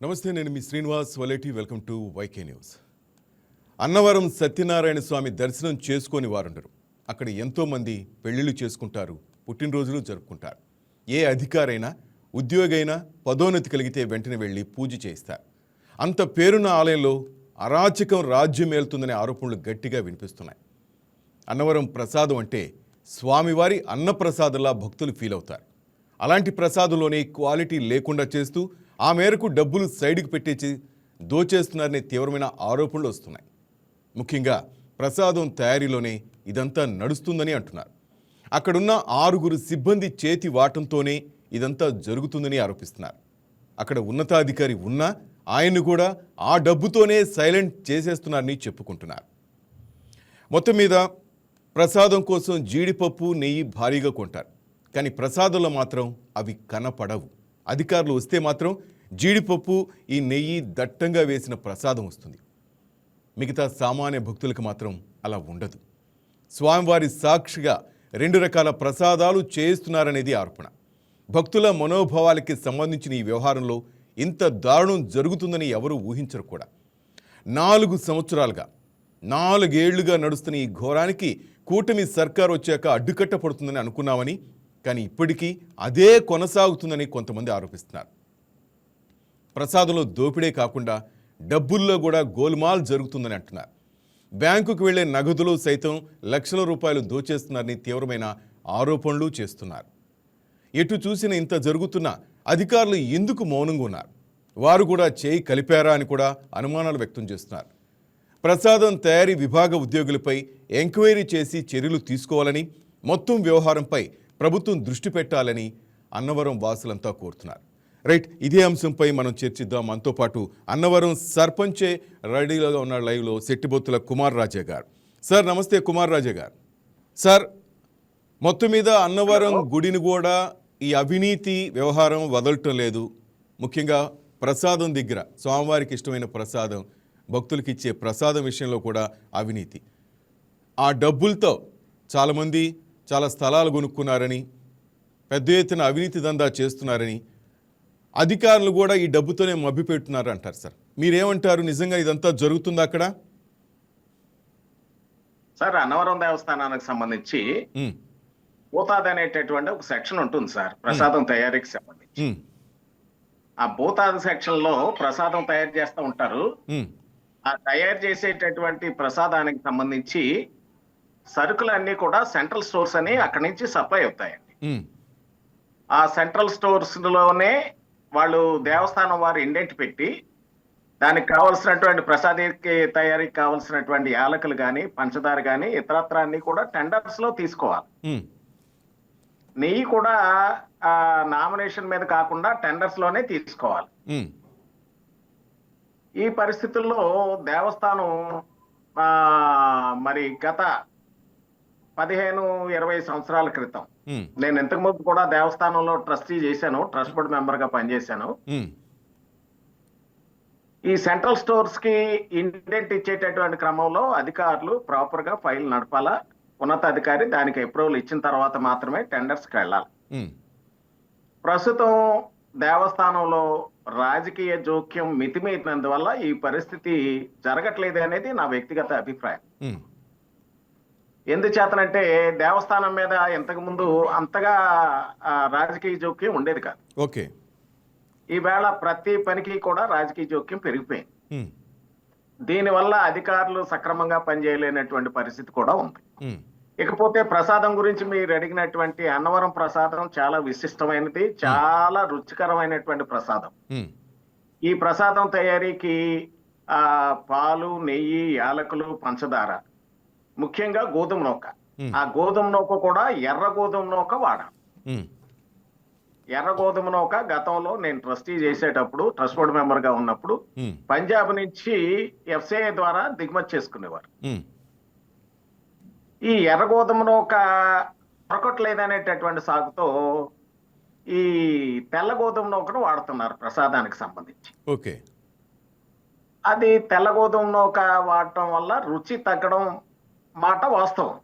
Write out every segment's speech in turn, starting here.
నమస్తే, నేను మీ Srinivas Valeti. Welcome to YK news. Annavaram Satyanarayana Swamy దర్శనం చేసుకొని వారుండరు. అక్కడ ఎంతోమంది పెళ్లిళ్ళు చేసుకుంటారు, పుట్టినరోజులు జరుపుకుంటారు. ఏ అధికారైనా, ఉద్యోగైనా పదోన్నతి కలిగితే వెంటనే వెళ్ళి పూజ చేయిస్తారు. అంత పేరున్న ఆలయంలో అరాచకం రాజ్యమేలుతుందనే ఆరోపణలు గట్టిగా వినిపిస్తున్నాయి. అన్నవరం ప్రసాదం అంటే స్వామివారి అన్నప్రసాదంలా భక్తులు ఫీల్ అవుతారు. అలాంటి ప్రసాదంలోనే క్వాలిటీ లేకుండా చేస్తూ ఆ మేరకు డబ్బులు సైడ్కి పెట్టేసి దోచేస్తున్నారనే తీవ్రమైన ఆరోపణలు వస్తున్నాయి. ముఖ్యంగా ప్రసాదం తయారీలోనే ఇదంతా నడుస్తుందని అంటున్నారు. అక్కడున్న 6 సిబ్బంది చేతి వాటంతోనే ఇదంతా జరుగుతుందని ఆరోపిస్తున్నారు. అక్కడ ఉన్నతాధికారి ఉన్నా ఆయన్ను కూడా ఆ డబ్బుతోనే సైలెంట్ చేసేస్తున్నారని చెప్పుకుంటున్నారు. మొత్తం మీద ప్రసాదం కోసం జీడిపప్పు, నెయ్యి భారీగా కొంటారు. కానీ ప్రసాదంలో మాత్రం అవి కనపడవు. అధికారులు వస్తే మాత్రం జీడిపప్పు, ఈ నెయ్యి దట్టంగా వేసిన ప్రసాదం వస్తుంది. మిగతా సామాన్య భక్తులకు మాత్రం అలా ఉండదు. స్వామివారి సాక్షిగా 2 రకాల ప్రసాదాలు చేయిస్తున్నారనేది ఆరోపణ. భక్తుల మనోభావాలకి సంబంధించిన ఈ వ్యవహారంలో ఇంత దారుణం జరుగుతుందని ఎవరూ ఊహించరు కూడా. 4 సంవత్సరాలుగా 4 ఏళ్లుగా నడుస్తున్న ఈ ఘోరానికి కూటమి సర్కార్ వచ్చాక అడ్డుకట్ట పడుతుందని అనుకున్నామని, కానీ ఇప్పటికీ అదే కొనసాగుతుందని కొంతమంది ఆరోపిస్తున్నారు. ప్రసాదంలో దోపిడే కాకుండా డబ్బుల్లో కూడా గోల్మాల్ జరుగుతుందని అంటున్నారు. బ్యాంకుకు వెళ్లే నగదులు సైతం లక్షల రూపాయలు దోచేస్తున్నారని తీవ్రమైన ఆరోపణలు చేస్తున్నారు. ఎటు చూసిన ఇంత జరుగుతున్నా అధికారులు ఎందుకు మౌనంగా ఉన్నారు? వారు కూడా చేయి కలిపారా అని కూడా అనుమానాలు వ్యక్తం చేస్తున్నారు. ప్రసాదం తయారీ విభాగ ఉద్యోగులపై ఎంక్వైరీ చేసి చర్యలు తీసుకోవాలని, మొత్తం వ్యవహారంపై ప్రభుత్వం దృష్టి పెట్టాలని అన్నవరం వాసులంతా కోరుతున్నారు. రైట్, ఇదే అంశంపై మనం చర్చిద్దాం. మనతో పాటు అన్నవరం సర్పంచే రెడీగా ఉన్న లైవ్లో శెట్టిబొత్తుల కుమార్ రాజా గారు. సార్ నమస్తే కుమార్ రాజా గారు. సార్, మొత్తం మీద అన్నవరం గుడిని కూడా ఈ అవినీతి వ్యవహారం వదలటం లేదు. ముఖ్యంగా ప్రసాదం దగ్గర, స్వామివారికి ఇష్టమైన ప్రసాదం, భక్తులకి ఇచ్చే ప్రసాదం విషయంలో కూడా అవినీతి. ఆ డబ్బులతో చాలామంది చాలా స్థలాలు కొనుక్కున్నారని, పెద్ద ఎత్తున అవినీతి దందా చేస్తున్నారని అధికారులు కూడా ఈ డబ్బుతోనే మభ్యపెట్టున్నారు అంటారు. సార్ మీరేమంటారు? నిజంగా ఇదంతా జరుగుతుందా అక్కడ? సార్, అన్నవరం దేవస్థానానికి సంబంధించి భూతాది అనేటటువంటి ఒక సెక్షన్ ఉంటుంది సార్, ప్రసాదం తయారీకి సంబంధించి. ఆ భూతాది సెక్షన్ లో ప్రసాదం తయారు చేస్తూ ఉంటారు. ఆ తయారు చేసేటటువంటి ప్రసాదానికి సంబంధించి సరుకులన్నీ కూడా సెంట్రల్ స్టోర్స్ అని అక్కడి నుంచి సప్లై అవుతాయండి. ఆ సెంట్రల్ స్టోర్స్ లోనే వాళ్ళు దేవస్థానం వారు ఇండెంట్ పెట్టి దానికి కావలసినటువంటి ప్రసాదకి తయారీకి కావలసినటువంటి యాలకులు కానీ, పంచదార కానీ, ఇతరత్ర అన్ని కూడా టెండర్స్ లో తీసుకోవాలి. నెయ్యి కూడా నామినేషన్ మీద కాకుండా టెండర్స్ లోనే తీసుకోవాలి. ఈ పరిస్థితుల్లో దేవస్థానం మరి గత 15-20 సంవత్సరాల క్రితం, నేను ఇంతకు ముందు కూడా దేవస్థానంలో ట్రస్టీ చేశాను, ట్రస్ట్ బోర్డు మెంబర్ గా పనిచేశాను. ఈ సెంట్రల్ స్టోర్స్ కి ఇండెంట్ ఇచ్చేటటువంటి క్రమంలో అధికారులు ప్రాపర్ గా ఫైల్ నడపాలా. ఉన్నతాధికారి దానికి అప్రూవల్ ఇచ్చిన తర్వాత మాత్రమే టెండర్స్ కి వెళ్ళాలి. ప్రస్తుతం దేవస్థానంలో రాజకీయ జోక్యం మితిమీరినందువల్ల ఈ పరిస్థితి జరగట్లేదు అనేది నా వ్యక్తిగత అభిప్రాయం. ఎందుచేతనంటే దేవస్థానం మీద ఇంతకు ముందు అంతగా రాజకీయ జోక్యం ఉండేది కాదు. ఓకే, ఈవేళ ప్రతి పనికి కూడా రాజకీయ జోక్యం పెరిగిపోయింది. దీనివల్ల అధికారులు సక్రమంగా పనిచేయలేనటువంటి పరిస్థితి కూడా ఉంది. ఇకపోతే ప్రసాదం గురించి మీరు అడిగినటువంటి అన్నవరం ప్రసాదం చాలా విశిష్టమైనది, చాలా రుచికరమైనటువంటి ప్రసాదం. ఈ ప్రసాదం తయారీకి పాలు, నెయ్యి, యాలకులు, పంచదార, ముఖ్యంగా గోధుమ నూక. ఆ గోధుమ నూక కూడా ఎర్ర గోధుమ నూక వాడాలి. ఎర్ర గోధుమ నూక గతంలో నేను ట్రస్టీ చేసేటప్పుడు, ట్రస్ట్ బోర్డు మెంబర్ గా ఉన్నప్పుడు పంజాబ్ నుంచి ఎఫ్సిఐ ద్వారా దిగుమతి చేసుకునేవారు. ఈ ఎర్ర గోధుమ నూక దొరకట్లేదనేటటువంటి సాగుతో ఈ తెల్ల గోధుమ నూకను వాడుతున్నారు ప్రసాదానికి సంబంధించి. ఓకే, అది తెల్ల గోధుమ నూక వాడటం వల్ల రుచి తగ్గడం మాట వాస్తవం.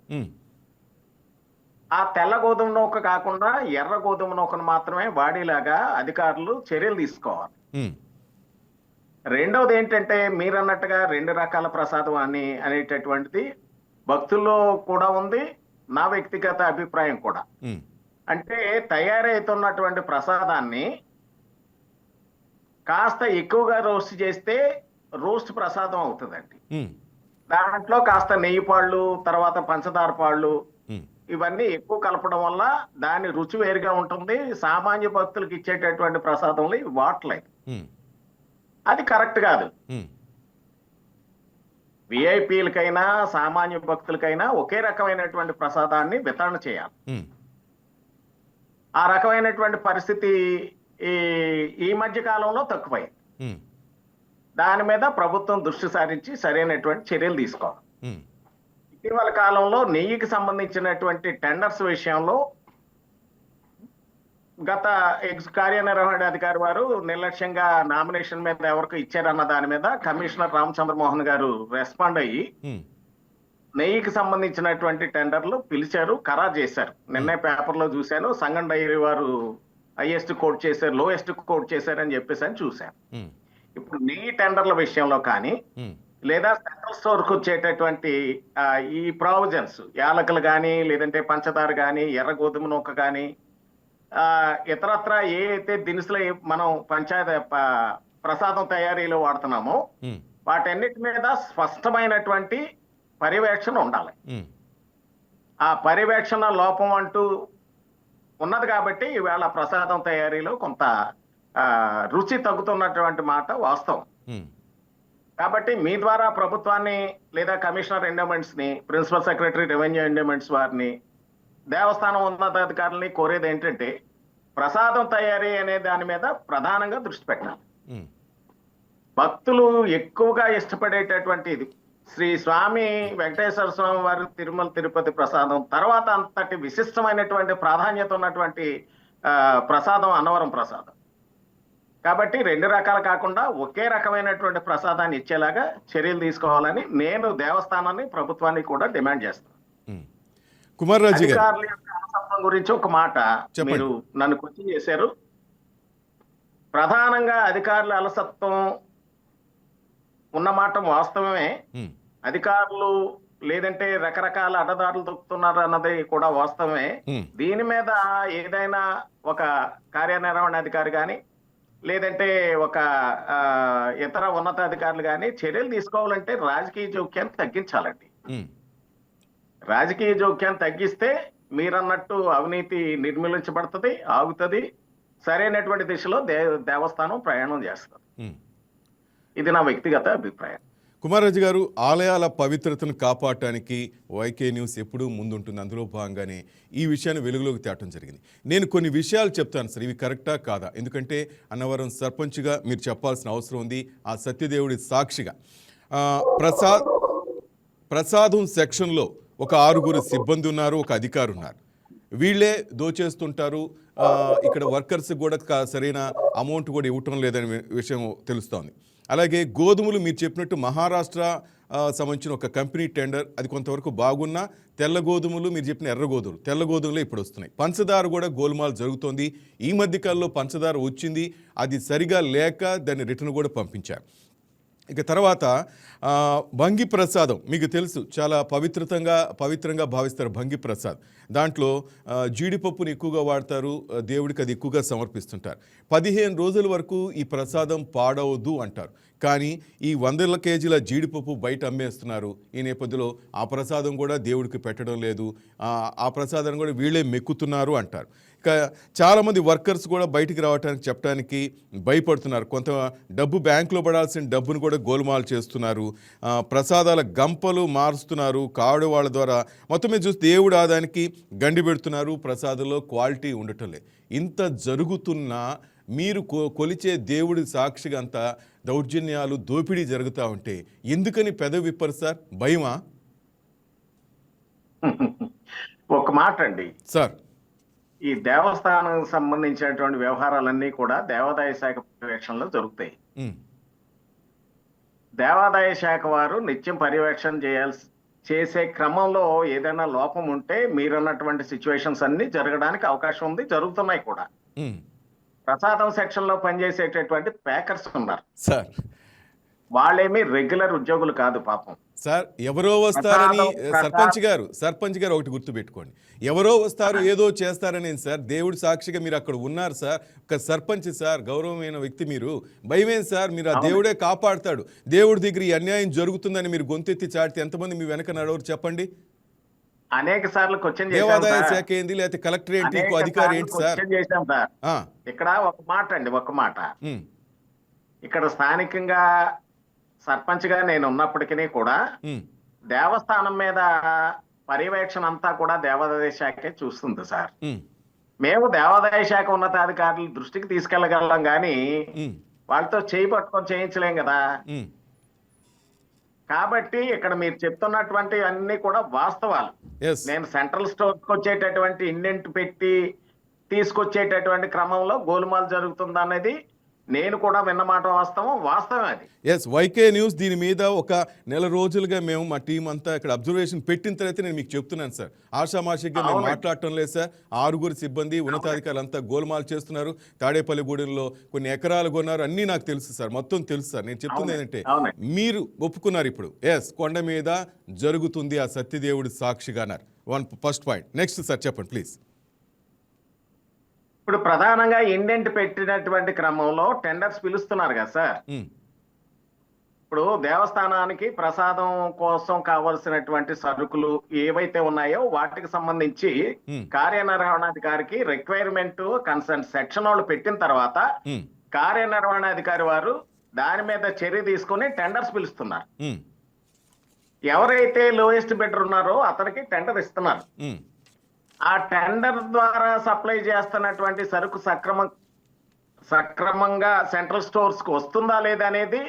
ఆ తెల్ల గోధుమ నూక కాకుండా ఎర్ర గోధుమ నూకను మాత్రమే వాడేలాగా అధికారులు చర్యలు తీసుకోవాలి. రెండవది ఏంటంటే మీరన్నట్టుగా 2 రకాల ప్రసాదం అనేటటువంటిది భక్తుల్లో కూడా ఉంది. నా వ్యక్తిగత అభిప్రాయం కూడా. ఉమ్, అంటే తయారైతున్నటువంటి ప్రసాదాన్ని కాస్త ఎక్కువగా రోస్ట్ చేస్తే రోస్ట్ ప్రసాదం అవుతుందండి. ఉమ్, దాంట్లో కాస్త నెయ్యి పాళ్ళు, తర్వాత పంచదార పాళ్ళు ఉమ్, ఇవన్నీ ఎక్కువ కలపడం వల్ల దాని రుచి వేరుగా ఉంటుంది. సామాన్య భక్తులకు ఇచ్చేటటువంటి ప్రసాదంలో ఇవి వాడలేదు. ఉమ్, అది కరెక్ట్ కాదు. ఉమ్, విఐపీలకైనా సామాన్య భక్తులకైనా ఒకే రకమైనటువంటి ప్రసాదాన్ని వితరణ చేయాలి. ఉమ్, ఆ రకమైనటువంటి పరిస్థితి ఈ ఈ మధ్య కాలంలో తక్కువైంది. ఉమ్, దాని మీద ప్రభుత్వం దృష్టి సారించి సరైనటువంటి చర్యలు తీసుకోవాలి. ఉమ్, ఇటీవల కాలంలో నెయ్యికి సంబంధించినటువంటి టెండర్స్ విషయంలో గత కార్యనిర్వహణాధికారి వారు నిర్లక్ష్యంగా నామినేషన్ మీద ఎవరికి ఇచ్చారన్న దాని మీద కమిషనర్ రామచంద్ర మోహన్ గారు రెస్పాండ్ అయ్యి ఉమ్, నెయ్యికి సంబంధించినటువంటి టెండర్లు పిలిచారు, ఖరారు చేశారు. నిన్నే పేపర్లో చూశాను. సంగం డైరీ వారు హైయెస్ట్ కోట్ చేశారు, లోయెస్ట్ కోట్ చేశారని చెప్పేసి అని చూశాను. ఉమ్, ఇప్పుడు నెయ్యి టెండర్ల విషయంలో కానీ ఉమ్, లేదా సెంట్రల్ స్టోర్ కు వచ్చేటటువంటి ఈ ప్రావిజన్స్ యాలకులు కానీ, లేదంటే పంచదార కానీ, ఎర్ర గోధుమ నూక కానీ, ఇతరత్ర ఏ అయితే దినుసులు మనం ప్రసాదం తయారీలో వాడుతున్నామో ఉమ్, వాటన్నిటి మీద స్పష్టమైనటువంటి పర్యవేక్షణ ఉండాలి. ఉమ్, ఆ పర్యవేక్షణ లోపం అంటూ ఉన్నది కాబట్టి ఈవేళ ప్రసాదం తయారీలో కొంత రుచి తగ్గుతున్నటువంటి మాట వాస్తవం. ఉమ్, కాబట్టి మీ ద్వారా ప్రభుత్వాన్ని లేదా కమిషనర్ ఎండోమెంట్స్ ని, ప్రిన్సిపల్ సెక్రటరీ రెవెన్యూ ఎండోమెంట్స్ వారిని, దేవస్థానం ఉన్నతాధికారులని కోరేది ఏంటంటే ప్రసాదం తయారీ అనే దాని మీద ప్రధానంగా దృష్టి పెట్టాలి. ఉమ్, భక్తులు ఎక్కువగా ఇష్టపడేటటువంటి ఇది శ్రీ స్వామి వెంకటేశ్వర స్వామి వారి తిరుమల తిరుపతి ప్రసాదం తర్వాత అంతటి విశిష్టమైనటువంటి ప్రాధాన్యత ఉన్నటువంటి ప్రసాదం అన్నవరం ప్రసాదం. కాబట్టి 2 రకాలు కాకుండా ఒకే రకమైనటువంటి ప్రసాదాన్ని ఇచ్చేలాగా చర్యలు తీసుకోవాలని నేను దేవస్థానాన్ని, ప్రభుత్వాన్ని కూడా డిమాండ్ చేస్తాను. ఉమ్. కుమార్ రాజు గారు అధికారుల యొక్క అలసత్వం గురించి ఒక మాట చెప్పండి. మీరు నన్ను క్వశ్చన్ చేశారు. ప్రధానంగా అధికారుల అలసత్వం ఉన్నమాట వాస్తవమే. ఉమ్, అధికారులు లేదంటే రకరకాల అడ్డదారులు దొక్కుతున్నారు అన్నది కూడా వాస్తవమే. ఉమ్, దీని మీద ఏదైనా ఒక కార్యనిర్వహణాధికారి కానీ, లేదంటే ఒక ఇతర ఉన్నతాధికారులు కానీ చర్యలు తీసుకోవాలంటే రాజకీయ జోక్యాన్ని తగ్గించాలండి. ఉమ్, రాజకీయ జోక్యాన్ని తగ్గిస్తే మీరన్నట్టు అవినీతి నిర్మూలించబడుతుంది, ఆగుతుంది, సరైనటువంటి దిశలో దేవస్థానం ప్రయాణం చేస్తుంది. ఉమ్. ఇది నా వ్యక్తిగత అభిప్రాయం. కుమారరాజు గారు, ఆలయాల పవిత్రతను కాపాడటానికి వైకే న్యూస్ ఎప్పుడూ ముందుంటుంది. అందులో భాగంగానే ఈ విషయాన్ని వెలుగులోకి తేవటం జరిగింది. నేను కొన్ని విషయాలు చెప్తాను సార్, ఇవి కరెక్టా కాదా, ఎందుకంటే అన్నవరం సర్పంచ్గా మీరు చెప్పాల్సిన అవసరం ఉంది, ఆ సత్యదేవుడి సాక్షిగా. ప్రసాదం సెక్షన్లో ఒక 6 సిబ్బంది ఉన్నారు, ఒక అధికారి ఉన్నారు. వీళ్ళే దోచేస్తుంటారు. ఇక్కడ వర్కర్స్ కూడా సరైన అమౌంట్ కూడా ఇవ్వటం లేదనే విషయం తెలుస్తోంది. అలాగే గోధుమలు మీరు చెప్పినట్టు మహారాష్ట్ర సంబంధించిన ఒక కంపెనీ టెండర్, అది కొంతవరకు బాగున్నా తెల్ల గోధుమలు మీరు చెప్పిన ఎర్ర గోధుమలు, తెల్ల గోధుమలు ఇప్పుడు వస్తున్నాయి. పంచదార కూడా గోల్మాల్ జరుగుతోంది. ఈ మధ్యకాలంలో పంచదార వచ్చింది, అది సరిగా లేక దాన్ని రిటర్న్ కూడా పంపించారు. ఇక తర్వాత భంగి ప్రసాదం మీకు తెలుసు, చాలా పవిత్రంగా భావిస్తారు భంగి ప్రసాద్. దాంట్లో జీడిపప్పుని ఎక్కువగా వాడతారు, దేవుడికి అది ఎక్కువగా సమర్పిస్తుంటారు. 15 రోజుల వరకు ఈ ప్రసాదం పాడవద్దు అంటారు. కానీ ఈ 100 కేజీల జీడిపప్పు బయట అమ్మేస్తున్నారు. ఈ నేపథ్యంలో ఆ ప్రసాదం కూడా దేవుడికి పెట్టడం లేదు, ఆ ప్రసాదం కూడా వీళ్ళే మెక్కుతున్నారు అంటారు. ఇక చాలామంది వర్కర్స్ కూడా బయటికి రావడానికి చెప్పడానికి భయపడుతున్నారు. కొంత డబ్బు బ్యాంకులో పడాల్సిన డబ్బును కూడా గోల్మాల్ చేస్తున్నారు. ప్రసాదాల గంపలు మారుస్తున్నారు కాడు వాళ్ళ ద్వారా. మొత్తం మీద చూస్తే దేవుడి ఆదాయానికి గండి పెడుతున్నారు. ప్రసాదంలో క్వాలిటీ ఉండటం లేదు. ఇంత జరుగుతున్నా మీరు కొలిచే దేవుడి సాక్షిగా అంత దౌర్జన్యాలు, దోపిడీ జరుగుతూ ఉంటే ఎందుకని పెదవి విప్పరు సార్? భయమా? ఒక మాట అండి సార్, ఈ దేవస్థానం సంబంధించినటువంటి వ్యవహారాలన్నీ కూడా దేవాదాయ శాఖ పర్యవేక్షణలో జరుగుతాయి. దేవాదాయ శాఖ వారు నిత్యం పర్యవేక్షణ చేసే క్రమంలో ఏదైనా లోపం ఉంటే మీరన్నటువంటి సిచ్యువేషన్స్ అన్ని జరగడానికి అవకాశం ఉంది, జరుగుతున్నాయి కూడా. ప్రసాదం సెక్షన్ లో పనిచేసేటటువంటి ప్యాకర్స్ ఉన్నారు సార్ వాళ్ళేమి రెగ్యులర్ ఉద్యోగులు కాదు పాపం. సార్ ఎవరో వస్తారని ప్రసాదం సర్పంచ్ గారు ఒకటి గుర్తుపెట్టుకోండి. ఎవరో వస్తారు ఏదో చేస్తారని సార్, దేవుడు సాక్షిగా మీరు అక్కడ ఉన్నారు సార్. ఒక సర్పంచ్ సార్, గౌరవమైన వ్యక్తి మీరు. భయమేం సార్, మీరు ఆ దేవుడే కాపాడుతాడు. దేవుడి దగ్గర ఈ అన్యాయం జరుగుతుందని మీరు గొంతెత్తి చాటితే ఎంతమంది మీ వెనక నడవరు చెప్పండి. అనేక సార్లు క్వశ్చన్ దేవాదాయ శాఖ ఏంది, లేకపోతే కలెక్టర్ ఏంటి, ఇంకో అధికారి ఏంటి సార్? చేశాం సార్. ఆ, ఇక్కడ ఒక మాట అండి, ఒక మాట. ఉమ్, ఇక్కడ స్థానికంగా సర్పంచ్ గా నేను ఉన్నప్పటికీ కూడా ఉమ్, దేవస్థానం మీద పర్యవేక్షణ అంతా కూడా దేవాదాయ శాఖే చూస్తుంది సార్. ఉమ్, మేము దేవాదాయ శాఖ ఉన్నతాధికారుల దృష్టికి తీసుకెళ్లగలం కానీ ఉమ్, వాళ్ళతో చేయి పట్టుకొని చేయించలేం కదా. ఉమ్. కాబట్టి ఇక్కడ మీరు చెప్తున్నటువంటి అన్ని కూడా వాస్తవాలు. Yes. నేను సెంట్రల్ స్టోర్కి వచ్చేటటువంటి ఇండెంట్ పెట్టి తీసుకొచ్చేటటువంటి క్రమంలో గోలుమాలు జరుగుతుంది అనేది నేను కూడా విన్నమాట వాస్తవం అది. ఎస్, వైకే న్యూస్ దీని మీద ఒక నెల రోజులుగా మేము మా టీం అంతా ఇక్కడ అబ్జర్వేషన్ పెట్టిన తర్వాత నేను మీకు చెప్తున్నాను సార్. ఆషామాషిగా మేము మాట్లాడటం లేదు సార్. 6 సిబ్బంది ఉన్నతాధికారులు అంతా గోల్మాల్ చేస్తున్నారు. తాడేపల్లిగూడెంలో కొన్ని ఎకరాలు కొన్నారు, అన్నీ నాకు తెలుసు సార్, మొత్తం తెలుసు సార్. నేను చెప్తుంది ఏంటంటే మీరు ఒప్పుకున్నారు ఇప్పుడు, ఎస్ కొండ మీద జరుగుతుంది ఆ సత్యదేవుడి సాక్షిగా అన్నారు. First point. నెక్స్ట్ సార్ చెప్పండి ప్లీజ్. ఇప్పుడు ప్రధానంగా ఇండెంట్ పెట్టినటువంటి క్రమంలో టెండర్స్ పిలుస్తున్నారు కదా సార్. ఇప్పుడు దేవస్థానానికి ప్రసాదం కోసం కావలసినటువంటి సరుకులు ఏవైతే ఉన్నాయో వాటికి సంబంధించి కార్యనిర్వహణాధికారికి రిక్వైర్మెంట్ కన్సర్న్ సెక్షన్ వాళ్ళు పెట్టిన తర్వాత కార్యనిర్వహణాధికారి వారు దాని మీద చర్య తీసుకుని టెండర్స్ పిలుస్తున్నారు. ఎవరైతే లోయెస్ట్ బిడ్డర్ ఉన్నారో అతనికి టెండర్ ఇస్తున్నారు. ఆ టెండర్ ద్వారా సప్లై చేస్తున్నటువంటి సరుకు సక్రమంగా సెంట్రల్ స్టోర్స్ కు వస్తుందా లేదా అనేది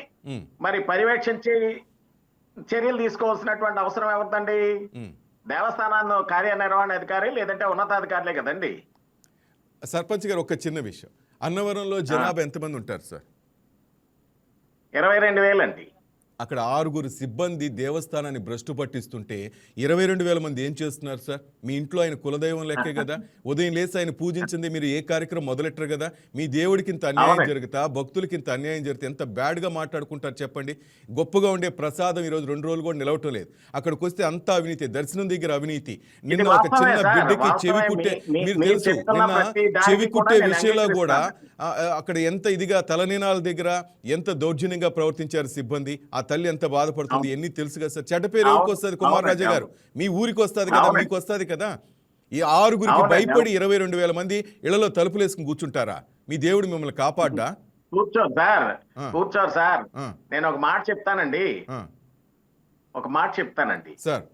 మరి పర్యవేక్షించి చర్యలు తీసుకోవాల్సినటువంటి అవసరం ఎవరిదండి? దేవస్థానాన్ని కార్యనిర్వహణ అధికారి లేదంటే ఉన్నతాధికారులే కదండి. సర్పంచ్ గారు ఒక చిన్న విషయం, అన్నవరంలో జనాభా ఎంతమంది ఉంటారు సార్? 22,000 అండి. అక్కడ 6 సిబ్బంది దేవస్థానాన్ని భ్రష్టు పట్టిస్తుంటే 22,000 మంది ఏం చేస్తున్నారు సార్? మీ ఇంట్లో ఆయన కులదైవం లెక్కే కదా. ఉదయం లేసి ఆయన పూజించింది మీరు ఏ కార్యక్రమం మొదలెట్టరు కదా. మీ దేవుడికి ఇంత అన్యాయం జరుగుతా, భక్తులకి ఇంత అన్యాయం జరిగితే ఎంత బ్యాడ్గా మాట్లాడుకుంటారు చెప్పండి. గొప్పగా ఉండే ప్రసాదం ఈరోజు 2 రోజులు కూడా నిలవటం లేదు. అక్కడికి వస్తే అంతా అవినీతి, దర్శనం దగ్గర అవినీతి. నిన్న ఒక చిన్న బిడ్డకి చెవి కుట్టే, మీరు తెలుసు నిన్న చెవి కుట్టే విషయంలో కూడా అక్కడ ఎంత ఇదిగా తలనీనాల దగ్గర ఎంత దౌర్జన్యంగా ప్రవర్తించారు సిబ్బంది. ఆ తల్లి ఎంత బాధపడుతుంది ఎన్ని తెలుసు కదా సార్. చెడ్డ పేరు ఎవరికి వస్తుంది? కుమార్ రాజా గారు మీ ఊరికి వస్తుంది కదా, మీకు వస్తుంది కదా. ఈ 6 భయపడి 22,000 మంది ఇళ్లలో తలుపులు వేసుకుని కూర్చుంటారా? మీ దేవుడు మిమ్మల్ని కాపాడ్డా? కూర్చోరు సార్. నేను ఒక మాట చెప్తానండి సార్.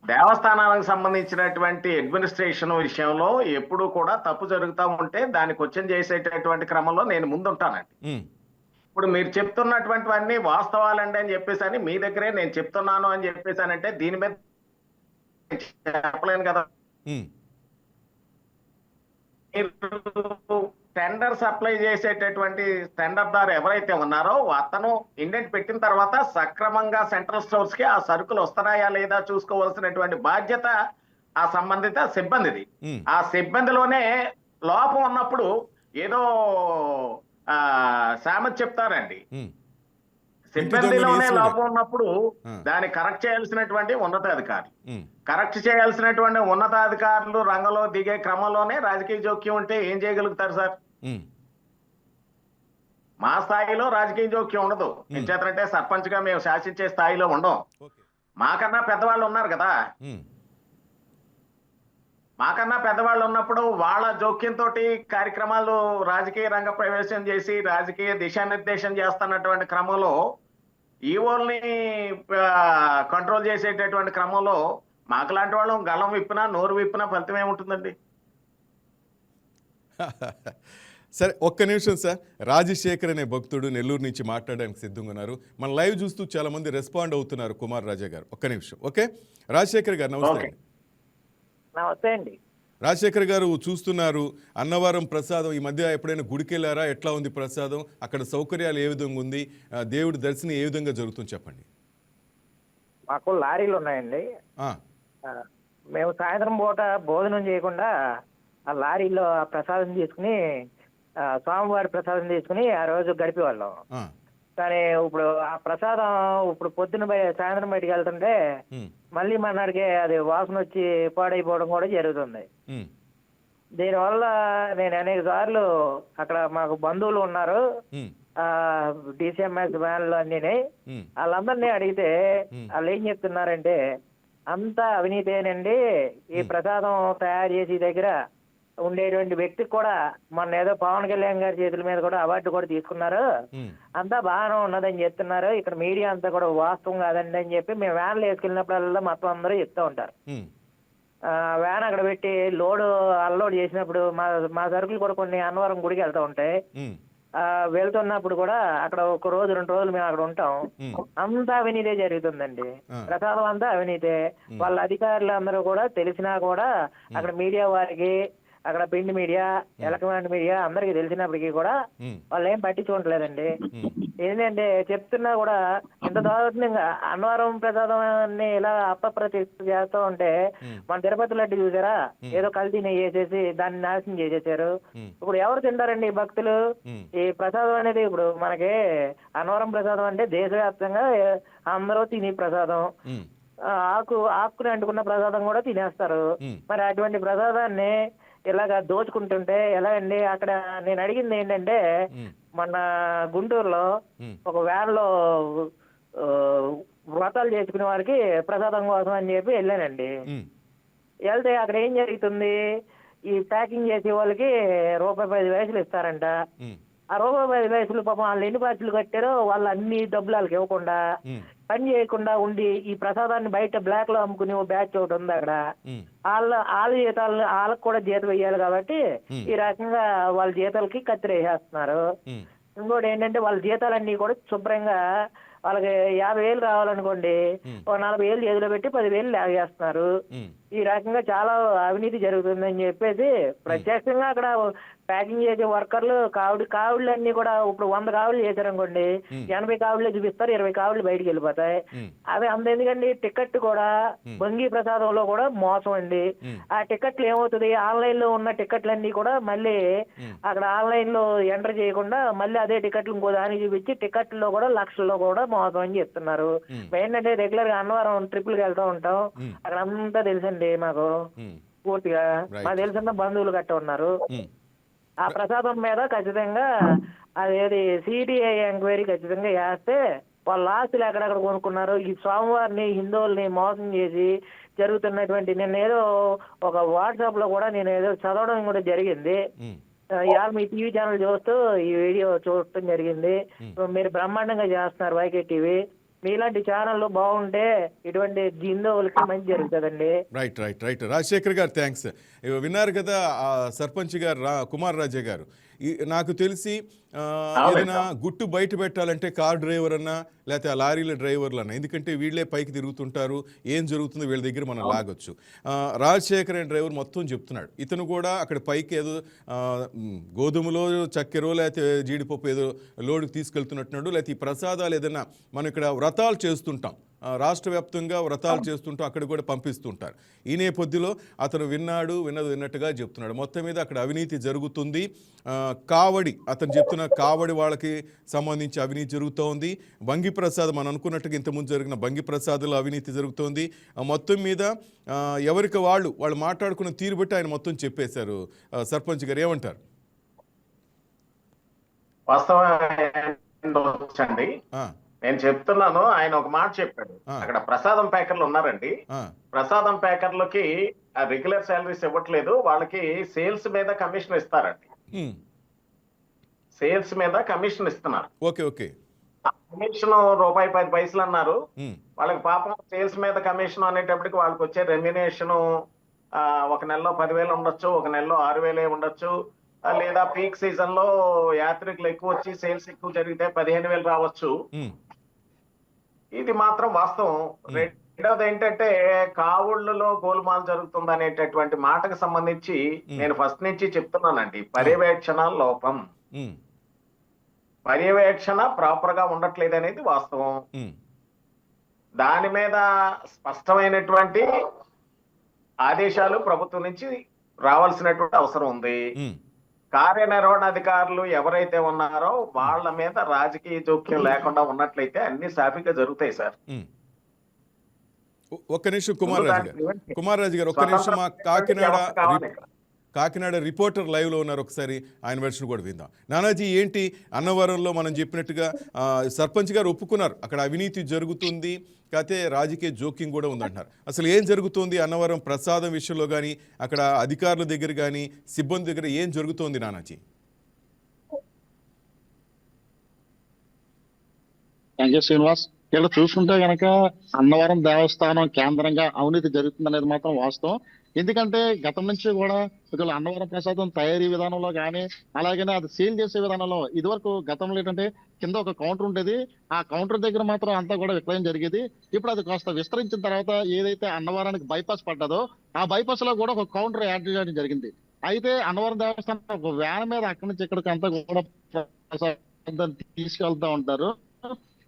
దేవస్థానాలకు సంబంధించినటువంటి అడ్మినిస్ట్రేషన్ విషయంలో ఎప్పుడు కూడా తప్పు జరుగుతూ ఉంటే దాన్ని క్వశ్చన్ చేసేటటువంటి క్రమంలో నేను ముందుంటానండి. ఇప్పుడు మీరు చెప్తున్నటువంటివన్నీ వాస్తవాలండి అని చెప్పేసి మీ దగ్గరే నేను చెప్తున్నాను అని చెప్పేసానంటే దీని మీద చెప్పలేను కదా. మీరు టెండర్ సప్లై చేసేటటువంటి టెండర్దారు ఎవరైతే ఉన్నారో అతను ఇండెంట్ పెట్టిన తర్వాత సక్రమంగా సెంట్రల్ స్టోర్స్ కి ఆ సరుకులు వస్తున్నాయా లేదా చూసుకోవాల్సినటువంటి బాధ్యత ఆ సంబంధిత సిబ్బందిది. ఆ సిబ్బందిలోనే లోపం ఉన్నప్పుడు ఏదో సామెత చెప్తారండి, సిబ్బందిలోనే లోపం ఉన్నప్పుడు దాన్ని కరెక్ట్ చేయాల్సినటువంటి ఉన్నతాధికారులు, కరెక్ట్ చేయాల్సినటువంటి ఉన్నతాధికారులు రంగంలో దిగే క్రమంలోనే రాజకీయ జోక్యం ఉంటే ఏం చేయగలుగుతారు సార్? మా స్థాయిలో రాజకీయ జోక్యం ఉండదు. ఎంచేతంటే సర్పంచ్ గా మేము శాసించే స్థాయిలో ఉండం. మాకన్నా పెద్దవాళ్ళు ఉన్నారు కదా. మాకన్నా పెద్దవాళ్ళు ఉన్నప్పుడు వాళ్ళ జోక్యంతో కార్యక్రమాలు రాజకీయ రంగ ప్రవేశం చేసి రాజకీయ దిశానిర్దేశం చేస్తున్నటువంటి క్రమంలో ఈవోల్ని కంట్రోల్ చేసేటటువంటి క్రమంలో మాకు లాంటి వాళ్ళు గళం విప్పినా నోరు విప్పినా ఫలితం ఏముంటుందండి? సరే ఒక్క నిమిషం సార్. రాజశేఖర్ అనే భక్తుడు నెల్లూరు నుంచి మాట్లాడడానికి సిద్ధంగా ఉన్నారు. మన లైవ్ చూస్తూ చాలా మంది రెస్పాండ్ అవుతున్నారు. కుమార్ రాజా గారు ఒక్క నిమిషం. ఓకే రాజశేఖర్ గారు నమస్తే. నమస్తే అండి. రాజశేఖర్ గారు చూస్తున్నారు అన్నవరం ప్రసాదం ఈ మధ్య ఎప్పుడైనా గుడికి వెళ్ళారా? ఎట్లా ఉంది ప్రసాదం? అక్కడ సౌకర్యాలు ఏ విధంగా ఉంది? దేవుడి దర్శనం ఏ విధంగా జరుగుతుంది చెప్పండి. మాకు లారీలు ఉన్నాయండి. మేము సాయంత్రం పూట భోజనం చేయకుండా ఆ లారీలో ప్రసాదం తీసుకుని స్వామివారి ప్రసాదం తీసుకుని ఆ రోజు గడిపేవాళ్ళం. కానీ ఇప్పుడు ఆ ప్రసాదం ఇప్పుడు పొద్దున సాయంత్రం బయటికి వెళ్తుంటే ఉమ్, మళ్ళీ మన్నాడికి అది వాసన వచ్చి పాడైపోవడం కూడా జరుగుతుంది. ఉమ్, దీనివల్ల నేను అనేక సార్లు అక్కడ మాకు బంధువులు ఉన్నారు, ఉమ్, డిసిఎంఎస్ వ్యాన్లు అన్నీ, ఉమ్, వాళ్ళందరినీ అడిగితే వాళ్ళు ఏం చెప్తున్నారంటే అంతా అవినీతేనండి. ఈ ప్రసాదం తయారు చేసే దగ్గర ఉండేటువంటి వ్యక్తికి కూడా మొన్న ఏదో పవన్ కళ్యాణ్ గారి చేతుల మీద కూడా అవార్డు కూడా తీసుకున్నారు, ఉమ్, అంతా బాగానే ఉన్నదని చెప్తున్నారు, ఇక్కడ మీడియా అంతా కూడా వాస్తవం కాదండి అని చెప్పి మేము వ్యాన్లు వేసుకెళ్ళినప్పుడల్లా మొత్తం అందరూ చెప్తూ ఉంటారు. ఉమ్, వ్యాన్ అక్కడ పెట్టి లోడు అన్లోడ్ చేసినప్పుడు మా సరుకులు కూడా కొన్ని అన్నవరం గుడికి వెళ్తూ ఉంటాయి. ఉమ్, వెళ్తున్నప్పుడు కూడా అక్కడ ఒక రోజు 2 రోజులు మేము అక్కడ ఉంటాం, ఉమ్, అంతా అవినీతే జరుగుతుందండి. ఆ. ప్రసాదం అంతా అవినీతే. వాళ్ళ అధికారులు అందరూ కూడా తెలిసినా కూడా అక్కడ మీడియా వారికి, అక్కడ ప్రింట్ మీడియా, ఎలక్ట్రానిక్ మీడియా అందరికి తెలిసినప్పటికీ కూడా ఉమ్, వాళ్ళు ఏం పట్టించుకోవట్లేదండి. ఉమ్, ఏంటంటే చెప్తున్నా కూడా ఇంత దారుణంగా అన్నవరం ప్రసాదాన్ని ఇలా అపప్రతిష్ఠ చేస్తూ ఉంటే మన తిరుపతి లడ్డు చూసారా, ఏదో కల్తీ నెయ్యి వేసేసి దాన్ని నాశనం చేసేసారు. ఉమ్, ఇప్పుడు ఎవరు తింటారండి ఈ భక్తులు? ఉమ్, ఈ ప్రసాదం అనేది ఇప్పుడు మనకి అన్నవరం ప్రసాదం అంటే దేశవ్యాప్తంగా అందరూ తినే ప్రసాదం. ఉమ్, ఆకుని అంటుకున్న ప్రసాదం కూడా తినేస్తారు. ఉమ్, మరి అటువంటి ప్రసాదాన్ని ఇలాగా దోచుకుంటుంటే ఎలా అండి? అక్కడ నేను అడిగింది ఏంటంటే ఉమ్, మన గుంటూరులో ఉమ్, ఒక వ్యాన్ లో ఆ, వ్రతాలు చేసుకునే వారికి ప్రసాదం కోసం అని చెప్పి వెళ్ళానండి. ఉమ్, వెళ్తే అక్కడ ఏం జరుగుతుంది, ఈ ప్యాకింగ్ చేసే వాళ్ళకి ₹10 ఇస్తారంట. ఉమ్, ఆ ₹10 పాపం వాళ్ళు ఎన్ని బాధ్యతలు కట్టారో వాళ్ళు అన్ని డబ్బులు వాళ్ళకి ఇవ్వకుండా ఉమ్, పని చేయకుండా ఉండి ఈ ప్రసాదాన్ని బయట బ్లాక్ లో అమ్ముకునే ఓ బ్యాచ్ ఒకటి ఉంది అక్కడ. ఉమ్, వాళ్ళ జీతాలు వాళ్ళకి కూడా జీతం వేయాలి కాబట్టి ఈ రకంగా వాళ్ళ జీతాలకి కత్తిరేసేస్తున్నారు. ఉమ్, ఇంకోటి ఏంటంటే వాళ్ళ జీతాలన్నీ కూడా శుభ్రంగా వాళ్ళకి 50,000 రావాలనుకోండి, ఓ 40,000 చేతిలో పెట్టి 10,000 లాగేస్తున్నారు. ఉమ్, ఈ రకంగా చాలా అవినీతి జరుగుతుందని చెప్పేసి ప్రత్యక్షంగా అక్కడ ప్యాకింగ్ చేసే వర్కర్లు కావుళ్ళు అన్ని కూడా ఇప్పుడు 100 కావుళ్ళు చేశారనుకోండి, 80 కావుళ్ళే చూపిస్తారు, 20 కావుళ్ళు బయటికి వెళ్ళిపోతాయి. ఉమ్, అదే అంతెందుకండి, టికెట్ కూడా భంగి ప్రసాదంలో కూడా మోసం అండి. ఆ టికెట్లు ఏమవుతుంది, ఆన్లైన్ లో ఉన్న టికెట్లన్నీ కూడా మళ్ళీ అక్కడ ఆన్లైన్ లో ఎంటర్ చేయకుండా మళ్ళీ అదే టికెట్లు ఇంకో దానికి చూపించి టికెట్లో కూడా లక్షల్లో కూడా మోసం అని చెప్తున్నారు. ఏంటంటే రెగ్యులర్ గా అన్నవరం ట్రిపుల్కి వెళ్తూ ఉంటాం, అక్కడ అంతా తెలుసండి మాకు ఉమ్, పూర్తిగా. మాకు తెలిసిన బంధువులు గట్ట ఉన్నారు. ఉమ్, ఆ ప్రసాదం మీద ఖచ్చితంగా అదేది సిబిఐ ఎంక్వైరీ ఖచ్చితంగా చేస్తే వాళ్ళ ఆస్తులు ఎక్కడెక్కడ కొనుక్కున్నారు, ఈ స్వామివారిని హిందువుల్ని మోసం చేసి జరుగుతున్నటువంటి, నేను ఏదో ఒక వాట్సాప్ లో కూడా నేను ఏదో చదవడం కూడా జరిగింది. ఉమ్, ఇవాళ మీ టీవీ ఛానల్ చూస్తూ ఈ వీడియో చూడటం జరిగింది. మీరు బ్రహ్మాండంగా చేస్తున్నారు వైకే టీవీ. మీలాంటి ఛానళ్ళు బాగుంటే ఇటువంటి హిందువులకి మంచి జరుగుతుందండి. రైట్ రైట్ రైట్ రాజశేఖర్ గారు, థ్యాంక్స్. విన్నారు కదా ఆ సర్పంచ్ గారు కుమార్ రాజా గారు. నాకు తెలిసి ఏదైనా గుట్టు బయట పెట్టాలంటే కార్ డ్రైవర్ అన్నా లేకపోతే ఆ లారీల డ్రైవర్లు అన్నా, ఎందుకంటే వీళ్ళే పైకి తిరుగుతుంటారు, ఏం జరుగుతుందో వీళ్ళ దగ్గర మనం లాగొచ్చు. రాజశేఖర్ అనే డ్రైవర్ మొత్తం చెప్తున్నాడు, ఇతను కూడా అక్కడ పైకి ఏదో గోధుమలో చక్కెరో లేకపోతే జీడిపప్పు ఏదో లోడుకి తీసుకెళ్తున్నట్టున్నాడు, లేకపోతే ఈ ప్రసాదాలు ఏదైనా మనం ఇక్కడ వ్రతాలు చేస్తుంటాం, రాష్ట్ర వ్యాప్తంగా వ్రతాలు చేస్తుంటాం, అక్కడ కూడా పంపిస్తుంటారు. ఈ నేపథ్యంలో అతను విన్నట్టుగా చెప్తున్నాడు. మొత్తం మీద అక్కడ అవినీతి జరుగుతుంది. కావడి, అతను చెప్తున్న కావడి వాళ్ళకి సంబంధించి అవినీతి జరుగుతూ ఉంది. బంగి ప్రసాద్ మనం అనుకున్నట్టుగా ఇంతకుముందు జరిగిన బంగి ప్రసాద్లో అవినీతి జరుగుతోంది. మొత్తం మీద ఎవరికి వాళ్ళు మాట్లాడుకున్న తీరు బట్టి ఆయన మొత్తం చెప్పేశారు. సర్పంచ్ గారు ఏమంటారు? వాస్తవండి, నేను చెప్తున్నాను. ఆయన ఒక మాట చెప్పాడు, అక్కడ ప్రసాదం ప్యాకర్లు ఉన్నారండి, ప్రసాదం ప్యాకర్లకి రెగ్యులర్ శాలరీస్ ఇవ్వట్లేదు, వాళ్ళకి సేల్స్ మీద కమిషన్ ఇస్తారండి, సేల్స్ మీద కమిషన్ ఇస్తున్నారు. ఓకే ఓకే, కమిషన్ ₹1.10 అన్నారు. వాళ్ళకి పాపం సేల్స్ మీద కమిషన్ అనేటప్పటికి వాళ్ళకి వచ్చే రెమ్యునేషన్ ఒక నెలలో 10,000 ఉండొచ్చు, ఒక నెలలో 6,000 ఉండొచ్చు, లేదా పీక్ సీజన్ లో యాత్రికులు ఎక్కువ వచ్చి సేల్స్ ఎక్కువ జరిగితే 15,000 రావచ్చు. ఇది మాత్రం వాస్తవం. రెండవది ఏంటంటే కావుళ్లలో గోల్మాల్ జరుగుతుంది అనేటటువంటి మాటకు సంబంధించి నేను ఫస్ట్ నుంచి చెప్తున్నానండి, పర్యవేక్షణ లోపం, పర్యవేక్షణ ప్రాపర్ గా ఉండట్లేదు అనేది వాస్తవం. దాని మీద స్పష్టమైనటువంటి ఆదేశాలు ప్రభుత్వం నుంచి రావాల్సినటువంటి అవసరం ఉంది. కార్యనిర్వహణాధికారులు ఎవరైతే ఉన్నారో వాళ్ళ మీద రాజకీయ జోక్యం లేకుండా ఉన్నట్లయితే అన్ని సాఫీగా జరుగుతాయి సార్. ఒక్క నిమిషం కుమార్ రాజు గారు ఒక్క నిమిషం. మా కాకినాడ రిపోర్టర్ లైవ్ లో ఉన్నారు, ఒకసారి ఆయన వెర్షన్ కూడా విందాం. నానాజీ, ఏంటి అన్నవరంలో మనం చెప్పినట్టుగా సర్పంచ్ గారు ఒప్పుకున్నారు అక్కడ అవినీతి జరుగుతుంది, కాకపోతే రాజకీయ జోక్యం కూడా ఉందంటున్నారు. అసలు ఏం జరుగుతుంది అన్నవరం ప్రసాదం విషయంలో కానీ, అక్కడ అధికారుల దగ్గర కానీ, సిబ్బంది దగ్గర ఏం జరుగుతోంది నానాజీ? Thank you Srinivas. ఇక్కడ చూసుకుంటే గనక అన్నవరం దేవస్థానం కేంద్రంగా అవినీతి జరుగుతుందనేది మాత్రం వాస్తవం. ఎందుకంటే గతం నుంచి కూడా ఒకవేళ అన్నవరం ప్రసాదం తయారీ విధానంలో కానీ, అలాగనే అది సేల్ చేసే విధానంలో ఇదివరకు గతంలో ఏంటంటే కింద ఒక కౌంటర్ ఉండేది, ఆ కౌంటర్ దగ్గర మాత్రం అంతా కూడా విక్రయం జరిగేది. ఇప్పుడు అది కాస్త విస్తరించిన తర్వాత ఏదైతే అన్నవరానికి బైపాస్ పడ్డదో ఆ బైపాస్ లో కూడా ఒక కౌంటర్ యాడ్ చేయడం జరిగింది. అయితే అన్నవరం దేవస్థానం ఒక వ్యాన్ మీద అక్కడి నుంచి ఇక్కడికి అంతా కూడా తీసుకెళ్తా ఉంటారు.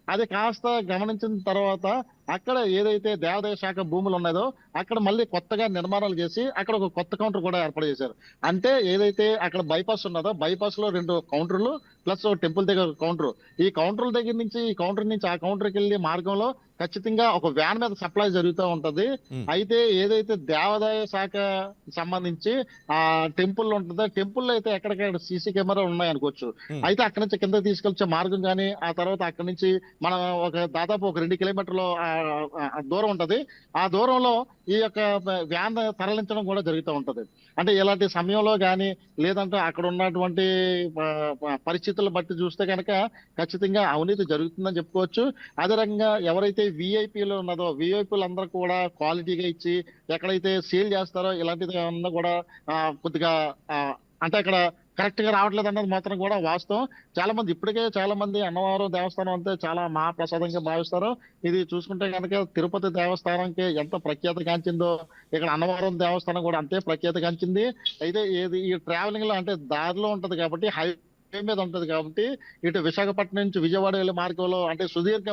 అది కాస్త గమనించిన తర్వాత అక్కడ ఏదైతే దేవాదాయ శాఖ భూములు ఉన్నాయో అక్కడ మళ్ళీ కొత్తగా నిర్మాణాలు చేసి అక్కడ ఒక కొత్త కౌంటర్ కూడా ఏర్పాటు చేశారు. అంటే ఏదైతే అక్కడ బైపాస్ ఉన్నదో బైపాస్ లో 2 కౌంటర్లు ప్లస్ టెంపుల్ దగ్గర కౌంటర్, ఈ కౌంటర్ దగ్గర నుంచి ఈ కౌంటర్ నుంచి ఆ కౌంటర్కి వెళ్ళే మార్గంలో ఖచ్చితంగా ఒక వ్యాన్ మీద సప్లై జరుగుతూ ఉంటది. అయితే ఏదైతే దేవాదాయ శాఖ సంబంధించి ఆ టెంపుల్ ఉంటుందో టెంపుల్ అయితే ఎక్కడికక్కడ సీసీ కెమెరా ఉన్నాయి అనుకోవచ్చు. అయితే అక్కడి నుంచి కింద తీసుకొచ్చే మార్గం కానీ, ఆ తర్వాత అక్కడి నుంచి మనం దాదాపు ఒక 2 కిలోమీటర్లు దూరం ఉంటది. ఆ దూరంలో ఈ యొక్క వ్యాన్ తరలించడం కూడా జరుగుతూ ఉంటది. అంటే ఇలాంటి సమయంలో కానీ లేదంటే అక్కడ ఉన్నటువంటి పరిస్థితులను బట్టి చూస్తే కనుక ఖచ్చితంగా అవినీతి జరుగుతుందని చెప్పుకోవచ్చు. అదే రకంగా ఎవరైతే విఐపీలు ఉన్నదో విఐపీలు అందరూ కూడా క్వాలిటీగా ఇచ్చి ఎక్కడైతే సేల్ చేస్తారో ఇలాంటిది అన్నా కూడా కొద్దిగా అంటే అక్కడ కరెక్ట్ గా రావట్లేదు అన్నది మాత్రం కూడా వాస్తవం. చాలా మంది అన్నవరం దేవస్థానం అంటే చాలా మహాప్రసాదంగా భావిస్తారు. ఇది చూసుకుంటే కనుక తిరుపతి దేవస్థానంకి ఎంత ప్రఖ్యాత గాంచిందో ఇక్కడ అన్నవరం దేవస్థానం కూడా అంతే ప్రఖ్యాత గాంచింది. అయితే ఈ ట్రావెలింగ్ లో అంటే దారిలో ఉంటది కాబట్టి హైవే మీద ఉంటది కాబట్టి ఇటు విశాఖపట్నం నుంచి విజయవాడ వెళ్ళే మార్గంలో అంటే సుదీర్ఘ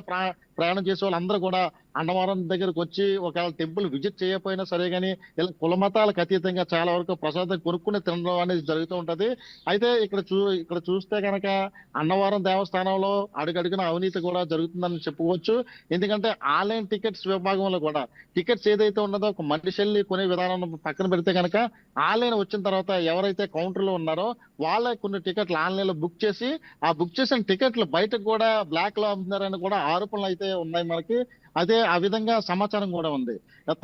ప్రయాణం చేసే వాళ్ళందరూ కూడా అన్నవరం దగ్గరకు వచ్చి ఒకవేళ టెంపుల్ విజిట్ చేయకపోయినా సరే కానీ ఇలా కులమతాలకు అతీతంగా చాలా వరకు ప్రసాదం కొనుక్కుని తినడం అనేది జరుగుతూ ఉంటది. అయితే ఇక్కడ చూస్తే కనుక అన్నవరం దేవస్థానంలో అడుగడుగున అవినీతి కూడా జరుగుతుందని చెప్పుకోవచ్చు. ఎందుకంటే ఆన్లైన్ టికెట్స్ విభాగంలో కూడా టికెట్స్ ఏదైతే ఉన్నదో ఒక మనిషి కొనే విధానం పక్కన పెడితే కనుక ఆన్లైన్ వచ్చిన తర్వాత ఎవరైతే కౌంటర్లో ఉన్నారో వాళ్ళే కొన్ని టికెట్లు ఆన్లైన్ లో బుక్ చేసి ఆ బుక్ చేసిన టికెట్లు బయటకు కూడా బ్లాక్ లో అమ్ముతున్నారని కూడా ఆరోపణలు అయితే ఉన్నాయి మనకి. అదే ఆ విధంగా సమాచారం కూడా ఉంది.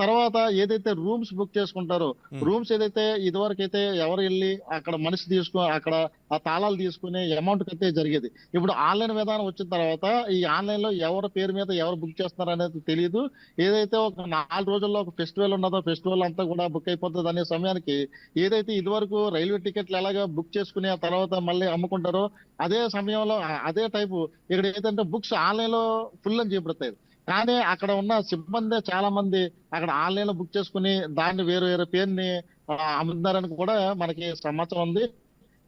తర్వాత ఏదైతే రూమ్స్ బుక్ చేసుకుంటారో రూమ్స్ ఏదైతే ఇదివరకు అయితే ఎవరు వెళ్ళి అక్కడ మనిషి అక్కడ ఆ తాళాలు తీసుకుని అమౌంట్ కట్టే జరిగేది. ఇప్పుడు ఆన్లైన్ విధానం వచ్చిన తర్వాత ఈ ఆన్లైన్ లో ఎవరి పేరు మీద ఎవరు బుక్ చేస్తున్నారు అనేది తెలియదు. ఏదైతే ఒక 4 రోజుల్లో ఒక ఫెస్టివల్ ఉన్నదో ఫెస్టివల్ అంతా కూడా బుక్ అయిపోతుంది అనే సమయానికి ఏదైతే ఇదివరకు రైల్వే టికెట్లు ఎలాగా బుక్ చేసుకుని ఆ తర్వాత మళ్ళీ అమ్ముకుంటారో అదే సమయంలో అదే టైపు ఇక్కడ ఏదంటే బుక్స్ ఆన్లైన్ లో ఫుల్ అని చెప్పబడతాయి. కానీ అక్కడ ఉన్న సిబ్బంది చాలా మంది అక్కడ ఆన్లైన్ లో బుక్ చేసుకుని దాన్ని వేరే పేరుని అమ్ముతున్నారని కూడా మనకి సమాచారం ఉంది.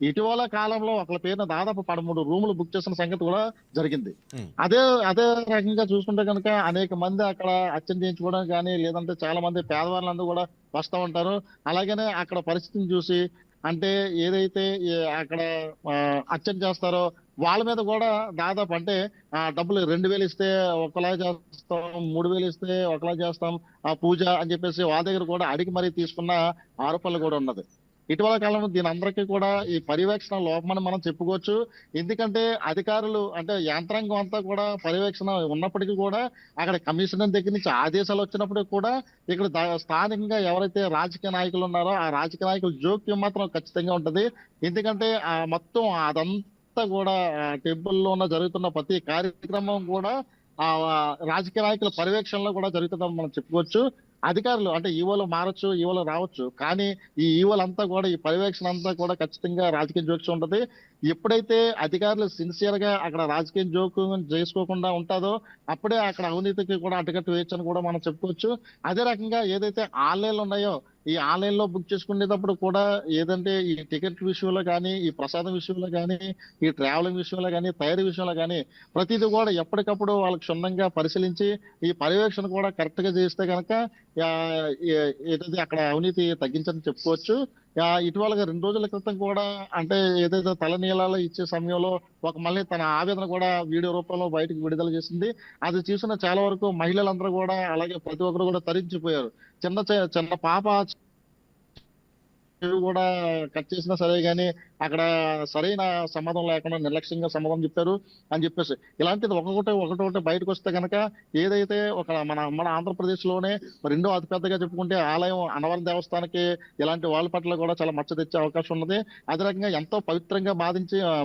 ఇటీవల కాలంలో ఒకళ్ళ పేరున దాదాపు 13 రూములు బుక్ చేసిన సంగతి కూడా జరిగింది. అదే రకంగా చూసుకుంటే కనుక అనేక మంది అక్కడ అర్చన చేయించుకోవడం కానీ లేదంటే చాలా మంది పేదవాళ్ళందరూ కూడా వస్తూ ఉంటారు. అలాగనే అక్కడ పరిస్థితిని చూసి అంటే ఏదైతే అక్కడ అర్చన చేస్తారో వాళ్ళ మీద కూడా దాదాపు అంటే డబ్బులు 2000 ఇస్తే ఒకలా చేస్తాం, 3000 ఇస్తే ఒకలా చేస్తాం ఆ పూజ అని చెప్పేసి వాళ్ళ దగ్గర కూడా అడిగి మరీ తీసుకున్న ఆరోపణలు కూడా ఉన్నది. ఇటీవల కాలంలో దీని అందరికీ కూడా ఈ పర్యవేక్షణ లోపమని మనం చెప్పుకోవచ్చు. ఎందుకంటే అధికారులు అంటే యంత్రాంగం అంతా కూడా పర్యవేక్షణ ఉన్నప్పటికీ కూడా అక్కడ కమిషనర్ దగ్గర నుంచి ఆదేశాలు వచ్చినప్పటికీ కూడా ఇక్కడ స్థానికంగా ఎవరైతే రాజకీయ నాయకులు ఉన్నారో ఆ రాజకీయ నాయకుల జోక్యం మాత్రం ఖచ్చితంగా ఉంటది. ఎందుకంటే మొత్తం అదంతా కూడా టెంపుల్లో ఉన్న జరుగుతున్న ప్రతి కార్యక్రమం కూడా ఆ రాజకీయ నాయకుల పర్యవేక్షణలో కూడా జరుగుతుందని మనం చెప్పుకోవచ్చు. అధికారులు అంటే ఈవోలు మారచ్చు, ఈవోలు రావచ్చు, కానీ ఈ ఈవోలు అంతా కూడా ఈ పర్యవేక్షణ అంతా కూడా ఖచ్చితంగా రాజకీయ జోక్యం ఉంటది. ఎప్పుడైతే అధికారులు సిన్సియర్ గా అక్కడ రాజకీయ జోక్యం చేసుకోకుండా ఉంటుందో అప్పుడే అక్కడ అవినీతికి కూడా అడ్డుకట్టు వేయచ్చు అని కూడా మనం చెప్పుకోవచ్చు. అదే రకంగా ఏదైతే ఆన్లైన్లు ఉన్నాయో ఈ ఆన్లైన్ లో బుక్ చేసుకునేటప్పుడు కూడా ఏదంటే ఈ టికెట్ విషయంలో కానీ ఈ ప్రసాదం విషయంలో కానీ ఈ ట్రావెలింగ్ విషయంలో కానీ తయారీ విషయంలో కానీ ప్రతిదీ కూడా ఎప్పటికప్పుడు వాళ్ళకి క్షుణ్ణంగా పరిశీలించి ఈ పర్యవేక్షణ కూడా కరెక్ట్ గా చేస్తే కనుక ఏదైతే అక్కడ అవినీతి తగ్గించని చెప్పుకోవచ్చు. ఇటీవలగా 2 రోజుల క్రితం కూడా అంటే ఏదైతే తలనీలాలు ఇచ్చే సమయంలో మళ్ళీ తన ఆవేదన కూడా వీడియో రూపంలో బయటకు విడుదల చేసింది. అది చూసిన చాలా వరకు మహిళలందరూ కూడా అలాగే ప్రతి ఒక్కరు కూడా తరించిపోయారు. చిన్న పాప చెవి కూడా కట్ చేసినా సరే గానీ అక్కడ సరైన సమాధానం లేకుండా నిర్లక్ష్యంగా సమాధానం చెప్పారు అని చెప్పేసి, ఇలాంటిది ఒకటొకటి బయటకు వస్తే గనక ఏదైతే మన ఆంధ్రప్రదేశ్ లోనే రెండో అతిపెద్దగా చెప్పుకుంటే ఆలయం అన్నవరం దేవస్థానానికి ఇలాంటి వాళ్ళ పట్ల కూడా చాలా మచ్చ తెచ్చే అవకాశం ఉన్నది. అదే రకంగా ఎంతో పవిత్రంగా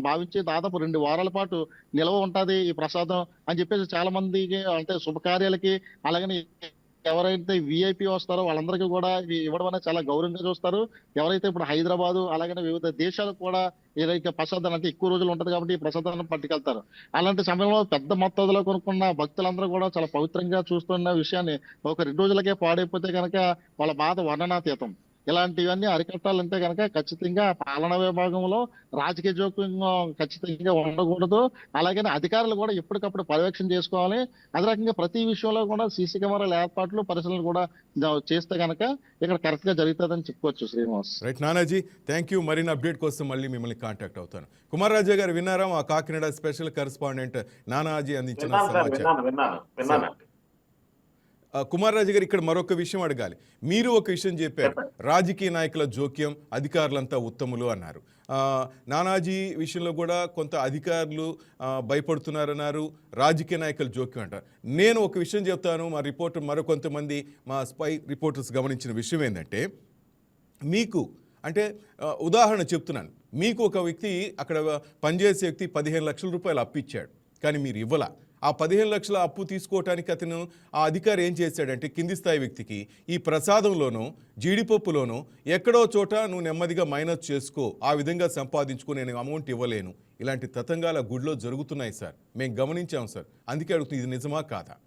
భావించి దాదాపు 2 వారాల పాటు నిల్వ ఉంటది ఈ ప్రసాదం అని చెప్పేసి చాలా మందికి అంటే శుభకార్యాలకి అలాగని ఎవరైతే విఐపి వస్తారో వాళ్ళందరికీ కూడా ఇవి ఇవ్వడం అనేది చాలా గౌరవంగా చూస్తారు. ఎవరైతే ఇప్పుడు హైదరాబాద్ అలాగనే వివిధ దేశాలకు కూడా ఏదైతే ప్రసాదాన్ని అంటే ఎక్కువ రోజులు ఉంటది కాబట్టి ఈ ప్రసాదాన్ని పట్టుకెళ్తారు. అలాంటి సమయంలో పెద్ద మొత్తంలో కొనుక్కున్న భక్తులందరూ కూడా చాలా పవిత్రంగా చూస్తున్న విషయాన్ని ఒక 2 రోజులకే పాడైపోతే కనుక వాళ్ళ బాధ వర్ణనాతీతం. ఇలాంటివన్నీ అరికట్టాలంటే కనుక ఖచ్చితంగా పాలనా విభాగంలో రాజకీయ జోక్యం ఖచ్చితంగా ఉండకూడదు. అలాగనే అధికారులు కూడా ఎప్పటికప్పుడు పర్యవేక్షణ చేసుకోవాలి. అదే రకంగా ప్రతి విషయంలో కూడా సీసీ కెమెరాల ఏర్పాట్లు పరిశీలనలు కూడా చేస్తే కనుక ఇక్కడ కరెక్ట్ గా జరుగుతుందని చెప్పుకోవచ్చు. Srinivas right Nanaji, thank you. మరిన్ని అప్డేట్ కోసం మళ్ళీ మిమ్మల్ని కాంటాక్ట్ అవుతాను. కుమార్ రాజా గారు విన్నారా? మా కాకినాడ స్పెషల్ కరెస్పాండెంట్ నానాజీ అందించిన సమాచారం. విన్నాను. కుమార్ రాజు గారు, ఇక్కడ మరొక విషయం అడగాలి. మీరు ఒక విషయం చెప్పారు, రాజకీయ నాయకుల జోక్యం, అధికారులంతా ఉత్తములు అన్నారు. నానాజీ విషయంలో కూడా కొంత అధికారులు భయపడుతున్నారన్నారు, రాజకీయ నాయకుల జోక్యం అంటారు. నేను ఒక విషయం చెప్తాను, మా రిపోర్టర్ మరికొంతమంది మా స్పై రిపోర్టర్స్ గమనించిన విషయం ఏంటంటే, మీకు అంటే ఉదాహరణ చెప్తున్నాను, మీకు ఒక వ్యక్తి అక్కడ పనిచేసే వ్యక్తి 15 లక్షల రూపాయలు అప్పిచ్చాడు, కానీ మీరు ఇవ్వలా. ఆ 15 లక్షల అప్పు తీసుకోవటానికి అతను ఆ అధికారి ఏం చేశాడంటే కింది స్థాయి వ్యక్తికి ఈ ప్రసాదంలోనో జీడిపప్పులోనో ఎక్కడో చోట నువ్వు నెమ్మదిగా మైనస్ చేసుకో, ఆ విధంగా సంపాదించుకో, నేను అమౌంట్ ఇవ్వలేను. ఇలాంటి తతంగాల గుడిలో జరుగుతున్నాయి సార్, మేము గమనించాం సార్. అందుకే అడుగుతుంది, ఇది నిజమా కాదా?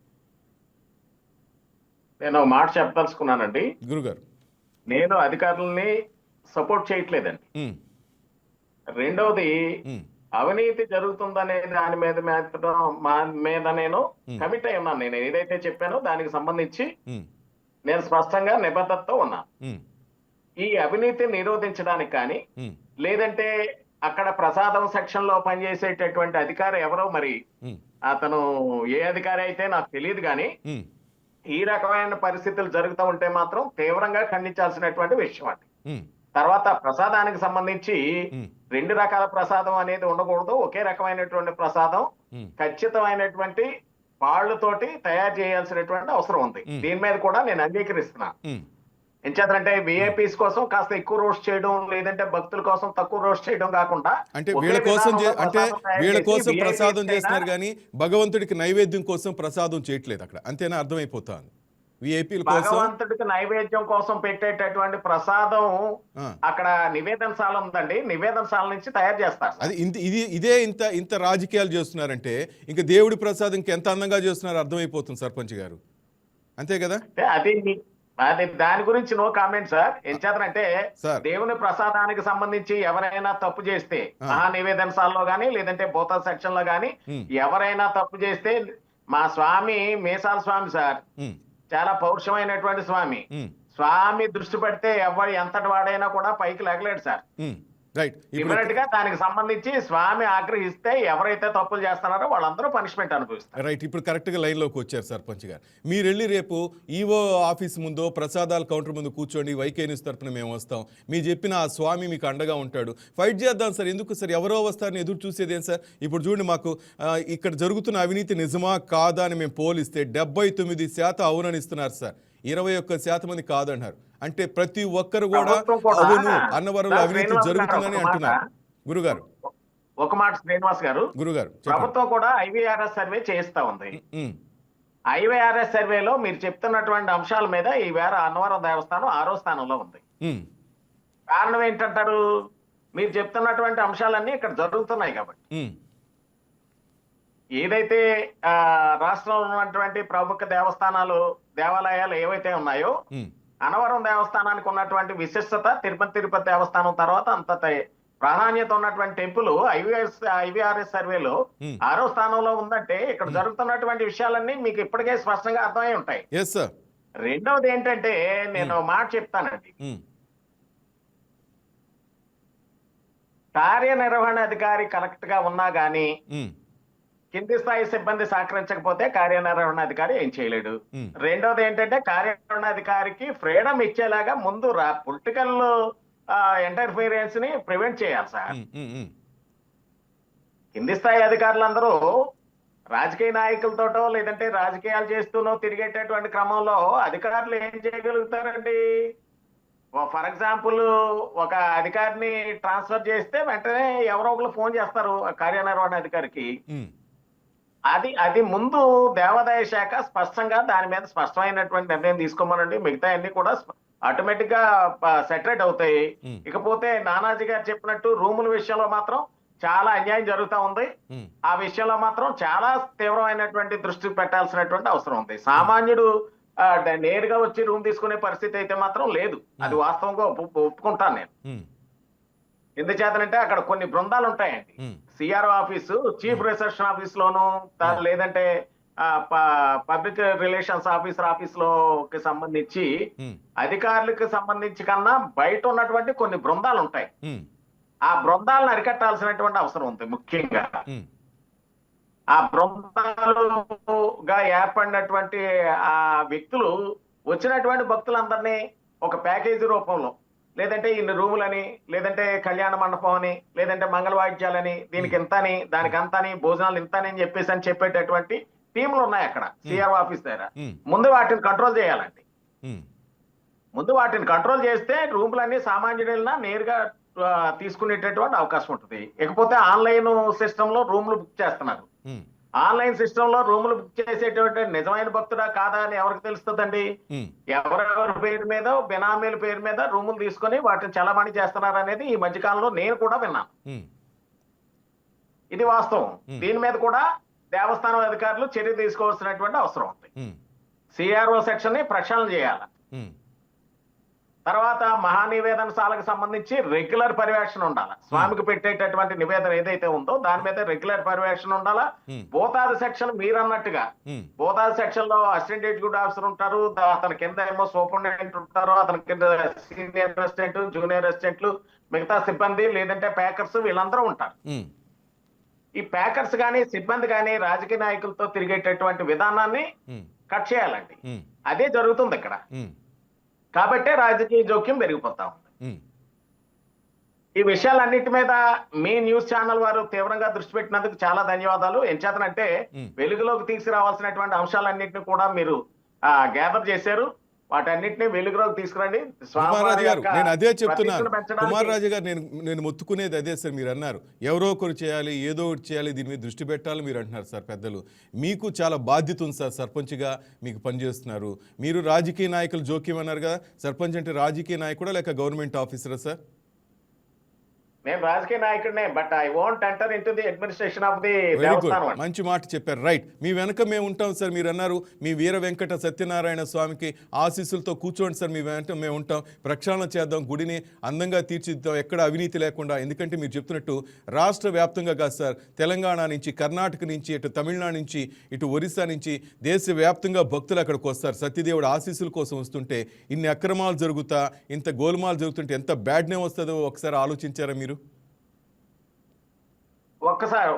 నేను ఒక మాట చెప్పదలుచుకున్నానండి గురుగారు. నేను అధికారులని సపోర్ట్ చేయట్లేదండి. రెండవది అవినీతి జరుగుతుందనే దాని మీద నేను కమిట్ అయి ఉన్నాను. నేను ఏదైతే చెప్పానో దానికి సంబంధించి నేను స్పష్టంగా నిబద్ధతతో ఉన్నాను. ఈ అవినీతి నిరోధించడానికి కానీ లేదంటే అక్కడ ప్రసాదం సెక్షన్ లో పనిచేసేటటువంటి అధికారి ఎవరో, మరి అతను ఏ అధికారి అయితే నాకు తెలియదు, కానీ ఈ రకమైన పరిస్థితులు జరుగుతూ ఉంటే మాత్రం తీవ్రంగా ఖండించాల్సినటువంటి విషయం అండి. తర్వాత ప్రసాదానికి సంబంధించి 2 రకాల ప్రసాదం అనేది ఉండకూడదు. ఒకే రకమైనటువంటి ప్రసాదం ఖచ్చితమైనటువంటి వాళ్ళతోటి తయారు చేయాల్సినటువంటి అవసరం ఉంది. దీని మీద కూడా నేను అంగీకరిస్తున్నాను. ఎంచేతంటే విఐపీస్ కోసం కాస్త ఎక్కువ రోస్ట్ చేయడం, లేదంటే భక్తుల కోసం తక్కువ రోస్ట్ చేయడం కాకుండా అంటే వీళ్ళ కోసం ప్రసాదం చేస్తున్నారు, కానీ భగవంతుడికి నైవేద్యం కోసం ప్రసాదం చేయట్లేదు అక్కడ, అంతేనా? అర్థమైపోతాను. భగవంతుడికి నైవేద్యం కోసం పెట్టేటటువంటి ప్రసాదం అక్కడ నివేదనశాల ఉందండి, నివేదనశాల నుంచి తయారు చేస్తారు. అది ఇదే ఇంత రాజకీయాలు చేస్తున్నారంటే ఇంకా దేవుడి ప్రసాదం ఇంకెంత అందంగా చేస్తున్నారు అర్థమైపోతుంది సర్పంచ్ గారు, అంతే కదా? అది దాని గురించి నో కామెంట్ సార్. ఎంచేతనంటే దేవుని ప్రసాదానికి సంబంధించి ఎవరైనా తప్పు చేస్తే మహా నివేదనశాలలో గానీ లేదంటే భూత సెక్షన్ లో గానీ ఎవరైనా తప్పు చేస్తే, మా స్వామి మీసాల స్వామి సార్, చాలా పౌరుషమైనటువంటి స్వామి. స్వామి దృష్టి పెడితే ఎవరు ఎంతటి వాడైనా కూడా పైకి లేగలేడు సార్. డెఫినెట్ గా దానికి సంబంధించి స్వామి ఆగ్రహిస్తే ఎవరైతే తప్పులు చేస్తున్నారో వాళ్ళందరూ పనిష్మెంట్ అనుభవిస్తారు. రైట్, ఇప్పుడు కరెక్ట్ గా లైన్ లోకి వచ్చారు సర్పంచ్ గారు. మీరు వెళ్ళి రేపు ఈవో ఆఫీస్ ముందు ప్రసాదాల కౌంటర్ ముందు కూర్చోండి, వైకే న్యూస్ తరపున మేము వస్తాం, మీరు చెప్పిన ఆ స్వామి మీకు అండగా ఉంటాడు, ఫైట్ చేద్దాం సార్. ఎందుకు సార్ ఎవరో వస్తారని ఎదురు చూసేదేం సార్? ఇప్పుడు చూడండి, మాకు ఇక్కడ జరుగుతున్న అవినీతి నిజమా కాదా అని మేము పోలిస్తే 79% అవునని ఇస్తున్నారు సార్, 21% మంది కాదన్నారు. అంటే ప్రతి ఒక్కరు కూడా అవును అన్నవరంలో అవినీతి జరుగుతుందని అంటున్నారు. గురుగారు ఒక మాట శ్రీనివాస్ గారు, గురుగారు ప్రభుత్వం కూడా ఐవీఆర్ఎస్ సర్వే చేయిస్తా ఉంది. ఐవీఆర్ఎస్ సర్వేలో మీరు చెప్తున్నటువంటి అంశాల మీద ఈ వేళ అన్నవరం దేవస్థానం 6వ స్థానంలో ఉంది. కారణం ఏంటంటారు? మీరు చెప్తున్నటువంటి అంశాలన్నీ ఇక్కడ జరుగుతున్నాయి కాబట్టి. ఏదైతే రాష్ట్రంలో ఉన్నటువంటి ప్రముఖ దేవాలయాలు ఏవైతే ఉన్నాయో, అన్నవరం దేవస్థానానికి ఉన్నటువంటి విశిష్టత తిరుపతి దేవస్థానం తర్వాత అంత ప్రాధాన్యత ఉన్నటువంటి టెంపుల్ ఐవీఆర్ఎస్ సర్వేలో 6వ స్థానంలో ఉందంటే ఇక్కడ జరుగుతున్నటువంటి విషయాలన్నీ మీకు ఇప్పటికే స్పష్టంగా అర్థమై ఉంటాయి. రెండవది ఏంటంటే నేను మాట చెప్తానండి, కార్యనిర్వహణాధికారి కరెక్ట్ గా ఉన్నా గానీ ఉమ్, కింది స్థాయి సిబ్బంది సహకరించకపోతే కార్యనిర్వహణాధికారి ఏం చేయలేడు. ఉమ్, రెండోది ఏంటంటే కార్యనిర్వహణాధికారికి ఫ్రీడమ్ ఇచ్చేలాగా ముందు పొలిటికల్ ఇంటర్ఫీరియన్స్ ని ప్రివెంట్ చేయాలి సార్. ఉమ్, ఉమ్, ఉమ్, కింది స్థాయి అధికారులందరూ రాజకీయ నాయకులతోటో లేదంటే రాజకీయాలు చేస్తూనో తిరిగేటటువంటి క్రమంలో అధికారులు ఏం చేయగలుగుతారండి? ఫర్ ఎగ్జాంపుల్ ఒక అధికారిని ట్రాన్స్ఫర్ చేస్తే వెంటనే ఎవరో ఒకరు ఫోన్ చేస్తారు ఆ కార్యనిర్వహణ అధికారికి. ఉమ్, అది ముందు దేవాదాయ శాఖ స్పష్టంగా దాని మీద స్పష్టమైనటువంటి నిర్ణయం తీసుకోమనండి. మిగతా అన్ని కూడా ఆటోమేటిక్ గా సెటరేట్ అవుతాయి. ఉమ్. ఇకపోతే నానాజీ గారు చెప్పినట్టు రూముల విషయంలో మాత్రం చాలా అన్యాయం జరుగుతా ఉంది. ఉమ్, ఆ విషయంలో మాత్రం చాలా తీవ్రమైనటువంటి దృష్టి పెట్టాల్సినటువంటి అవసరం ఉంది. సామాన్యుడు నేరుగా వచ్చి రూమ్ తీసుకునే పరిస్థితి అయితే మాత్రం లేదు. అది వాస్తవంగా ఒప్పుకుంటాను నేను. ఉమ్, ఎందుచేతనంటే అక్కడ కొన్ని బృందాలు ఉంటాయండి. Um, CRO office, chief reception office లోను, లేదంటే పబ్లిక్ రిలేషన్స్ ఆఫీస్ లోకి సంబంధించి ఉమ్, అధికారులకు సంబంధించి కన్నా బయట ఉన్నటువంటి కొన్ని బృందాలు ఉంటాయి. ఉమ్, ఆ బృందాలను అరికట్టాల్సినటువంటి అవసరం ఉంది. ముఖ్యంగా ఉమ్, ఆ బృందాలుగా ఏర్పడినటువంటి ఆ వ్యక్తులు వచ్చినటువంటి భక్తులందరినీ ఒక ప్యాకేజీ రూపంలో, లేదంటే ఇన్ని రూములని, లేదంటే కళ్యాణ మండపం అని, లేదంటే మంగళవాయిద్యాలని, దీనికి ఇంతని, దానికి అంతని, భోజనాలు ఇంతని అని చెప్పేటటువంటి టీంలు ఉన్నాయి అక్కడ సిఆర్ఓ ఆఫీస్ దగ్గర. ఉమ్, ముందు వాటిని కంట్రోల్ చేయాలండి. ఉమ్, ముందు వాటిని కంట్రోల్ చేస్తే రూములన్నీ సామాన్యుడినా నేరుగా తీసుకునేటటువంటి అవకాశం ఉంటుంది. ఇకపోతే ఆన్లైన్ సిస్టమ్ లో రూములు బుక్ చేస్తున్నారు. ఉమ్, ఆన్లైన్ సిస్టమ్ లో రూములు బుక్ చేసేటువంటి నిజమైన భక్తుడా కాదా అని ఎవరికి తెలుస్తుందండి? ఉమ్, ఎవరెవరి పేరు మీద, బినామీల పేరు మీద రూములు తీసుకొని వాటిని చలామణి చేస్తున్నారు అనేది ఈ మధ్యకాలంలో నేను కూడా విన్నాను. ఉమ్, ఇది వాస్తవం. దీని మీద కూడా దేవస్థానం అధికారులు చర్య తీసుకోవాల్సినటువంటి అవసరం ఉంది. ఉమ్, సిఆర్ఓ సెక్షన్ ని ప్రక్షాళన చేయాలి. ఉమ్, తర్వాత మహానివేదనశాలకు సంబంధించి రెగ్యులర్ పర్యవేక్షణ ఉండాలి. స్వామికి పెట్టేటటువంటి నివేదన ఏదైతే ఉందో దాని మీద రెగ్యులర్ పర్యవేక్షణ ఉండాలా. భూతాది సెక్షన్ మీరన్నట్టుగా భూతాది సెక్షన్ లో అసిస్టెంట్ ఎగ్జిక్యూటివ్ ఆఫీసర్ ఉంటారు, అతని కింద ఏమో సూపరింటెండెంట్ ఉంటారు, అతని కింద సీనియర్ అసిస్టెంట్, జూనియర్ అసిస్టెంట్లు, మిగతా సిబ్బంది లేదంటే ప్యాకర్స్ వీళ్ళందరూ ఉంటారు. ఈ ప్యాకర్స్ కానీ సిబ్బంది కానీ రాజకీయ నాయకులతో తిరిగేటటువంటి విధానాన్ని కట్ చేయాలండి. అదే జరుగుతుంది ఇక్కడ. కాబట్టే రాజకీయ జోక్యం పెరిగిపోతా ఉంది. ఈ విషయాలన్నిటి మీద మీ న్యూస్ ఛానల్ వారు తీవ్రంగా దృష్టి పెట్టినందుకు చాలా ధన్యవాదాలు. ఎంచేతనంటే వెలుగులోకి తీసుకురావాల్సినటువంటి అంశాలన్నింటినీ కూడా మీరు గ్యాదర్ చేశారు. వాటన్నిటిని వెలుగులోకి తీసుకురండి. కుమార్ రాజు గారు, నేను అదే చెప్తున్నాను. కుమార్ రాజు గారు, నేను మొత్తుకునేది అదే సార్. మీరు అన్నారు ఎవరో ఒకరు చేయాలి, ఏదో ఒకటి చేయాలి, దీని మీద దృష్టి పెట్టాలి మీరు అంటున్నారు సార్. పెద్దలు, మీకు చాలా బాధ్యత ఉంది సార్. సర్పంచ్గా మీకు పనిచేస్తున్నారు. మీరు రాజకీయ నాయకులు జోక్యం అన్నారు కదా, సర్పంచ్ అంటే రాజకీయ నాయకుడా లేక గవర్నమెంట్ ఆఫీసరా సార్? నేను రాజకీయ నాయకుడినే, but I won't enter into the administration of the very good, దేవస్థానం. మంచి మాట చెప్పారు. రైట్, మీ వెనక మేము ఉంటాం సార్. మీరు అన్నారు మీ వీర వెంకట సత్యనారాయణ స్వామికి ఆశీస్సులతో కూర్చోండి సార్, మీ వెంట మేము ఉంటాం, ప్రక్షాళన చేద్దాం, గుడిని అందంగా తీర్చిద్దాం, ఎక్కడ అవినీతి లేకుండా. ఎందుకంటే మీరు చెప్తున్నట్టు రాష్ట్ర వ్యాప్తంగా కాదు సార్, తెలంగాణ నుంచి, కర్ణాటక నుంచి, ఇటు తమిళనాడు నుంచి, ఇటు ఒరిస్సా నుంచి దేశవ్యాప్తంగా భక్తులు అక్కడికి వస్తారు. సత్యదేవుడు ఆశీస్సుల కోసం వస్తుంటే ఇన్ని అక్రమాలు జరుగుతా, ఇంత గోల్మాలు జరుగుతుంటే ఎంత బ్యాడ్ నేమ్ వస్తుందో ఒకసారి ఆలోచించారా మీరు?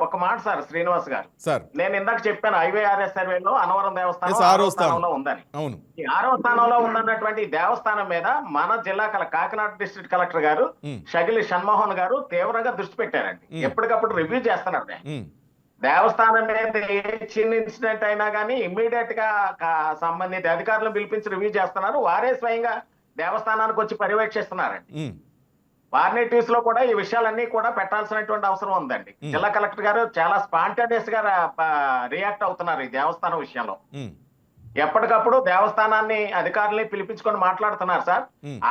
ఒక మాట సార్ శ్రీనివాస్ గారు, సార్ నేను ఇందాక చెప్పాను IVRS సర్వేలో అన్నవరం దేవస్థానం 6వ స్థానంలో ఉందని. అవును, ఈ 6వ స్థానంలో ఉన్నటువంటి దేవస్థానం మీద మన జిల్లా కాకినాడ డిస్ట్రిక్ట్ కలెక్టర్ గారు షగిలి షణ్మోహన్ గారు తీవ్రంగా దృష్టి పెట్టారండి. ఎప్పటికప్పుడు రివ్యూ చేస్తున్నారు. దేవస్థానం మీద ఏ చిన్న ఇన్సిడెంట్ అయినా కానీ ఇమ్మీడియట్ గా సంబంధిత అధికారులను పిలిపించి రివ్యూ చేస్తున్నారు. వారే స్వయంగా దేవస్థానానికి వచ్చి పర్యవేక్షిస్తున్నారండి. వార్నేటివ్స్ లో కూడా ఈ విషయాలన్నీ కూడా పెట్టాల్సినటువంటి అవసరం ఉందండి. జిల్లా కలెక్టర్ గారు చాలా స్పాంటేనియస్ గా రియాక్ట్ అవుతున్నారు ఈ దేవస్థానం విషయంలో. ఎప్పటికప్పుడు దేవస్థానాన్ని అధికారుల్ని పిలిపించుకొని మాట్లాడుతున్నారు సార్.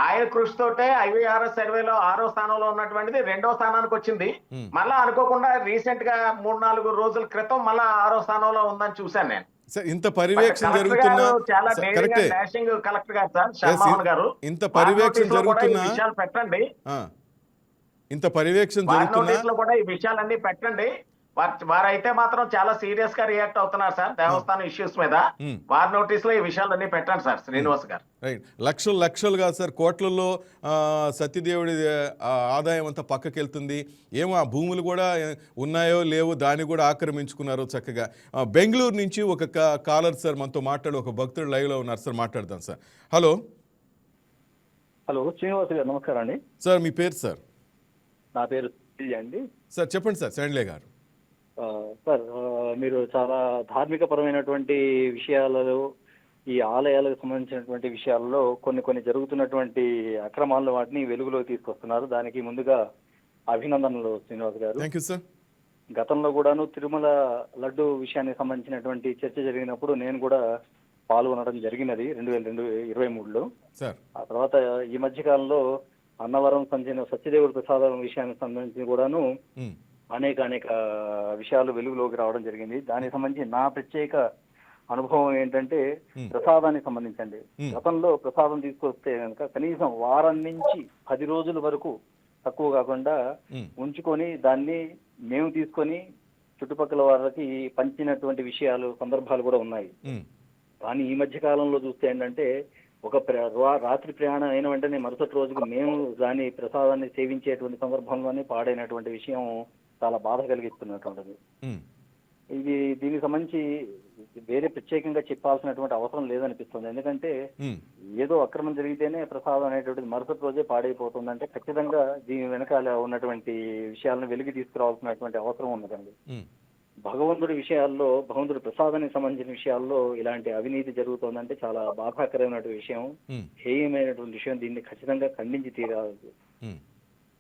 ఆయన కృషితోటే IVRS సర్వేలో 6వ స్థానంలో ఉన్నటువంటిది 2వ స్థానానికి వచ్చింది. మళ్ళా అనుకోకుండా రీసెంట్ గా 3-4 రోజుల క్రితం మళ్ళా 6వ స్థానంలో ఉందని చూశాను నేను. ఇంత పర్యవేక్షణ జరుగుతున్నా కరెక్టే, కలెక్టర్ గారు సార్ షణ్మోహన్ గారు, ఇంత పర్యవేక్షణ జరుగుతున్నా పెట్టండి, ఇంత పర్యవేక్షణ జరుగుతున్నా కూడా ఈ విషయాలన్నీ పెట్టండి. వారైతే మాత్రం చాలా సీరియస్ గా రియాక్ట్ అవుతున్నారు సార్ దేవస్థానం ఇష్యూస్ మీద. Hmm. వారి నోటీస్ లో ఈ విషయాలన్నీ పెట్టండి సార్ శ్రీనివాస్ గారు. రైట్, లక్షలు లక్షలు కాదు సార్, కోట్లలో సత్యదేవుడి ఆదాయం అంతా పక్కకి వెళ్తుంది. ఏమో ఆ భూములు కూడా ఉన్నాయో లేవో దాన్ని కూడా ఆక్రమించుకున్నారు చక్కగా. బెంగళూరు నుంచి ఒక కాలర్ సార్ మనతో మాట్లాడు, ఒక భక్తుడు లైవ్లో ఉన్నారు సార్, మాట్లాడదాం సార్. హలో శ్రీనివాస్ గారు నమస్కారం అండి. సార్ మీ పేరు సార్? నా పేరు అండి. సార్ చెప్పండి సార్. శాండిలే గారు సార్ మీరు చాలా ధార్మిక పరమైనటువంటి విషయాలలో, ఈ ఆలయాలకు సంబంధించినటువంటి విషయాల్లో కొన్ని జరుగుతున్నటువంటి అక్రమాలను వాటిని వెలుగులోకి తీసుకొస్తున్నారు. దానికి ముందుగా అభినందనలు శ్రీనివాస్ గారు. Thank you sir. గతంలో కూడాను తిరుమల లడ్డు విషయానికి సంబంధించినటువంటి చర్చ జరిగినప్పుడు నేను కూడా పాల్గొనడం జరిగినది 2023లో. సార్ ఆ తర్వాత ఈ మధ్య కాలంలో అన్నవరం సత్యదేవుడి ప్రసాదం విషయానికి సంబంధించి కూడాను అనేక విషయాలు వెలుగులోకి రావడం జరిగింది. దానికి సంబంధించి నా ప్రత్యేక అనుభవం ఏంటంటే ప్రసాదానికి సంబంధించండి. గతంలో ప్రసాదం తీసుకొస్తే కనుక కనీసం వారం నుంచి 10 రోజుల వరకు తక్కువ కాకుండా ఉంచుకొని దాన్ని మేము తీసుకొని చుట్టుపక్కల వారికి పంచినటువంటి విషయాలు సందర్భాలు కూడా ఉన్నాయి. కానీ ఈ మధ్య కాలంలో చూస్తే ఏంటంటే ఒక రాత్రి ప్రయాణం అయిన వెంటనే మరుసటి రోజుకు మేము దాని ప్రసాదాన్ని సేవించేటువంటి సందర్భంలోనే పాడైనటువంటి విషయం చాలా బాధ కలిగిస్తున్నటువంటిది. దీనికి సంబంధించి వేరే ప్రత్యేకంగా చెప్పాల్సినటువంటి అవసరం లేదనిపిస్తుంది. ఎందుకంటే ఏదో అక్రమం జరిగితేనే ప్రసాదం అనేటువంటిది మరుసటి రోజే పాడైపోతుందంటే ఖచ్చితంగా దీని వెనకాల ఉన్నటువంటి విషయాలను వెలికి తీసుకురావాల్సినటువంటి అవసరం ఉన్నదండి. భగవంతుడి విషయాల్లో, భగవంతుడి ప్రసాదానికి సంబంధించిన విషయాల్లో ఇలాంటి అవినీతి జరుగుతోందంటే చాలా బాధాకరమైనటువంటి విషయం, హేయమైనటువంటి విషయం. దీన్ని ఖచ్చితంగా ఖండించి తీరాలి.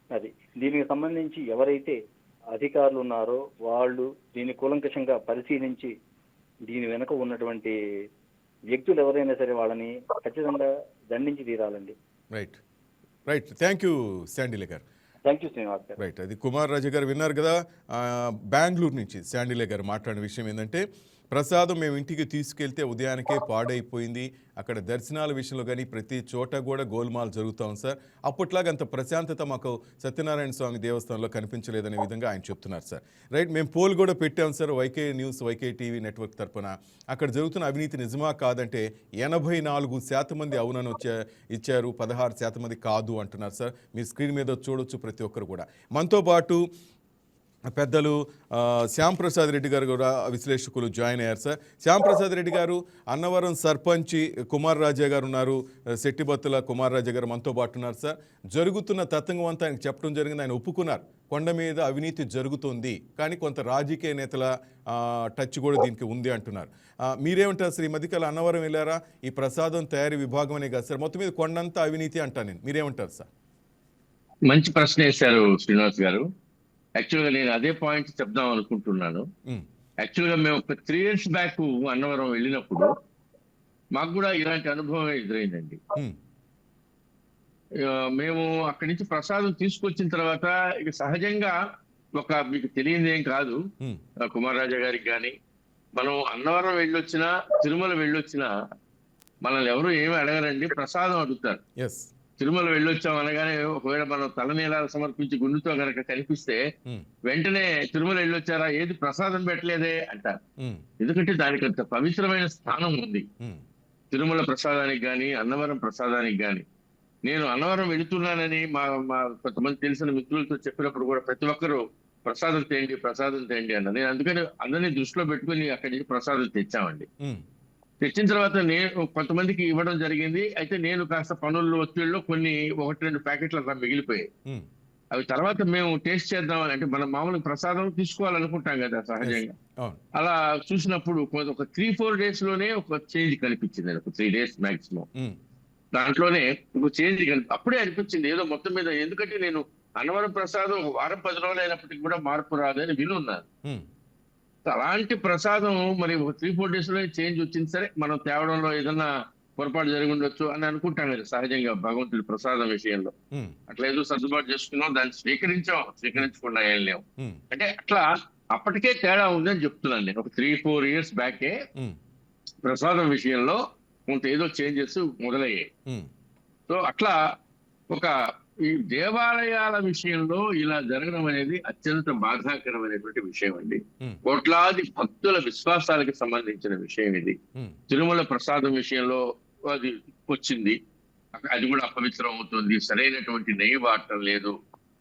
అది దీనికి సంబంధించి ఎవరైతే అధికారులు ఉన్నారో వాళ్ళు దీన్ని కూలంకషంగా పరిశీలించి దీని వెనుక ఉన్నటువంటి వ్యక్తులు ఎవరైనా సరే వాళ్ళని ఖచ్చితంగా దండించి తీరాలండి. Right right, thank you Shandilya గారు. థ్యాంక్ యూ శ్రీనివాస్ గారు. రైట్, అది కుమార్ రాజు గారు విన్నారు కదా. బెంగళూరు నుంచి శాండిలే గారు మాట్లాడిన విషయం ఏంటంటే, ప్రసాదం మేము ఇంటికి తీసుకెళ్తే ఉదయానికే పాడైపోయింది. అక్కడ దర్శనాల విషయంలో కానీ ప్రతి చోట కూడా గోల్మాల్ జరుగుతూ ఉంది సార్. అప్పట్లాగా అంత ప్రశాంతత మాకు సత్యనారాయణ స్వామి దేవస్థానంలో కనిపించలేదనే విధంగా ఆయన చెప్తున్నారు సార్. రైట్, మేము పోల్ కూడా పెట్టాం sir YK news, YK TV network తరఫున. అక్కడ జరుగుతున్న అవినీతి నిజమా కాదంటే 84% మంది అవునని ఇచ్చారు, 16% మంది కాదు అంటున్నారు సార్. మీరు స్క్రీన్ మీద చూడొచ్చు ప్రతి ఒక్కరు కూడా. మనతో పాటు పెద్దలు శ్యాంప్రసాద్ రెడ్డి గారు కూడా విశ్లేషకులు జాయిన్ అయ్యారు సార్. శ్యాంప్రసాద్ రెడ్డి గారు, అన్నవరం సర్పంచ్ కుమార్ రాజా గారు ఉన్నారు, శెట్టిబత్తుల కుమార్ రాజా గారు మనతో పాటు ఉన్నారు సార్. జరుగుతున్న తతంగం అంతా ఆయనకు చెప్పడం జరిగింది. ఆయన ఒప్పుకున్నారు, కొండ మీద అవినీతి జరుగుతుంది, కానీ కొంత రాజకీయ నేతల టచ్ కూడా దీనికి ఉంది అంటున్నారు. మీరేమంటారు సార్? ఈ మధ్యకాలం అన్నవరం వెళ్ళారా? ఈ ప్రసాదం తయారీ విభాగం అనే కదా సార్, మొత్తం మీద కొండంతా అవినీతి అంటాను నేను. మీరేమంటారు సార్? మంచి ప్రశ్న వేశారు శ్రీనివాస్ గారు. యాక్చువల్గా నేను అదే పాయింట్ చెప్దాం అనుకుంటున్నాను. యాక్చువల్గా మేము ఒక 3 years బ్యాక్ అన్నవరం వెళ్ళినప్పుడు మాకు కూడా ఇలాంటి అనుభవం ఎదురైందండి. మేము అక్కడి నుంచి ప్రసాదం తీసుకొచ్చిన తర్వాత ఇక సహజంగా మీకు తెలియదు ఏం కాదు కుమార్ రాజా గారికి కానీ, మనం అన్నవరం వెళ్ళొచ్చినా తిరుమల వెళ్ళొచ్చినా మనల్ని ఎవరు ఏమి అడగరండి, ప్రసాదం అడుగుతారు. తిరుమల వెళ్ళొచ్చాం అనగానే ఒకవేళ మనం తలనీలాలు సమర్పించి గుండుతో కనుక కనిపిస్తే వెంటనే తిరుమల వెళ్ళొచ్చారా, ఏది ప్రసాదం పెట్టలేదే అంటారు. ఎందుకంటే దానికి అంత పవిత్రమైన స్థానం ఉంది తిరుమల ప్రసాదానికి కానీ అన్నవరం ప్రసాదానికి కానీ. నేను అన్నవరం వెళుతున్నానని మా కొంతమంది తెలిసిన మిత్రులతో చెప్పినప్పుడు కూడా ప్రతి ఒక్కరూ ప్రసాదం తేండి అన్న. నేను అందుకని అందరినీ దృష్టిలో పెట్టుకుని అక్కడి నుంచి ప్రసాదం తెచ్చామండి. తెచ్చిన తర్వాత నేను కొంతమందికి ఇవ్వడం జరిగింది. అయితే నేను కాస్త పనుల్లో ఒత్తిడిలో 1-2 ప్యాకెట్లు అలా మిగిలిపోయాయి. అవి తర్వాత మేము టేస్ట్ చేద్దామని, అంటే మనం మామూలుగా ప్రసాదం తీసుకోవాలనుకుంటాం కదా సహజంగా. అలా చూసినప్పుడు ఒక 3-4 days లోనే ఒక చేంజ్ కనిపించింది. ఒక 3 days మాక్సిమం దాంట్లోనే ఒక చేంజ్ అప్పుడే అనిపించింది ఏదో మొత్తం మీద. ఎందుకంటే నేను అన్నవరం ప్రసాదం 1 వారం 10 రోజులు అయినప్పటికీ కూడా మార్పు రాదని వినున్నాను. అలాంటి ప్రసాదం మరి ఒక 3-4 days లో చేంజ్ వచ్చింది. సరే, మనం తేవడంలో ఏదన్నా పొరపాటు జరిగి ఉండొచ్చు అని అనుకుంటాం కదా సహజంగా భగవంతుడి ప్రసాదం విషయంలో. అట్లా ఏదో సర్దుబాటు చేసుకున్నాం, దాన్ని స్వీకరించకుండా ఏం లేవు. అంటే అట్లా అప్పటికే తేడా ఉందని చెప్తున్నాను నేను. ఒక 3-4 years బ్యాకే ప్రసాదం విషయంలో కొంత ఏదో చేంజెస్ మొదలయ్యాయి. సో అట్లా ఒక ఈ దేవాలయాల విషయంలో ఇలా జరగడం అనేది అత్యంత బాధాకరమైనటువంటి విషయం అండి. కోట్లాది భక్తుల విశ్వాసాలకు సంబంధించిన విషయం ఇది. తిరుమల ప్రసాదం విషయంలో అది వచ్చింది, అది కూడా అపవిత్రం అవుతుంది, సరైనటువంటి నెయ్యి వాడటం లేదు,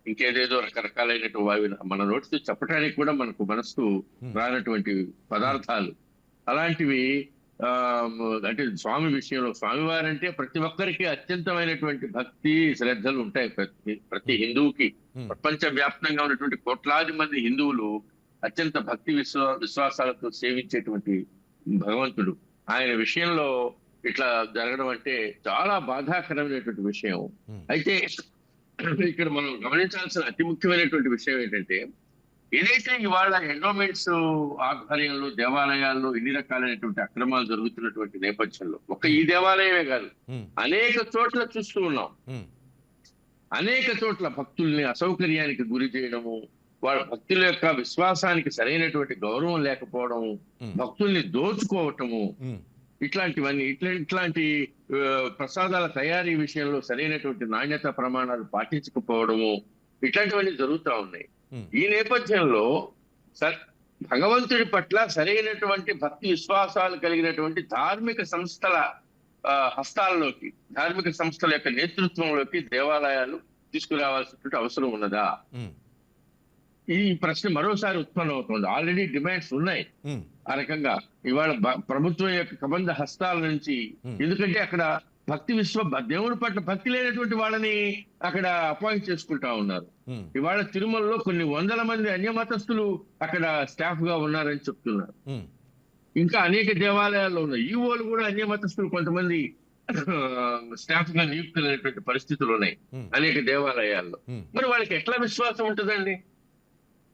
ఇంకేదేదో రకరకాలైనటువంటి మన నోటితో చెప్పడానికి కూడా మనకు మనసు రానటువంటి పదార్థాలు అలాంటివి. అంటే స్వామి విషయంలో, స్వామివారంటే ప్రతి ఒక్కరికి అత్యంతమైనటువంటి భక్తి శ్రద్ధలు ఉంటాయి. ప్రతి హిందువుకి, ప్రపంచ వ్యాప్తంగా ఉన్నటువంటి కోట్లాది మంది హిందువులు అత్యంత భక్తి విశ్వాసాలతో సేవించేటువంటి భగవంతుడు. ఆయన విషయంలో ఇట్లా జరగడం అంటే చాలా బాధాకరమైనటువంటి విషయం. అయితే ఇక్కడ మనం గమనించాల్సిన అతి ముఖ్యమైనటువంటి విషయం ఏంటంటే, ఏదైతే ఇవాళ ఎండోమెంట్స్ ఆధ్వర్యంలో దేవాలయాల్లో ఇన్ని రకాలైనటువంటి అక్రమాలు జరుగుతున్నటువంటి నేపథ్యంలో, ఒక ఈ దేవాలయమే కాదు, అనేక చోట్ల చూస్తూ ఉన్నాం. అనేక చోట్ల భక్తుల్ని అసౌకర్యానికి గురి చేయడము, వాళ్ళ భక్తుల యొక్క విశ్వాసానికి సరైనటువంటి గౌరవం లేకపోవడము, భక్తుల్ని దోచుకోవటము, ఇట్లాంటివన్నీ ఇట్లాంటి ప్రసాదాల తయారీ విషయంలో సరైనటువంటి నాణ్యత ప్రమాణాలు పాటించకపోవడము, ఇట్లాంటివన్నీ జరుగుతూ ఉన్నాయి. ఈ నేపథ్యంలో భగవంతుడి పట్ల సరైనటువంటి భక్తి విశ్వాసాలు కలిగినటువంటి ధార్మిక సంస్థల హస్తాల్లోకి, ధార్మిక సంస్థల యొక్క నేతృత్వంలోకి దేవాలయాలు తీసుకురావాల్సినటువంటి అవసరం ఉన్నదా? ఈ ప్రశ్న మరోసారి ఉత్పన్నమవుతుంది. ఆల్రెడీ డిమాండ్స్ ఉన్నాయి ఆ రకంగా ఇవాళ ప్రభుత్వం యొక్క కబంధ హస్తాల నుంచి. ఎందుకంటే అక్కడ భక్తి దేవుడి పట్ల భక్తి లేనటువంటి వాళ్ళని అక్కడ అపాయింట్ చేసుకుంటా ఉన్నారు. ఇవాళ తిరుమలలో కొన్ని వందల మంది అన్యమతస్థులు అక్కడ స్టాఫ్ గా ఉన్నారని చెప్తున్నారు. ఇంకా అనేక దేవాలయాల్లో ఉన్నాయి. ఈవోలు కూడా అన్యమతస్థులు కొంతమంది స్టాఫ్ గా నియుక్తులైనటువంటి పరిస్థితులు ఉన్నాయి అనేక దేవాలయాల్లో. మరి వాళ్ళకి ఎట్లా విశ్వాసం ఉంటుందండి?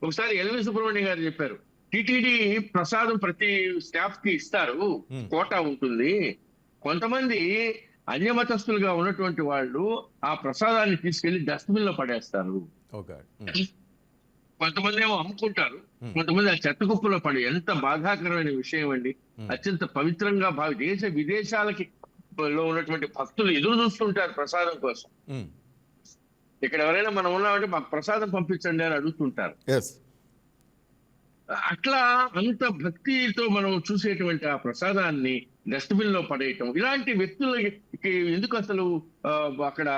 ఒకసారి ఎల్వి సుబ్రహ్మణ్యం గారు చెప్పారు, టిటిడి ప్రసాదం ప్రతి స్టాఫ్ కి ఇస్తారు, కోటా ఉంటుంది. కొంతమంది అన్యమతస్థులుగా ఉన్నటువంటి వాళ్ళు ఆ ప్రసాదాన్ని తీసుకెళ్లి డస్ట్బిన్ లో పడేస్తారు. కొంతమంది ఏమో అమ్ముకుంటారు, కొంతమంది ఆ చెత్త కుప్పలో పడి. ఎంత బాధాకరమైన విషయం అండి. అత్యంత పవిత్రంగా దేశ విదేశాలకి లో ఉన్నటువంటి భక్తులు ఎదురు చూస్తుంటారు ప్రసాదం కోసం. ఇక్కడ ఎవరైనా మనం ఉన్నామంటే మాకు ప్రసాదం పంపించండి అని అడుగుతుంటారు. అట్లా అంత భక్తితో మనం చూసేటువంటి ఆ ప్రసాదాన్ని డస్ట్బిన్ లో పడేయటం, ఇలాంటి వ్యక్తులకి ఎందుకు అసలు అక్కడ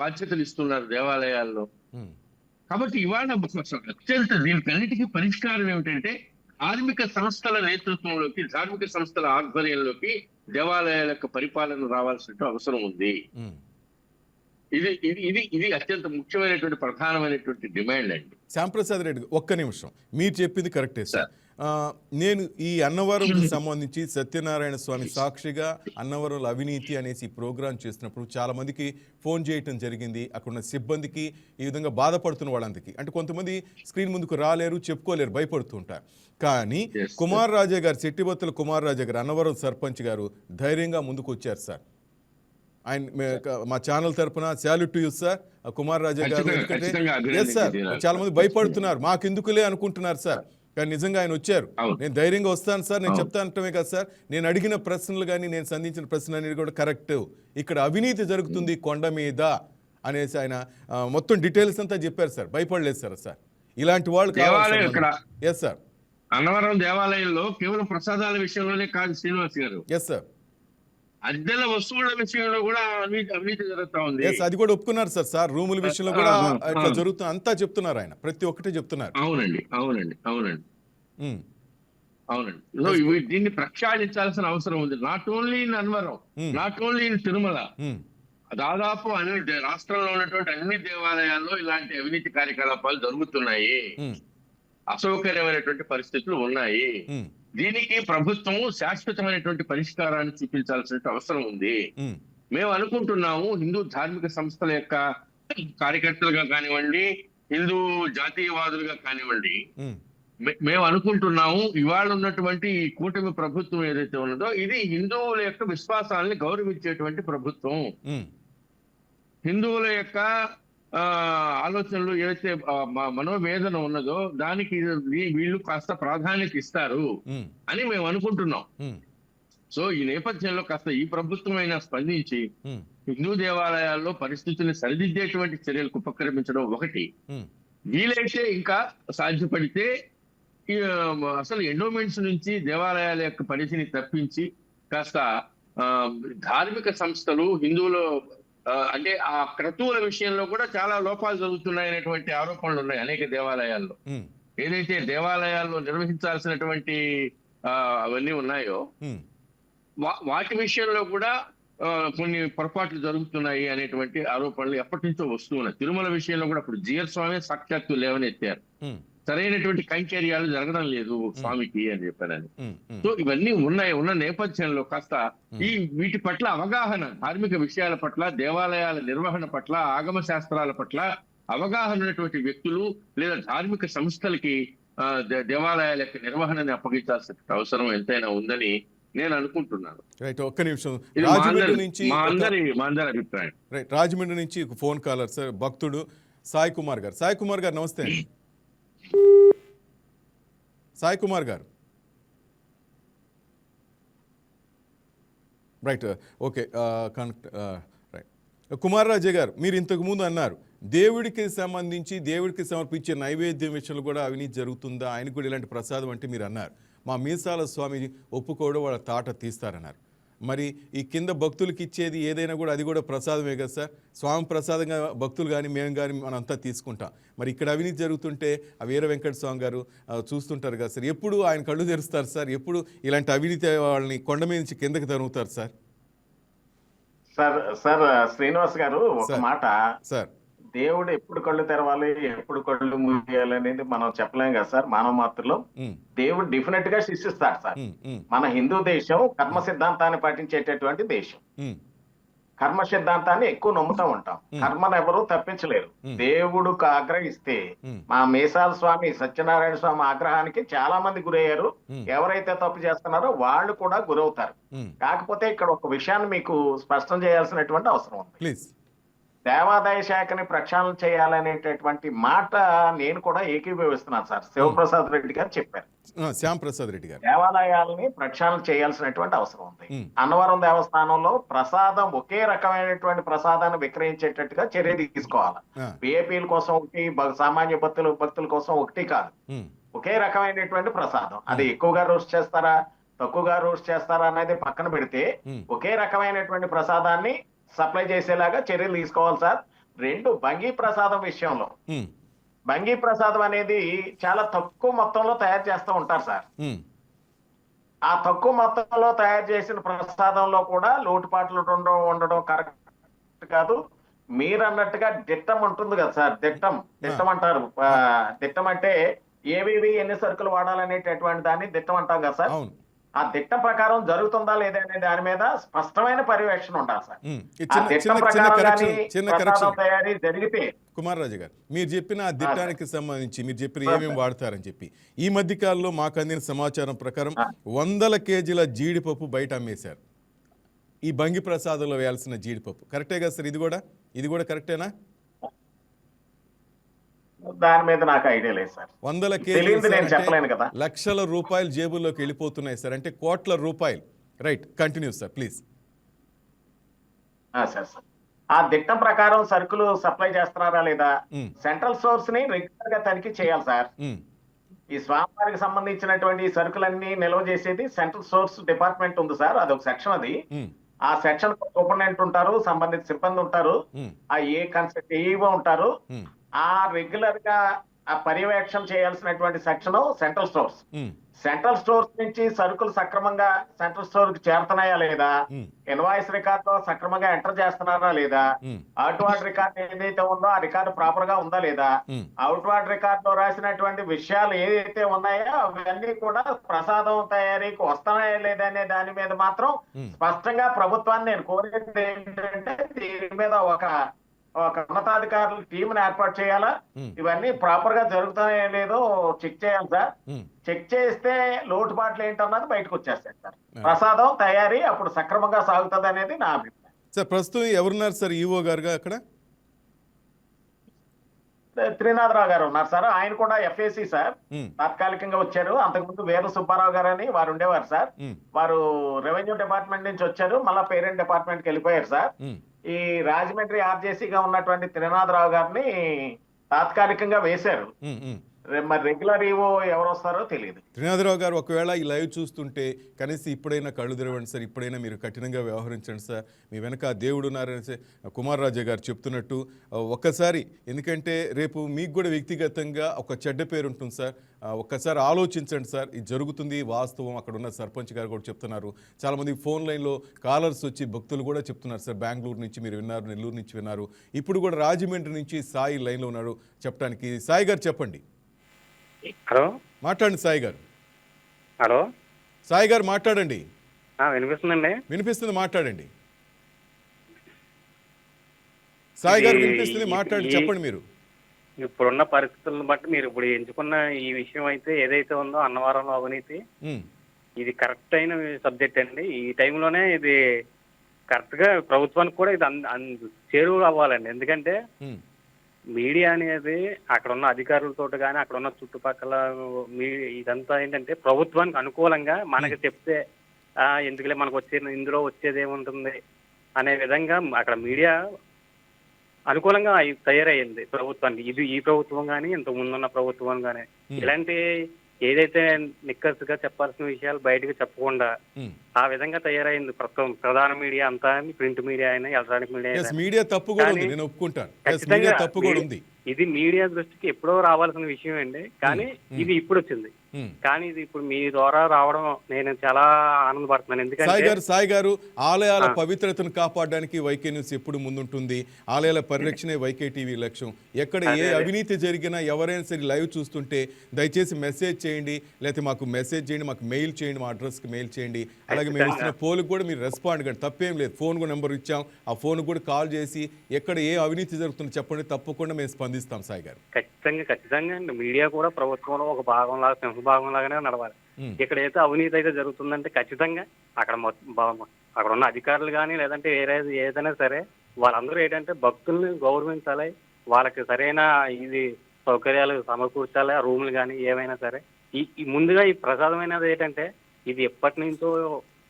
బాధ్యతలు ఇస్తున్నారు దేవాలయాల్లో? కాబట్టి ఇవాళ అత్యంత దీనికన్నిటికీ పరిష్కారం ఏమిటంటే, ధార్మిక సంస్థల నేతృత్వంలోకి, ధార్మిక సంస్థల ఆధ్వర్యంలోకి దేవాలయాల యొక్క పరిపాలన రావాల్సిన అవసరం ఉంది. ఇది అత్యంత ముఖ్యమైనటువంటి ప్రధానమైనటువంటి డిమాండ్ అండి. శ్యాంప్రసాద్ రెడ్డి, ఒక్క నిమిషం, మీరు చెప్పింది కరెక్టే సార్. నేను ఈ అన్నవరంకి సంబంధించి సత్యనారాయణ స్వామి సాక్షిగా అన్నవరంలో అవినీతి అనేసి ఈ ప్రోగ్రాం చేస్తున్నప్పుడు చాలా మందికి ఫోన్ చేయటం జరిగింది. అక్కడ ఉన్న సిబ్బందికి, ఈ విధంగా బాధపడుతున్న వాళ్ళందరికీ. అంటే కొంతమంది స్క్రీన్ ముందుకు రాలేరు, చెప్పుకోలేరు, భయపడుతుంటారు. కానీ కుమార్ రాజా గారు, శెట్టిబత్తుల కుమార్ రాజా గారు, అన్నవరం సర్పంచ్ గారు ధైర్యంగా ముందుకు వచ్చారు సార్. ఆయన మా ఛానల్ తరఫున salute to you sir, Kumar Raja గారు. ఎందుకంటే సార్ చాలా మంది భయపడుతున్నారు, మాకెందుకులే అనుకుంటున్నారు సార్. కానీ నిజంగా ఆయన వచ్చారు. నేను ధైర్యంగా వస్తాను సార్, నేను చెప్తానంటమే కదా సార్, నేను అడిగిన ప్రశ్నలు కానీ నేను సంధించిన ప్రశ్నలు అనేది కూడా కరెక్ట్, ఇక్కడ అవినీతి జరుగుతుంది కొండ మీద అనేసి ఆయన మొత్తం డీటెయిల్స్ అంతా చెప్పారు సార్. భయపడలేదు సార్. సార్ ఇలాంటి వాళ్ళు కావాలి. ఎస్ సార్, అన్నవరం దేవాలయంలో కేవలం ప్రసాదాల విషయంలోనే కాదు శ్రీనివాస్ గారు, ఎస్ సార్, అద్దెల వస్తువుల విషయంలో కూడా అవినీతి జరుగుతా ఉంది. అది కూడా ఒప్పుకున్నారు సార్. సార్ రూముల విషయంలో కూడా అట్లా జరుగుతుంది, అంతా చెప్తున్నారు ఆయన, ప్రతి ఒక్కటి చెప్తున్నారు. అవునండి. దీన్ని ప్రక్షాళించాల్సిన అవసరం ఉంది. Not only in Annavaram, not only in Tirumala, దాదాపు అన్ని రాష్ట్రంలో ఉన్నటువంటి అన్ని దేవాలయాల్లో ఇలాంటి అవినీతి కార్యకలాపాలు జరుగుతున్నాయి. అసౌకర్యమైనటువంటి పరిస్థితులు ఉన్నాయి. దీనికి ప్రభుత్వం శాశ్వతమైనటువంటి పరిష్కారాన్ని చూపించాల్సిన అవసరం ఉంది. మేము అనుకుంటున్నాము, హిందూ ధార్మిక సంస్థల యొక్క కార్యకర్తలుగా కానివ్వండి, హిందూ జాతీయవాదులుగా కానివ్వండి, మేము అనుకుంటున్నాము ఇవాళ ఉన్నటువంటి ఈ కూటమి ప్రభుత్వం ఏదైతే ఉన్నదో ఇది హిందువుల యొక్క విశ్వాసాలని గౌరవించేటువంటి ప్రభుత్వం. హిందువుల యొక్క ఆలోచనలు ఏదైతే మనోవేదన ఉన్నదో దానికి వీళ్ళు కాస్త ప్రాధాన్యత ఇస్తారు అని మేము అనుకుంటున్నాం. సో ఈ నేపథ్యంలో కాస్త ఈ ప్రభుత్వం అయినా స్పందించి హిందూ దేవాలయాల్లో పరిస్థితుల్ని సరిదిద్దేటువంటి చర్యలకు ఉపక్రమించడం ఒకటి. వీలైతే ఇంకా సాధ్యపడితే ఈ అసలు ఎండోమెంట్స్ నుంచి దేవాలయాల యొక్క పరిధిని తప్పించి కాస్త ధార్మిక సంస్థలు హిందువులు అంటే ఆ క్రతువుల విషయంలో కూడా చాలా లోపాలు జరుగుతున్నాయనేటువంటి ఆరోపణలు ఉన్నాయి అనేక దేవాలయాల్లో. ఏదైతే దేవాలయాల్లో నిర్వహించాల్సినటువంటి అవన్నీ ఉన్నాయో వాటి విషయంలో కూడా కొన్ని పొరపాట్లు జరుగుతున్నాయి అనేటువంటి ఆరోపణలు ఎప్పటి నుంచో వస్తూ ఉన్నాయి. తిరుమల విషయంలో కూడా ఇప్పుడు జిఆర్ స్వామి సాక్షాత్తు లేవనెత్తారు, సరైనటువంటి కైంకర్యాలు జరగడం లేదు స్వామికి అని చెప్పానని. సో ఇవన్నీ ఉన్న నేపథ్యంలో కాస్త వీటి పట్ల అవగాహన, ధార్మిక విషయాల పట్ల, దేవాలయాల నిర్వహణ పట్ల, ఆగమ శాస్త్రాల పట్ల అవగాహన ఉన్నటువంటి వ్యక్తులు లేదా ధార్మిక సంస్థలకి దేవాలయాల యొక్క నిర్వహణని అప్పగించాల్సిన అవసరం ఎంతైనా ఉందని నేను అనుకుంటున్నాను. రైట్, ఒక్క నిమిషం. మా అందరి అభిప్రాయం. రైట్, రాజమండ్రి నుంచి ఫోన్ కాలర్ సార్, భక్తుడు సాయి కుమార్ గారు. సాయి కుమార్ గారు నమస్తే అండి. సాయి కుమార్ గారు, right, okay, connect, right. Kumar రాజే గారు, మీరు ఇంతకుముందు అన్నారు దేవుడికి సంబంధించి దేవుడికి సమర్పించే నైవేద్యం విషయంలో కూడా అవినీతి జరుగుతుందా, ఆయన కూడా ఇలాంటి ప్రసాదం అంటే మీరు అన్నారు. మా మీసాల స్వామి ఒప్పుకోవడం వాళ్ళ తాట తీస్తారన్నారు. మరి ఈ కింద భక్తులకి ఇచ్చేది ఏదైనా కూడా అది కూడా ప్రసాదమే కదా సార్. స్వామి ప్రసాదంగా భక్తులు కానీ మేము కానీ మనంతా తీసుకుంటాం. మరి ఇక్కడ అవినీతి జరుగుతుంటే ఆ వీర వెంకట స్వామి గారు చూస్తుంటారు కదా సార్. ఎప్పుడు ఆయన కళ్ళు తెరుస్తారు సార్? ఎప్పుడు ఇలాంటి అవినీతి వాళ్ళని కొండ మీద నుంచి కిందకి తరుగుతారు సార్? సార్ శ్రీనివాస్ గారు ఒక మాట సార్, దేవుడు ఎప్పుడు కళ్ళు తెరవాలి, ఎప్పుడు కళ్ళు మూయాలి అనేది మనం చెప్పలేం కదా సార్. మానవ మాత్రలో దేవుడు డెఫినెట్ గా శిక్షిస్తాడు సార్. మన హిందూ దేశం కర్మ సిద్ధాంతాన్ని పాటించేటటువంటి దేశం. కర్మ సిద్ధాంతాన్ని ఎక్కువ నమ్ముతూ ఉంటాం. కర్మను ఎవరు తప్పించలేరు. దేవుడు ఆగ్రహిస్తే మా మేసాల స్వామి సత్యనారాయణ స్వామి ఆగ్రహానికి చాలా మంది గురయ్యారు. ఎవరైతే తప్పు చేస్తున్నారో వాళ్ళు కూడా గురవుతారు. కాకపోతే ఇక్కడ ఒక విషయాన్ని మీకు స్పష్టం చేయాల్సినటువంటి అవసరం ఉంది. ప్లీజ్. దేవాదాయ శాఖని ప్రక్షాళన చేయాలనేటటువంటి మాట నేను కూడా ఏకీభవిస్తున్నాను సార్. శివప్రసాద్ రెడ్డి గారు చెప్పారు. శ్యాంప్రసాద్ రెడ్డి గారు దేవాలయాలని ప్రక్షాళన చేయాల్సినటువంటి అవసరం ఉంది. అన్నవరం దేవస్థానంలో ప్రసాదం ఒకే రకమైనటువంటి ప్రసాదాన్ని విక్రయించేటట్టుగా చర్య తీసుకోవాలి. విఐపీల కోసం ఒకటి, సామాన్య భక్తుల కోసం ఒకటి కాదు, ఒకే రకమైనటువంటి ప్రసాదం. అది ఎక్కువగా రోస్ట్ చేస్తారా తక్కువగా రోస్ట్ చేస్తారా అనేది పక్కన పెడితే ఒకే రకమైనటువంటి ప్రసాదాన్ని సప్లై చేసేలాగా చర్యలు తీసుకోవాలి సార్. రెండు, బంగీ ప్రసాదం విషయంలో బంగీ ప్రసాదం అనేది చాలా తక్కువ మొత్తంలో తయారు చేస్తూ ఉంటారు సార్. ఆ తక్కువ మొత్తంలో తయారు చేసిన ప్రసాదంలో కూడా లోటుపాట్లు ఉండడం కరెక్ట్ కాదు. మీరు అన్నట్టుగా దిట్టం ఉంటుంది కదా సార్, దిట్టం అంటారు. దిట్టం అంటే ఏవేవి ఎన్ని సరుకులు వాడాలనేటటువంటి దాన్ని దిట్టం అంటాం కదా సార్. ఆ దిట్ట ప్రకారం జరుగుతుందా లేదా అనే దాని మీద స్పష్టమైన పర్యవేక్షణ ఉండాలి సార్. తయారీ జరిగితే కుమార్ రాజు గారు, మీరు చెప్పిన ఆ దిట్టానికి సంబంధించి మీరు చెప్పిన ఏమేమి వాడతారని చెప్పి ఈ మధ్య కాలంలో మాకు అందిన సమాచారం ప్రకారం 100 కేజీల జీడిపప్పు బయట అమ్మేశారు. ఈ బంగి ప్రసాదంలో వేయాల్సిన జీడిపప్పు కరెక్టే కదా సార్? ఇది కూడా కరెక్టేనా? దాని మీద నాకు ఐడియా లేదు సార్. 100 కేజీలు నేను చెప్పలేను కదా. లక్షల రూపాయలు జేబుల్లోకి వెళ్ళిపోతున్నాయి సార్, అంటే కోట్ల రూపాయలు. Right, continue sir please. Sir ఆ దిట్టం ప్రకారం సరుకులు సప్లై చేస్తున్నారా లేదా సెంట్రల్ సోర్స్ ని రెగ్యులర్ గా తనిఖీ చేయాలి సార్. ఈ స్వామివారికి సంబంధించినటువంటి సరుకులన్నీ నిల్వ చేసేది సెంట్రల్ సోర్స్ డిపార్ట్మెంట్ ఉంది సార్. అదొక సెక్షన్. అది ఆ సెక్షన్ సూపరింటెండెంట్ ఉంటారు, సంబంధిత సిబ్బంది ఉంటారు, ఆ ఏ కన్సల్ట్ ఏవో ఉంటారు. ఆ రెగ్యులర్ గా ఆ పర్యవేక్షణ చేయాల్సినటువంటి సెక్షన్ సెంట్రల్ స్టోర్స్ నుంచి సరుకులు సక్రమంగా సెంట్రల్ స్టోర్ కి చేరుతున్నాయా లేదా, ఇన్వాయిస్ రికార్డ్ లో సక్రమంగా ఎంటర్ చేస్తున్నారా లేదా, అవుట్వార్డ్ రికార్డ్ ఏదైతే ఉందో ఆ రికార్డు ప్రాపర్ గా ఉందా లేదా, అవుట్వార్డ్ రికార్డ్ లో రాసినటువంటి విషయాలు ఏదైతే ఉన్నాయో అవన్నీ కూడా ప్రసాదం తయారీకి వస్తున్నాయా లేదా అనే దాని మీద మాత్రం స్పష్టంగా ప్రభుత్వాన్ని నేను కోరేది ఏంటంటే దీని మీద ఒక ఉన్నతాధికారుల టీంని ఏర్పాటు చేయాలా. ఇవన్నీ ప్రాపర్ గా జరుగుతాయో లేదో చెక్ చేయాలి సార్. చెక్ చేస్తే లోటుపాట్లు ఏంటన్నది బయటకు వచ్చేస్తాయి సార్. ప్రసాదం తయారీ అప్పుడు సక్రమంగా సాగుతుంది అనేది నా అభిప్రాయం సార్. ప్రస్తుతం ఎవరున్నారు సార్ ఈవో గారుగా అక్కడ? త్రినాథరావు గారు ఉన్నారు సార్. ఆయన కూడా ఎఫ్ఏసి సార్, తాత్కాలికంగా వచ్చారు. అంతకుముందు వీర సుబ్బారావు గారు అని వారు ఉండేవారు సార్. వారు రెవెన్యూ డిపార్ట్మెంట్ నుంచి వచ్చారు, మళ్ళా పేరెంట్ డిపార్ట్మెంట్ కి వెళ్ళిపోయారు సార్. ఈ రాజమండ్రి ఆర్జేసీగా ఉన్నటువంటి త్రినాథరావు గారిని తాత్కాలికంగా వేశారు. మరి రెగ్యులర్ ఈవో ఎవరు వస్తారో తెలియదు. త్రినాథరావు గారు ఒకవేళ ఈ లైవ్ చూస్తుంటే కనీసం ఇప్పుడైనా కళ్ళు తెరవండి సార్, ఇప్పుడైనా మీరు కఠినంగా వ్యవహరించండి సార్, మీ వెనక దేవుడు ఉన్నారని కుమార్ రాజా గారు చెప్తున్నట్టు ఒక్కసారి, ఎందుకంటే రేపు మీకు కూడా వ్యక్తిగతంగా ఒక చెడ్డ పేరు ఉంటుంది సార్, ఒక్కసారి ఆలోచించండి సార్. ఇది జరుగుతుంది వాస్తవం. అక్కడ ఉన్న సర్పంచ్ గారు కూడా చెప్తున్నారు. చాలామంది ఫోన్ లైన్లో కాలర్స్ వచ్చి భక్తులు కూడా చెప్తున్నారు సార్, బెంగళూరు నుంచి మీరు విన్నారు, నెల్లూరు నుంచి విన్నారు, ఇప్పుడు కూడా రాజమండ్రి నుంచి సాయి లైన్లో ఉన్నాడు చెప్పడానికి. సాయి గారు చెప్పండి. హలో, మాట్లాడండి సాయి గారు. హలో సాయి గారు మాట్లాడండి. వినిపిస్తుందండి? వినిపిస్తుంది, మాట్లాడండి. సాయి గారు వినిపిస్తుంది, మాట్లాడండి, చెప్పండి. మీరు ఇప్పుడున్న పరిస్థితులను బట్టి మీరు ఇప్పుడు ఎంచుకున్న ఈ విషయం అయితే ఏదైతే ఉందో అన్నవరంలో అవినీతి, ఇది కరెక్ట్ అయిన సబ్జెక్ట్ అండి. ఈ టైంలోనే ఇది కరెక్ట్ గా ప్రభుత్వానికి కూడా ఇది చేరువ అవ్వాలండి. ఎందుకంటే మీడియా అనేది అక్కడ ఉన్న అధికారులతో కానీ అక్కడ ఉన్న చుట్టుపక్కల ఇదంతా ఏంటంటే ప్రభుత్వానికి అనుకూలంగా మనకి చెప్తే ఎందుకులే మనకు ఇందులో వచ్చేది ఏముంటుంది అనే విధంగా అక్కడ మీడియా అనుకూలంగా తయారయ్యింది ప్రభుత్వానికి. ఇది ఈ ప్రభుత్వం కానీ ఇంత ముందున్న ప్రభుత్వం కానీ ఇలాంటి ఏదైతే నిక్కర్స్ గా చెప్పాల్సిన విషయాలు బయటకు చెప్పకుండా ఆ విధంగా తయారైంది ప్రధాన మీడియా అంతా, ప్రింట్ మీడియా అయినా ఎలక్ట్రానిక్ మీడియా తప్పు కూడా ఉంది, నేను ఒప్పుకుంటాను. తప్పు కూడా ఉంది. ఇది మీడియా దృష్టికి ఎప్పుడో రావాల్సిన విషయం అండి, కానీ ఇది ఇప్పుడు వచ్చింది. కానీ ఇది ఇప్పుడు మీ ద్వారా రావడం నేను చాలా ఆనందపడుతున్నాను. ఎందుకంటే సాయి గారు, ఆలయాల పవిత్రతను కాపాడడానికి వైకే న్యూస్ ఎప్పుడు ముందుంటుంది. ఆలయాల పరిరక్షణే వైకే టీవీ లక్ష్యం. ఎక్కడ ఏ అవినీతి జరిగినా ఎవరైనా సరే లైవ్ చూస్తుంటే దయచేసి మెసేజ్ చేయండి, లేకపోతే మాకు మెసేజ్ చేయండి, మాకు మెయిల్ చేయండి, మా అడ్రస్కి మెయిల్ చేయండి. అలాగే మేము ఇస్తున్న పోల్కి కూడా మీరు రెస్పాండ్ కండి, తప్పేం లేదు. ఫోన్ కూడా నెంబర్ ఇచ్చాం, ఆ ఫోన్ కూడా కాల్ చేసి ఎక్కడ ఏ అవినీతి జరుగుతుందో చెప్పండి, తప్పకుండా మేము స్పందిస్తాం. సాయి గారు, ఖచ్చితంగా అండి. మీడియా కూడా ప్రభుత్వంలో ఒక భాగం లాగా, సింహభాగం లాగానే నడవాలి. ఇక్కడైతే అవినీతి అయితే జరుగుతుందంటే ఖచ్చితంగా అక్కడ ఉన్న అధికారులు కానీ లేదంటే ఏదైనా సరే వాళ్ళందరూ ఏంటంటే భక్తుల్ని గౌరవించాలి, వాళ్ళకి సరైన ఇది సౌకర్యాలు సమకూర్చాలి, ఆ రూములు కానీ ఏమైనా సరే. ఈ ముందుగా ఈ ప్రసాదం అనేది ఏంటంటే ఇది ఎప్పటి నుంచో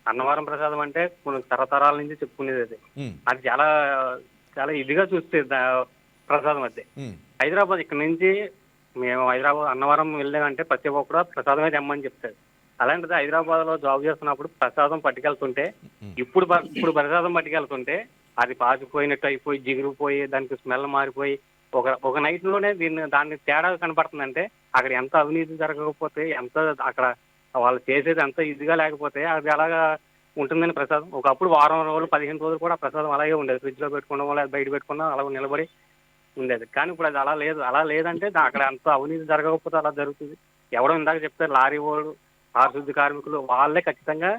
అన్నవరం ప్రసాదం అంటే కొన్ని తరతరాల నుంచి చెప్పుకునేది. అది చాలా చాలా ఇదిగా చూస్తే ప్రసాదం అదే. హైదరాబాద్ ఇక్కడ నుంచి మేము హైదరాబాద్ అన్నవరం వెళ్ళామంటే ప్రతి ఒక్కరు ప్రసాదమే తెమ్మని చెప్తాడు. అలాంటిది హైదరాబాద్ లో జాబ్ చేస్తున్నప్పుడు ప్రసాదం పట్టుకెళ్తుంటే ఇప్పుడు ప్రసాదం పట్టుకెళ్తుంటే అది పాసిపోయినట్టు అయిపోయి జిగిరిపోయి దానికి స్మెల్ మారిపోయి ఒక నైట్ లోనే దాన్ని తేడా కనపడుతుందంటే అక్కడ ఎంత అవినీతి జరగకపోతే, ఎంత అక్కడ వాళ్ళు చేసేది ఎంత ఇదిగా లేకపోతే అది అలాగా ఉంటుందని ప్రసాదం. ఒకప్పుడు వారం రోజులు 15 రోజులు కూడా ప్రసాదం అలాగే ఉండేది. ఫ్రిడ్జ్ లో పెట్టుకున్నాం లేదా బయట పెట్టుకున్నాం అలా నిలబడి ఉండేది. కానీ ఇప్పుడు అది అలా లేదు. అలా లేదంటే అక్కడ అంత అవినీతి జరగకపోతే అలా జరుగుతుంది. ఎవడో ఇందాక చెప్తే లారీ వాళ్ళు, పారిశుద్ధ్య కార్మికులు వాళ్ళే ఖచ్చితంగా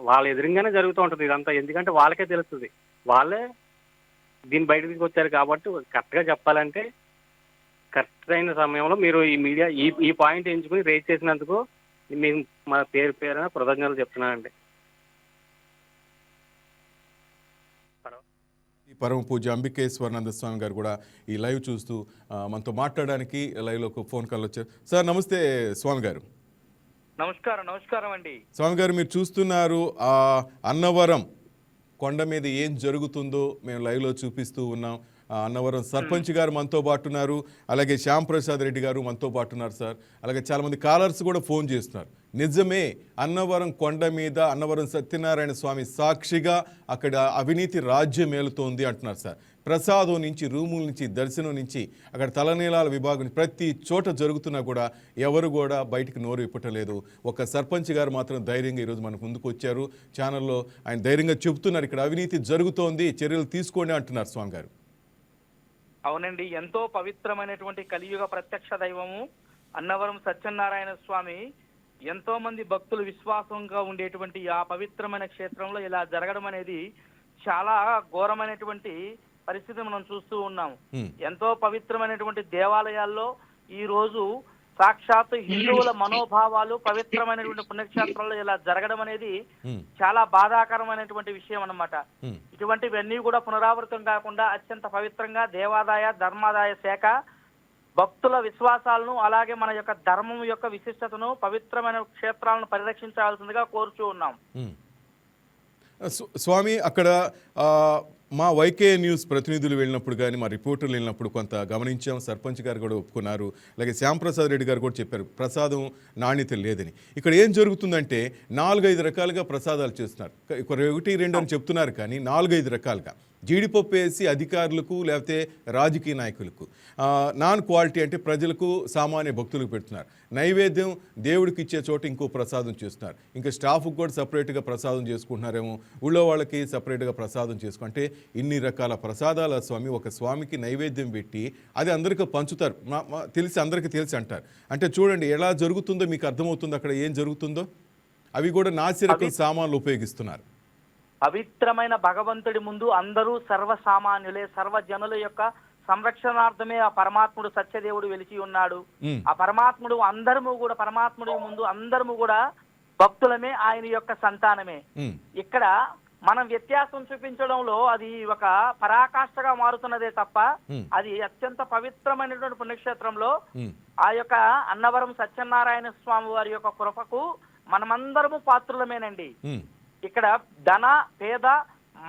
వాళ్ళ ఎదురుగానే జరుగుతూ ఉంటుంది ఇదంతా. ఎందుకంటే వాళ్ళకే తెలుస్తుంది, వాళ్ళే దీన్ని బయటకు తీసుకొచ్చారు. కాబట్టి కరెక్ట్ గా చెప్పాలంటే కరెక్ట్ అయిన సమయంలో మీరు ఈ మీడియా ఈ పాయింట్ ఎంచుకుని రేజ్ చేసినందుకు మేము మా పేరున కృతజ్ఞతలు చెప్తున్నానండి. పరమ పూజ అంబికేశ్వరానంద స్వామి గారు కూడా ఈ లైవ్ చూస్తూ మనతో మాట్లాడడానికి లైవ్లో ఒక ఫోన్ కాల్ వచ్చారు. సార్ నమస్తే స్వామి గారు. నమస్కారం అండి. స్వామి గారు, మీరు చూస్తున్నారు అన్నవరం కొండ మీద ఏం జరుగుతుందో మేము లైవ్లో చూపిస్తూ ఉన్నాం. అన్నవరం సర్పంచ్ గారు మనతో పాటు ఉన్నారు, అలాగే శ్యామ్ ప్రసాద్ రెడ్డి గారు మనతో పాటు ఉన్నారు సార్. అలాగే చాలామంది కాలర్స్ కూడా ఫోన్ చేస్తున్నారు. నిజమే, అన్నవరం కొండ మీద అన్నవరం సత్యనారాయణ స్వామి సాక్షిగా అక్కడ అవినీతి రాజ్యం మేలుతోంది అంటున్నారు సార్. ప్రసాదం నుంచి, రూముల నుంచి, దర్శనం నుంచి, అక్కడ తలనీలాల విభాగం ప్రతి చోట జరుగుతున్నా కూడా ఎవరు కూడా బయటికి నోరు ఇప్పటలేదు. ఒక సర్పంచ్ గారు మాత్రం ధైర్యంగా ఈరోజు మనకు ముందుకు వచ్చారు. ఛానల్లో ఆయన ధైర్యంగా చెబుతున్నారు ఇక్కడ అవినీతి జరుగుతోంది, చర్యలు తీసుకోండి అంటున్నారు స్వామి గారు. అవునండి, ఎంతో పవిత్రమైనటువంటి కలియుగ ప్రత్యక్ష దైవము అన్నవరం సత్యనారాయణ స్వామి ఎంతో మంది భక్తులు విశ్వాసంగా ఉండేటువంటి ఆ పవిత్రమైన క్షేత్రంలో ఇలా జరగడం అనేది చాలా ఘోరమైనటువంటి పరిస్థితి మనం చూస్తూ ఉన్నాము. ఎంతో పవిత్రమైనటువంటి దేవాలయాల్లో ఈ రోజు సాక్షాత్ హిందువుల మనోభావాలు పవిత్రమైనటువంటి పుణ్యక్షేత్రాల్లో ఇలా జరగడం అనేది చాలా బాధాకరమైనటువంటి విషయం అన్నమాట. ఇటువంటివన్నీ కూడా పునరావృతం కాకుండా అత్యంత పవిత్రంగా దేవాదాయ ధర్మాదాయ శాఖ భక్తుల విశ్వాసాలను అలాగే మన యొక్క ధర్మం యొక్క విశిష్టతను పవిత్రమైన క్షేత్రాలను పరిరక్షించాల్సిందిగా కోరుచూ ఉన్నాం. స్వామి, అక్కడ మా వైకే న్యూస్ ప్రతినిధులు వెళ్ళినప్పుడు కానీ మా రిపోర్టర్లు వెళ్ళినప్పుడు కొంత గమనించాం. సర్పంచ్ గారు కూడా ఒప్పుకున్నారు. అలాగే శ్యాంప్రసాద్ రెడ్డి గారు కూడా చెప్పారు ప్రసాదం నాణ్యత లేదని. ఇక్కడ ఏం జరుగుతుందంటే 4-5 రకాలుగా ప్రసాదాలు చేస్తున్నారు. 1-2 అని చెప్తున్నారు కానీ 4-5 రకాలుగా జీడిపప్పు వేసి అధికారులకు లేకపోతే రాజకీయ నాయకులకు, నాన్ క్వాలిటీ అంటే ప్రజలకు సామాన్య భక్తులకు పెడుతున్నారు. నైవేద్యం దేవుడికి ఇచ్చే చోట ఇంకో ప్రసాదం చేస్తున్నారు. ఇంకా స్టాఫ్కి కూడా సపరేట్గా ప్రసాదం చేసుకుంటున్నారేమో, ఊళ్ళో వాళ్ళకి సపరేట్గా ప్రసాదం చేసుకుంటే ఇన్ని రకాల ప్రసాదాల స్వామి ఒక స్వామికి నైవేద్యం పెట్టి అది అందరికీ పంచుతారు. తెలిసి అందరికీ తెలిసి అంటారు. అంటే చూడండి ఎలా జరుగుతుందో మీకు అర్థమవుతుంది అక్కడ ఏం జరుగుతుందో. అవి కూడా నాసిరకం సామాన్లు ఉపయోగిస్తున్నారు. పవిత్రమైన భగవంతుడి ముందు అందరూ సర్వసామాన్యులే, సర్వజనుల యొక్క సంరక్షణార్థమే ఆ పరమాత్ముడు సత్యదేవుడు వెలిచి ఉన్నాడు. ఆ పరమాత్ముడు పరమాత్ముడి ముందు అందరము కూడా భక్తులమే, ఆయన యొక్క సంతానమే. ఇక్కడ మనం వ్యత్యాసం చూపించడంలో అది ఒక పరాకాష్ఠగా మారుతున్నదే తప్ప అది అత్యంత పవిత్రమైనటువంటి పుణ్యక్షేత్రంలో ఆ యొక్క అన్నవరం సత్యనారాయణ స్వామి వారి యొక్క కృపకు మనమందరము పాత్రులమేనండి. ఇక్కడ ధన పేద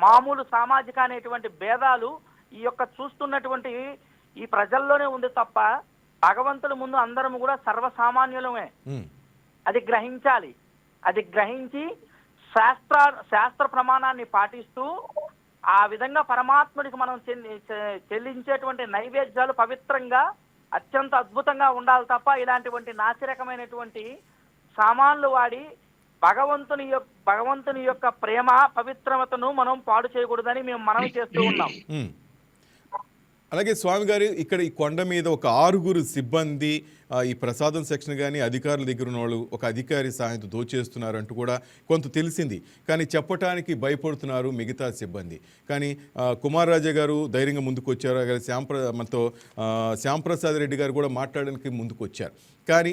మామూలు సామాజిక అనేటువంటి భేదాలు ఈ యొక్క చూస్తున్నటువంటి ఈ ప్రజల్లోనే ఉంది తప్ప భగవంతుడి ముందు అందరము కూడా సర్వసామాన్యులమే. అది గ్రహించాలి. అది గ్రహించి శాస్త్ర ప్రమాణాన్ని పాటిస్తూ ఆ విధంగా పరమాత్ముడికి మనం చెల్లించేటువంటి నైవేద్యాలు పవిత్రంగా అత్యంత అద్భుతంగా ఉండాలి తప్ప ఇలాంటివంటి నాసిరకమైనటువంటి సామాన్లు వాడి భగవంతుని యొక్క ప్రేమ పవిత్రతను మనం పాడు చేయకూడదని మేము మనవి చేస్తూ ఉన్నాం. అలాగే స్వామి గారు ఇక్కడ ఈ కొండ మీద ఒక 6 సిబ్బంది ఈ ప్రసాదం సెక్షన్ కానీ అధికారుల దగ్గర ఉన్న వాళ్ళు ఒక అధికారి సహాయంతో దోచేస్తున్నారు అంటూ కూడా కొంత తెలిసింది. కానీ చెప్పటానికి భయపడుతున్నారు మిగతా సిబ్బంది. కానీ కుమార్ రాజా గారు ధైర్యంగా ముందుకు వచ్చారు. అలాగే మనతో శ్యాంప్రసాద్ రెడ్డి గారు కూడా మాట్లాడడానికి ముందుకు వచ్చారు. కానీ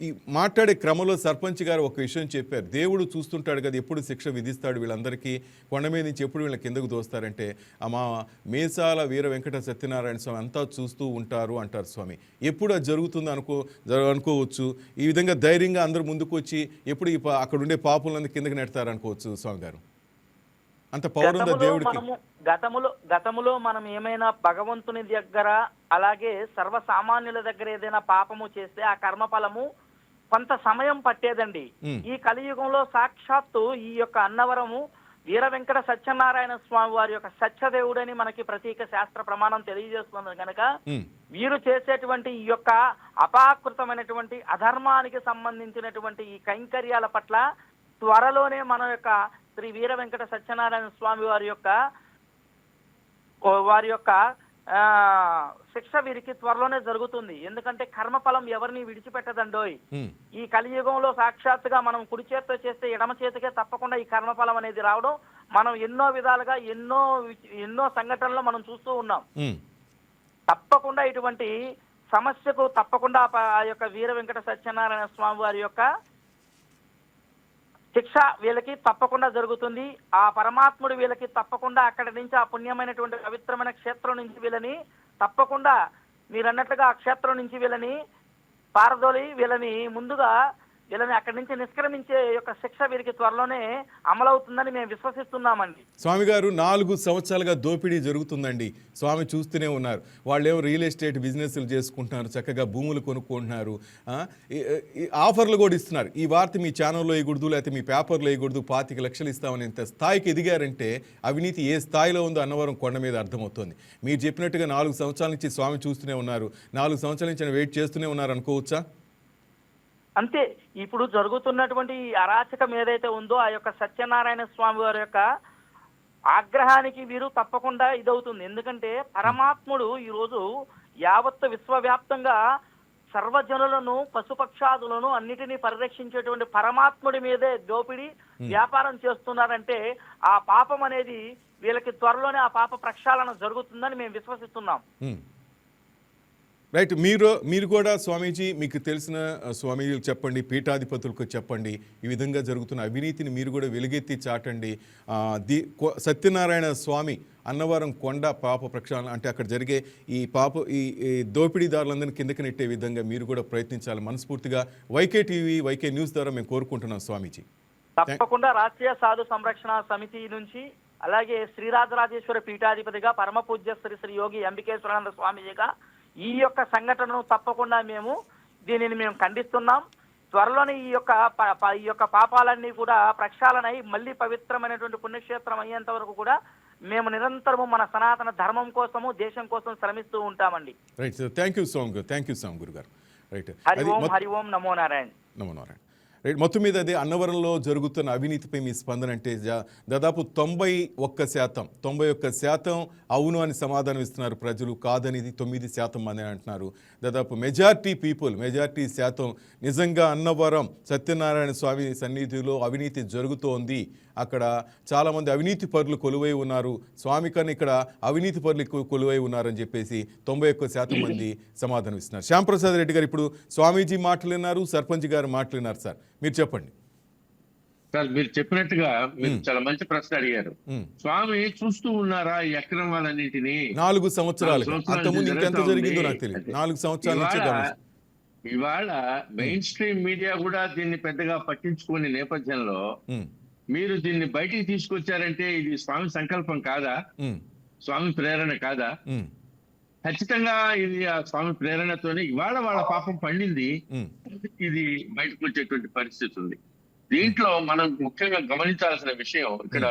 ఈ మాట్లాడే క్రమంలో సర్పంచ్ గారు ఒక విషయం చెప్పారు. దేవుడు చూస్తుంటాడు కదా, ఎప్పుడు శిక్ష విధిస్తాడు వీళ్ళందరికీ, కొండ మీద నుంచి ఎప్పుడు వీళ్ళ కిందకు దోస్తారంటే మా మేసాల వీర వెంకట సత్యనారాయణ స్వామి అంతా చూస్తూ ఉంటారు అంటారు స్వామి. ఎప్పుడు అది జరుగుతుందో అనుకోవచ్చు. ఈ విధంగా ధైర్యంగా అందరూ ముందుకు వచ్చి ఎప్పుడు అక్కడ ఉండే పాపులందరూ కిందకి నెడతారు అనుకోవచ్చు స్వామి గారు. అంత పవర్ ఉందా దేవుడికి? గతములో మనం ఏమైనా భగవంతుని దగ్గర అలాగే సర్వసామాన్యుల దగ్గర ఏదైనా పాపము చేస్తే ఆ కర్మఫలము కొంత సమయం పట్టేదండి. ఈ కలియుగంలో సాక్షాత్తు ఈ యొక్క అన్నవరము వీర వెంకట సత్యనారాయణ స్వామి వారి యొక్క సత్యదేవుడని మనకి ప్రతీక శాస్త్ర ప్రమాణం తెలియజేస్తుంది కనుక వీరు చేసేటువంటి ఈ యొక్క అపాకృతమైనటువంటి అధర్మానికి సంబంధించినటువంటి ఈ కైంకర్యాల పట్ల త్వరలోనే మన యొక్క శ్రీ వీర వెంకట సత్యనారాయణ స్వామి వారి యొక్క శిక్ష వీరికి త్వరలోనే జరుగుతుంది. ఎందుకంటే కర్మఫలం ఎవరిని విడిచిపెట్టదండోయ్. ఈ కలియుగంలో సాక్షాత్తుగా మనం కుడి చేతితో చేస్తే ఎడమ చేతికే తప్పకుండా ఈ కర్మఫలం అనేది రావడం మనం ఎన్నో విధాలుగా ఎన్నో సంఘటనలు మనం చూస్తూ ఉన్నాం. తప్పకుండా ఇటువంటి సమస్యకు తప్పకుండా ఆ యొక్క వీర వెంకట సత్యనారాయణ స్వామి వారి యొక్క శిక్ష వీళ్ళకి తప్పకుండా జరుగుతుంది. ఆ పరమాత్ముడు వీళ్ళకి తప్పకుండా అక్కడి నుంచి ఆ పుణ్యమైనటువంటి పవిత్రమైన క్షేత్రం నుంచి వీళ్ళని తప్పకుండా మీరు అన్నట్లుగా ఆ క్షేత్రం నుంచి వీళ్ళని పారదోలి వీళ్ళని అక్కడి నుంచి నిష్క్రమించే యొక్క శిక్ష వీరికి త్వరలోనే అమలవుతుందని మేము విశ్వసిస్తున్నామండి. స్వామి గారు 4 సంవత్సరాలుగా దోపిడీ జరుగుతుందండి. స్వామి చూస్తూనే ఉన్నారు. వాళ్ళేమో రియల్ ఎస్టేట్ బిజినెస్లు చేసుకుంటున్నారు, చక్కగా భూములు కొనుక్కుంటున్నారు, ఆఫర్లు కూడా ఇస్తున్నారు. ఈ వార్త మీ ఛానల్లో వేయకూడదు, లేకపోతే మీ పేపర్లో వేయకూడదు, 25 లక్షలు ఇస్తామని ఇంత స్థాయికి ఎదిగారంటే అవినీతి ఏ స్థాయిలో ఉందో అన్నవరం కొండ మీద అర్థమవుతుంది. మీరు చెప్పినట్టుగా 4 సంవత్సరాల నుంచి స్వామి చూస్తూనే ఉన్నారు, 4 సంవత్సరాల నుంచి వెయిట్ చేస్తూనే ఉన్నారు అనుకోవచ్చా? అంతే. ఇప్పుడు జరుగుతున్నటువంటి అరాచకం ఏదైతే ఉందో ఆ యొక్క సత్యనారాయణ స్వామి వారి యొక్క ఆగ్రహానికి వీరు తప్పకుండా ఇదవుతుంది. ఎందుకంటే పరమాత్ముడు ఈరోజు యావత్ విశ్వవ్యాప్తంగా సర్వజనులను పశుపక్షాదులను అన్నిటినీ పరిరక్షించేటువంటి పరమాత్ముడి మీదే దోపిడీ వ్యాపారం చేస్తున్నారంటే ఆ పాపం అనేది వీళ్ళకి త్వరలోనే ఆ పాప ప్రక్షాళన జరుగుతుందని మేము విశ్వసిస్తున్నాం. రైట్. మీరు కూడా స్వామీజీ మీకు తెలిసిన స్వామీజీలు చెప్పండి, పీఠాధిపతులకు చెప్పండి, ఈ విధంగా జరుగుతున్న అవినీతిని మీరు కూడా వెలుగెత్తి చాటండి. సత్యనారాయణ స్వామి అన్నవరం కొండ పాప ప్రక్షాళన అంటే అక్కడ జరిగే ఈ దోపిడీదారులందరినీ కిందకి నెట్టే విధంగా మీరు కూడా ప్రయత్నించాలి. మనస్ఫూర్తిగా వైకే టీవీ, వైకే న్యూస్ ద్వారా మేము కోరుకుంటున్నాం స్వామీజీ. తప్పకుండా రాష్ట్రీయ సాధు సంరక్షణ సమితి నుంచి అలాగే శ్రీరాజరాజేశ్వర పీఠాధిపతిగా పరమ పూజ్య శ్రీ శ్రీ యోగి అంబికేశ్వరానంద స్వామిజీగా ఈ యొక్క సంఘటనను తప్పకుండా దీనిని మేము ఖండిస్తున్నాం. త్వరలోనే ఈ యొక్క పాపాలన్నీ కూడా ప్రక్షాళనై మళ్ళీ పవిత్రమైనటువంటి పుణ్యక్షేత్రం అయ్యేంత వరకు కూడా మేము నిరంతరము మన సనాతన ధర్మం కోసము దేశం కోసం శ్రమిస్తూ ఉంటామండి. రైట్ సార్, థ్యాంక్ యూ స్వామి గురుగారు. రైట్, హరి ఓం నమో నారాయణ. నమో నారాయణ. రైట్, మొత్తం మీద అదే అన్నవరంలో జరుగుతున్న అవినీతిపై మీ స్పందన అంటే దాదాపు 91% అవును అని సమాధానం ఇస్తున్నారు ప్రజలు, కాదనేది 9% మంది అంటున్నారు. దాదాపు మెజారిటీ శాతం నిజంగా అన్నవరం సత్యనారాయణ స్వామి సన్నిధిలో అవినీతి జరుగుతోంది, అక్కడ చాలామంది అవినీతి పరులు కొలువై ఉన్నారు, స్వామి కన్నా ఇక్కడ అవినీతి పరులు ఎక్కువ కొలువై ఉన్నారని చెప్పేసి 91% మంది సమాధానం ఇస్తున్నారు. శ్యాంప్రసాద్ రెడ్డి గారు ఇప్పుడు స్వామీజీ మాట్లాడినారు, సర్పంచ్ గారు మాట్లాడినారు. సార్ మీరు చెప్పండి. సార్ మీరు చెప్పినట్టుగా మీరు చాలా మంచి ప్రశ్న అడిగారు. స్వామి చూస్తూ ఉన్నారా ఈ అక్రమాలన్నింటినీ? 4 సంవత్సరాలు, అంతకుముందు ఇంకెంత జరిగిందో నాకు తెలియదు. 4 సంవత్సరాల నుంచి ఇవాళ మెయిన్ స్ట్రీమ్ మీడియా కూడా దీన్ని పెద్దగా పట్టించుకునే నేపథ్యంలో మీరు దీన్ని బయటికి తీసుకొచ్చారంటే ఇది స్వామి సంకల్పం కాదా? స్వామి ప్రేరణ కాదా? ఖచ్చితంగా ఇది ఆ స్వామి ప్రేరణతోనే ఇవాళ వాళ్ళ పాపం పండింది, ఇది బయటకు వచ్చేటువంటి పరిస్థితి ఉంది. దీంట్లో మనం ముఖ్యంగా గమనించాల్సిన విషయం ఇక్కడ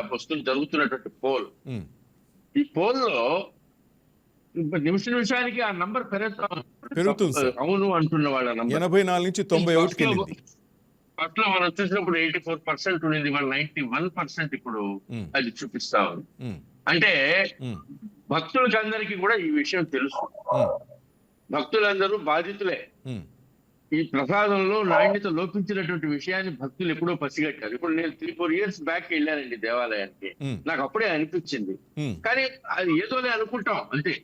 జరుగుతున్నటువంటి పోల్. ఈ పోల్లో నిమిషానికి ఆ నంబర్ పెరుగుతుంది. అవును అంటున్న వాళ్ళ నంబర్ 84 నుంచి 91 ఫస్ట్ లో మనం చూసినప్పుడు 84% ఉండేది, మన 91% ఇప్పుడు అది చూపిస్తా ఉంది. అంటే భక్తులకి అందరికీ కూడా ఈ విషయం తెలుసు, భక్తులందరూ బాధితులే. ఈ ప్రసాదంలో నాణ్యత లోపించినటువంటి విషయాన్ని భక్తులు ఎప్పుడో పసిగట్టారు. ఇప్పుడు నేను 3-4 years బ్యాక్ వెళ్ళానండి దేవాలయానికి, నాకు అప్పుడే అనిపించింది. కానీ అది ఏదోనే అనుకుంటాం అంతే,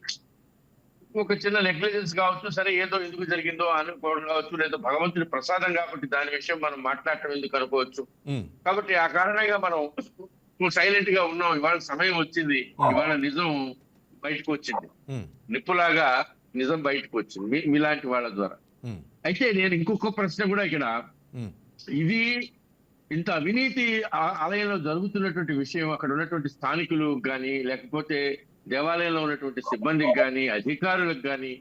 ఒక చిన్న నెగ్లిజెన్స్ కావచ్చు, సరే ఏదో ఎందుకు జరిగిందో అనుకోవడం కావచ్చు, లేదా భగవంతుడి ప్రసాదం కాబట్టి దాని విషయం మనం మాట్లాడటం ఎందుకు అనుకోవచ్చు. కాబట్టి ఆ కారణంగా మనం సైలెంట్ గా ఉన్నాం. ఇవాళ సమయం వచ్చింది, ఇవాళ నిజం బయటకు వచ్చింది, నిప్పులాగా నిజం బయటకు వచ్చింది మీలాంటి వాళ్ళ ద్వారా. అయితే నేను ఇంకొక ప్రశ్న కూడా ఇక్కడ, ఇది ఇంత అవినీతి ఆలయంలో జరుగుతున్నటువంటి విషయం అక్కడ ఉన్నటువంటి స్థానికులు కానీ, లేకపోతే దేవాలయంలో ఉన్నటువంటి సిబ్బందికి కానీ, అధికారులకు కానీ,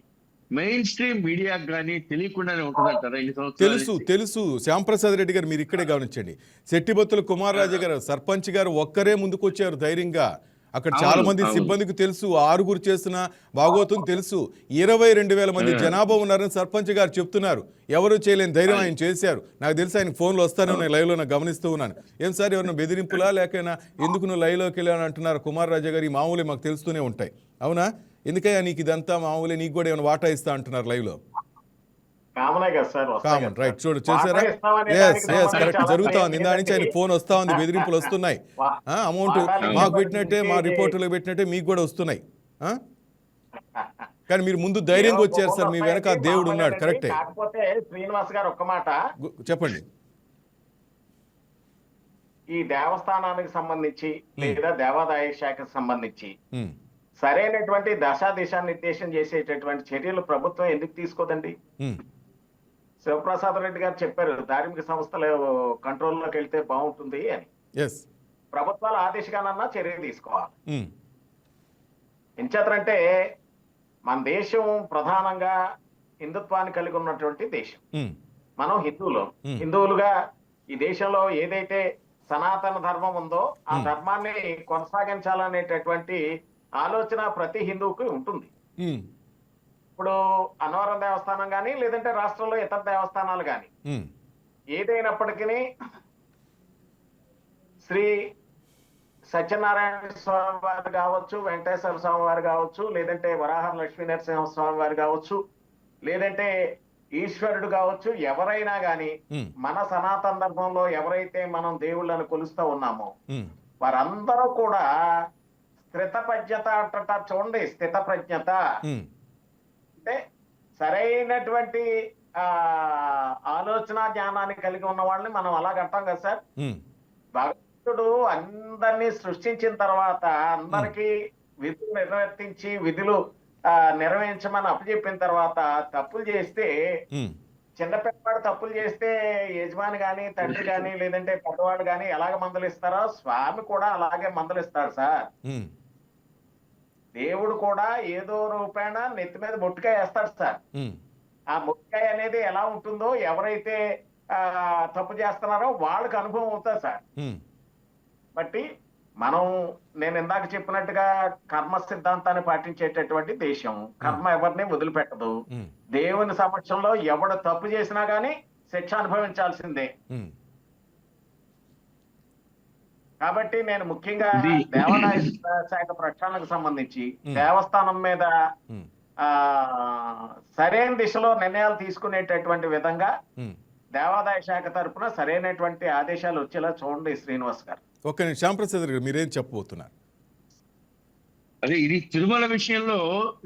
మెయిన్ స్ట్రీమ్ మీడియాకి కానీ తెలియకుండానే ఉంటుందంటారా? తెలుసు శ్యాంప్రసాద్ రెడ్డి గారు, మీరు ఇక్కడే గమనించండి. శెట్టిబొత్తుల కుమారరాజు గారు సర్పంచ్ గారు ఒక్కరే ముందుకొచ్చారు ధైర్యంగా. అక్కడ చాలా మంది సిబ్బందికి తెలుసు, 6 చేసిన భాగవతం తెలుసు, 22,000 మంది జనాభా ఉన్నారని సర్పంచ్ గారు చెప్తున్నారు. ఎవరు చేయలేని ధైర్యం ఆయన చేశారు. నాకు తెలిసి ఆయన ఫోన్లు వస్తానే ఉన్నాయి, లైవ్లో నాకు గమనిస్తూ ఉన్నాను. ఏం సార్ ఎవరైనా బెదిరింపులా లేకైనా ఎందుకు నువ్వు లైవ్లోకి వెళ్ళాను అంటున్నారు కుమారరాజు గారు. ఈ మామూలే మాకు తెలుస్తూనే ఉంటాయి. అవునా? ఎందుకయ్యా నీకు ఇదంతా మామూలే, నీకు కూడా ఏమైనా వాటా ఇస్తా అంటున్నారు లైవ్లో? Common, right. చూసారా? కరెక్ట్ జరుగుతా ఉంది. ఇందా నుంచి ఆయన ఫోన్ వస్తా ఉంది, బెదిరింపులు వస్తున్నాయి. అమౌంట్ మాకు పెట్టినట్టే, మా రిపోర్టులకు పెట్టినట్టే మీకు కూడా వస్తున్నాయి. కానీ మీరు ముందు ధైర్యంగా వచ్చారు సార్, మీ వెనక దేవుడు ఉన్నాడు. కరెక్టే. శ్రీనివాస్ గారు ఒక్క మాట చెప్పండి. ఈ దేవస్థానానికి సంబంధించి లేదా దేవాదాయ శాఖకు సంబంధించి సరైనటువంటి దిశా నిర్దేశం చేసేటటువంటి చర్యలు ప్రభుత్వం ఎందుకు తీసుకోదండి? శివప్రసాద్ రెడ్డి గారు చెప్పారు ధార్మిక సంస్థలు కంట్రోల్లోకి వెళ్తే బాగుంటుంది అని. ప్రభుత్వాలు ఆ దిశగానన్నా చర్య తీసుకోవాలి. ఎంచేతంటే మన దేశం ప్రధానంగా హిందుత్వాన్ని కలిగి ఉన్నటువంటి దేశం. మనం హిందువులుగా ఈ దేశంలో ఏదైతే సనాతన ధర్మం ఉందో ఆ ధర్మాన్ని కొనసాగించాలనేటటువంటి ఆలోచన ప్రతి హిందువుకి ఉంటుంది. ఇప్పుడు అన్నవరం దేవస్థానం కానీ లేదంటే రాష్ట్రంలో ఇతర దేవస్థానాలు కానీ ఏదైనప్పటికీ శ్రీ సత్యనారాయణ స్వామి వారు కావచ్చు, వెంకటేశ్వర స్వామి వారు కావచ్చు, లేదంటే వరాహ లక్ష్మీ నరసింహ స్వామి వారు కావచ్చు, లేదంటే ఈశ్వరుడు కావచ్చు, ఎవరైనా గాని మన సనాతన ధర్మంలో ఎవరైతే మనం దేవుళ్ళను కొలుస్తూ ఉన్నామో వారందరూ కూడా స్థితప్రజ్ఞత అంట. చూడండి, స్థితప్రజ్ఞత అంటే సరైనటువంటి ఆలోచన జ్ఞానాన్ని కలిగి ఉన్న వాళ్ళని మనం అలాగంటాం కదా సార్. భగవంతుడు అందరినీ సృష్టించిన తర్వాత అందరికీ విధులు నిర్వర్తించి విధులు నిర్వహించమని అప్పచెప్పిన తర్వాత తప్పులు చేస్తే చిన్న పిల్లవాడు తప్పులు చేస్తే యజమాని గాని తండ్రి గాని లేదంటే పెద్దవాళ్ళు గాని ఎలాగ మందలిస్తారో స్వామి కూడా అలాగే మందలిస్తాడు సార్. ఉమ్, దేవుడు కూడా ఏదో రూపాయన నెత్తి మీద మొట్టికాయ వేస్తాడు సార్. ఉమ్, ఆ మొట్టికాయ అనేది ఎలా ఉంటుందో ఎవరైతే తప్పు చేస్తున్నారో వాళ్ళకి అనుభవం అవుతుంది సార్. ఉమ్, బట్టి మనం నేను ఇందాక చెప్పినట్టుగా కర్మ సిద్ధాంతాన్ని పాటించేటటువంటి దేశం. కర్మ ఎవరిని వదిలిపెట్టదు. ఉమ్, దేవుని సమక్షంలో ఎవడు తప్పు చేసినా గానీ శిక్ష అనుభవించాల్సిందే. ఉమ్, కాబట్టి నేను ముఖ్యంగా దేవాదాయ శాఖ ప్రక్షాళనకు సంబంధించి దేవస్థానం మీద ఉమ్, సరైన దిశలో నిర్ణయాలు తీసుకునేటటువంటి విధంగా ఉమ్. దేవాదాయ శాఖ తరపున సరైనటువంటి ఆదేశాలు వచ్చేలా చూడండి శ్రీనివాస్ గారు. ఒక్క నిమిషం, శ్యాంప్రసాద్ గారు మీరేం చెప్పబోతున్నారు? అదే ఇది తిరుమల విషయంలో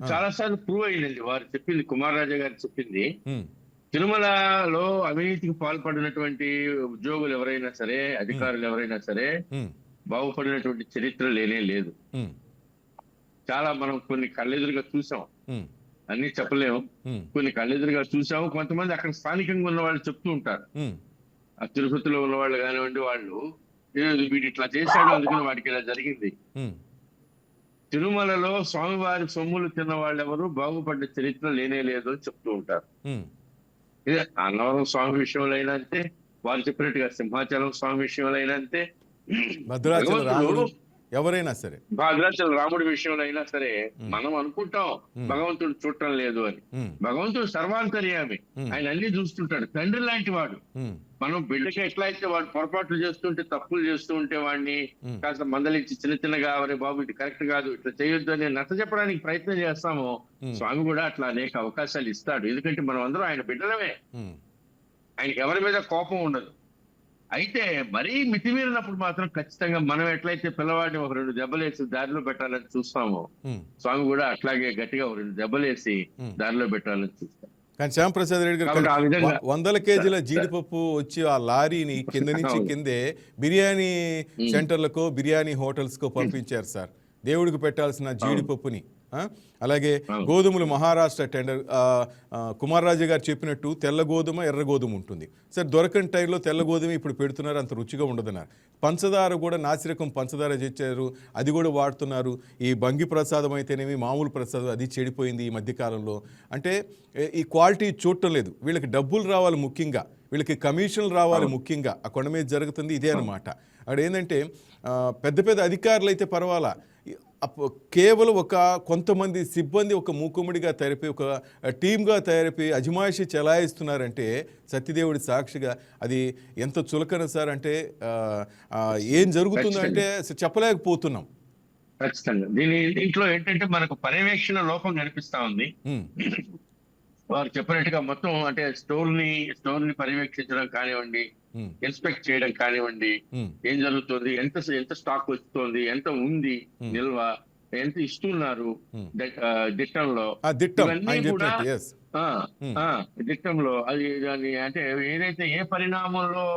చాలా సార్లు ప్రూవ్ అయిందండి. వారు చెప్పింది, కుమార్ రాజా గారు చెప్పింది, ఉమ్, తిరుమలలో అవినీతికి పాల్పడినటువంటి ఉద్యోగులు ఎవరైనా సరే, అధికారులు ఎవరైనా సరే ఉమ్, బాగుపడినటువంటి చరిత్ర లేనే లేదు. ఉమ్, చాలా మనం కొన్ని కళ్ళెదురుగా చూసాం, ఉమ్, అన్ని చెప్పలేము, ఉమ్, కొన్ని కళ్ళెదురుగా చూసాము. కొంతమంది అక్కడ స్థానికంగా ఉన్న వాళ్ళు చెప్తూ ఉంటారు, ఉమ్, ఆ తిరుపతిలో ఉన్న వాళ్ళు కానివ్వండి, వాళ్ళు వీడు ఇట్లా చేశాడు అందుకని వాడికి ఇలా జరిగింది. ఉమ్, తిరుమలలో స్వామివారి సొమ్ములు తిన్న వాళ్ళు ఎవరు బాగుపడ్డ చరిత్ర లేనే లేదు అని చెప్తూ ఉంటారు. ఉమ్, ఇదే అన్నవరం స్వామి విషయంలో అయినా అంతే, వారు చెప్పినట్టుగా సింహాచలం స్వామి విషయంలో అయినా అంతే, భద్రాచల రాముడు ఎవరైనా సరే, భద్రాచల రాముడి విషయంలో అయినా సరే మనం అనుకుంటాం భగవంతుడు చూడటం లేదు అని. ఉమ్, భగవంతుడు సర్వాంతర్యామి, ఆయన అన్ని చూస్తుంటాడు, తండ్రి లాంటి వాడు. ఉమ్, మనం బిడ్డకి ఎట్లా అయితే వాడు పొరపాట్లు చేస్తుంటే, తప్పులు చేస్తూ ఉంటే వాడిని కాస్త మందలించి చిన్న చిన్నగా అవరే బాబు ఇది కరెక్ట్ కాదు, ఇట్లా చేయొద్దు అని నచ్చ చెప్పడానికి ప్రయత్నం చేస్తాము. స్వామి కూడా అట్లా అనేక అవకాశాలు ఇస్తాడు. ఎందుకంటే మనం అందరం ఆయన బిడ్డలమే, ఉమ్, ఆయనకి ఎవరి మీద కోపం ఉండదు. అయితే మరీ మితిమీరినప్పుడు మాత్రం ఖచ్చితంగా మనం ఎట్లయితే పిల్లవాడిని ఒక 2 దెబ్బలేసి దారిలో పెట్టాలని చూస్తామో, ఉమ్. స్వామి కూడా అట్లాగే గట్టిగా ఒక 2 దెబ్బలేసి దారిలో పెట్టాలని చూస్తాం. కానీ శ్యాంప్రసాద్ రెడ్డి గారు కాబట్టి ఆ విధంగా 100 కేజీల జీడిపప్పు వచ్చి ఆ లారీని కింద నుంచి కిందే బిర్యానీ సెంటర్లకు, బిర్యానీ హోటల్స్కు పంపించారు సార్, దేవుడికి పెట్టాల్సిన జీడిపప్పుని. అలాగే గోధుమలు మహారాష్ట్ర టెండర్, కుమార్ రాజు గారు చెప్పినట్టు తెల్ల గోధుమ, ఎర్ర గోధుమ ఉంటుంది సార్. దొరకని టైంలో తెల్ల గోధుమ ఇప్పుడు పెడుతున్నారు, అంత రుచిగా ఉండదన్నారు. పంచదార కూడా నాసిరకం పంచదార తెచ్చారు, అది కూడా వాడుతున్నారు. ఈ బంగి ప్రసాదం అయితేనేమి, మామూలు ప్రసాదం అది చెడిపోయింది ఈ మధ్యకాలంలో. అంటే ఈ క్వాలిటీ చూడటం లేదు. వీళ్ళకి డబ్బులు రావాలి ముఖ్యంగా, వీళ్ళకి కమిషన్లు రావాలి ముఖ్యంగా. ఆ కొండ మీద జరుగుతుంది ఇదే అనమాట. అక్కడ ఏంటంటే పెద్ద పెద్ద అధికారులు అయితే పర్వాలా, కేవలం ఒక కొంతమంది సిబ్బంది ఒక మూకుమ్మడిగా తయారైపోయి, ఒక టీమ్గా తయారైపోయి అజమాయిషి చెలాయిస్తున్నారంటే సత్యదేవుడి సాక్షిగా అది ఎంత చులకన సార్. అంటే ఏం జరుగుతుందంటే చెప్పలేకపోతున్నాం. ఖచ్చితంగా దీంట్లో ఏంటంటే మనకు పర్యవేక్షణ లోపం కనిపిస్తా ఉంది. వారు చెప్పినట్టుగా మొత్తం అంటే స్టోర్ ని పర్యవేక్షించడం కానివ్వండి, ఇన్స్పెక్ట్ చేయడం కానివ్వండి, ఏం జరుగుతుంది, ఎంత స్టాక్ వస్తుంది, ఎంత ఉంది నిల్వ, ఎంత ఇస్తున్నారు దిట్టంలో, ఇవన్నీ కూడా దిట్టంలో అది దాన్ని అంటే ఏదైతే ఏ పరిణామంలో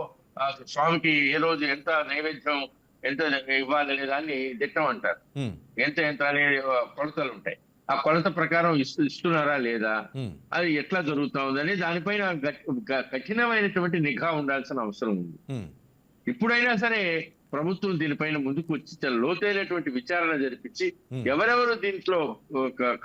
స్వామికి ఏ రోజు ఎంత నైవేద్యం ఎంత ఇవ్వాలనే దాన్ని దిట్టం అంటారు. ఎంత అనే కొలతలు ఉంటాయి. ఆ కొలత ప్రకారం ఇస్తున్నారా లేదా, అది ఎట్లా జరుగుతా ఉందని దానిపైన కఠినమైనటువంటి నిఘా ఉండాల్సిన అవసరం ఉంది. ఇప్పుడైనా సరే ప్రభుత్వం దీనిపైన ముందుకు వచ్చి చాలా లోతైనటువంటి విచారణ జరిపించి ఎవరెవరు దీంట్లో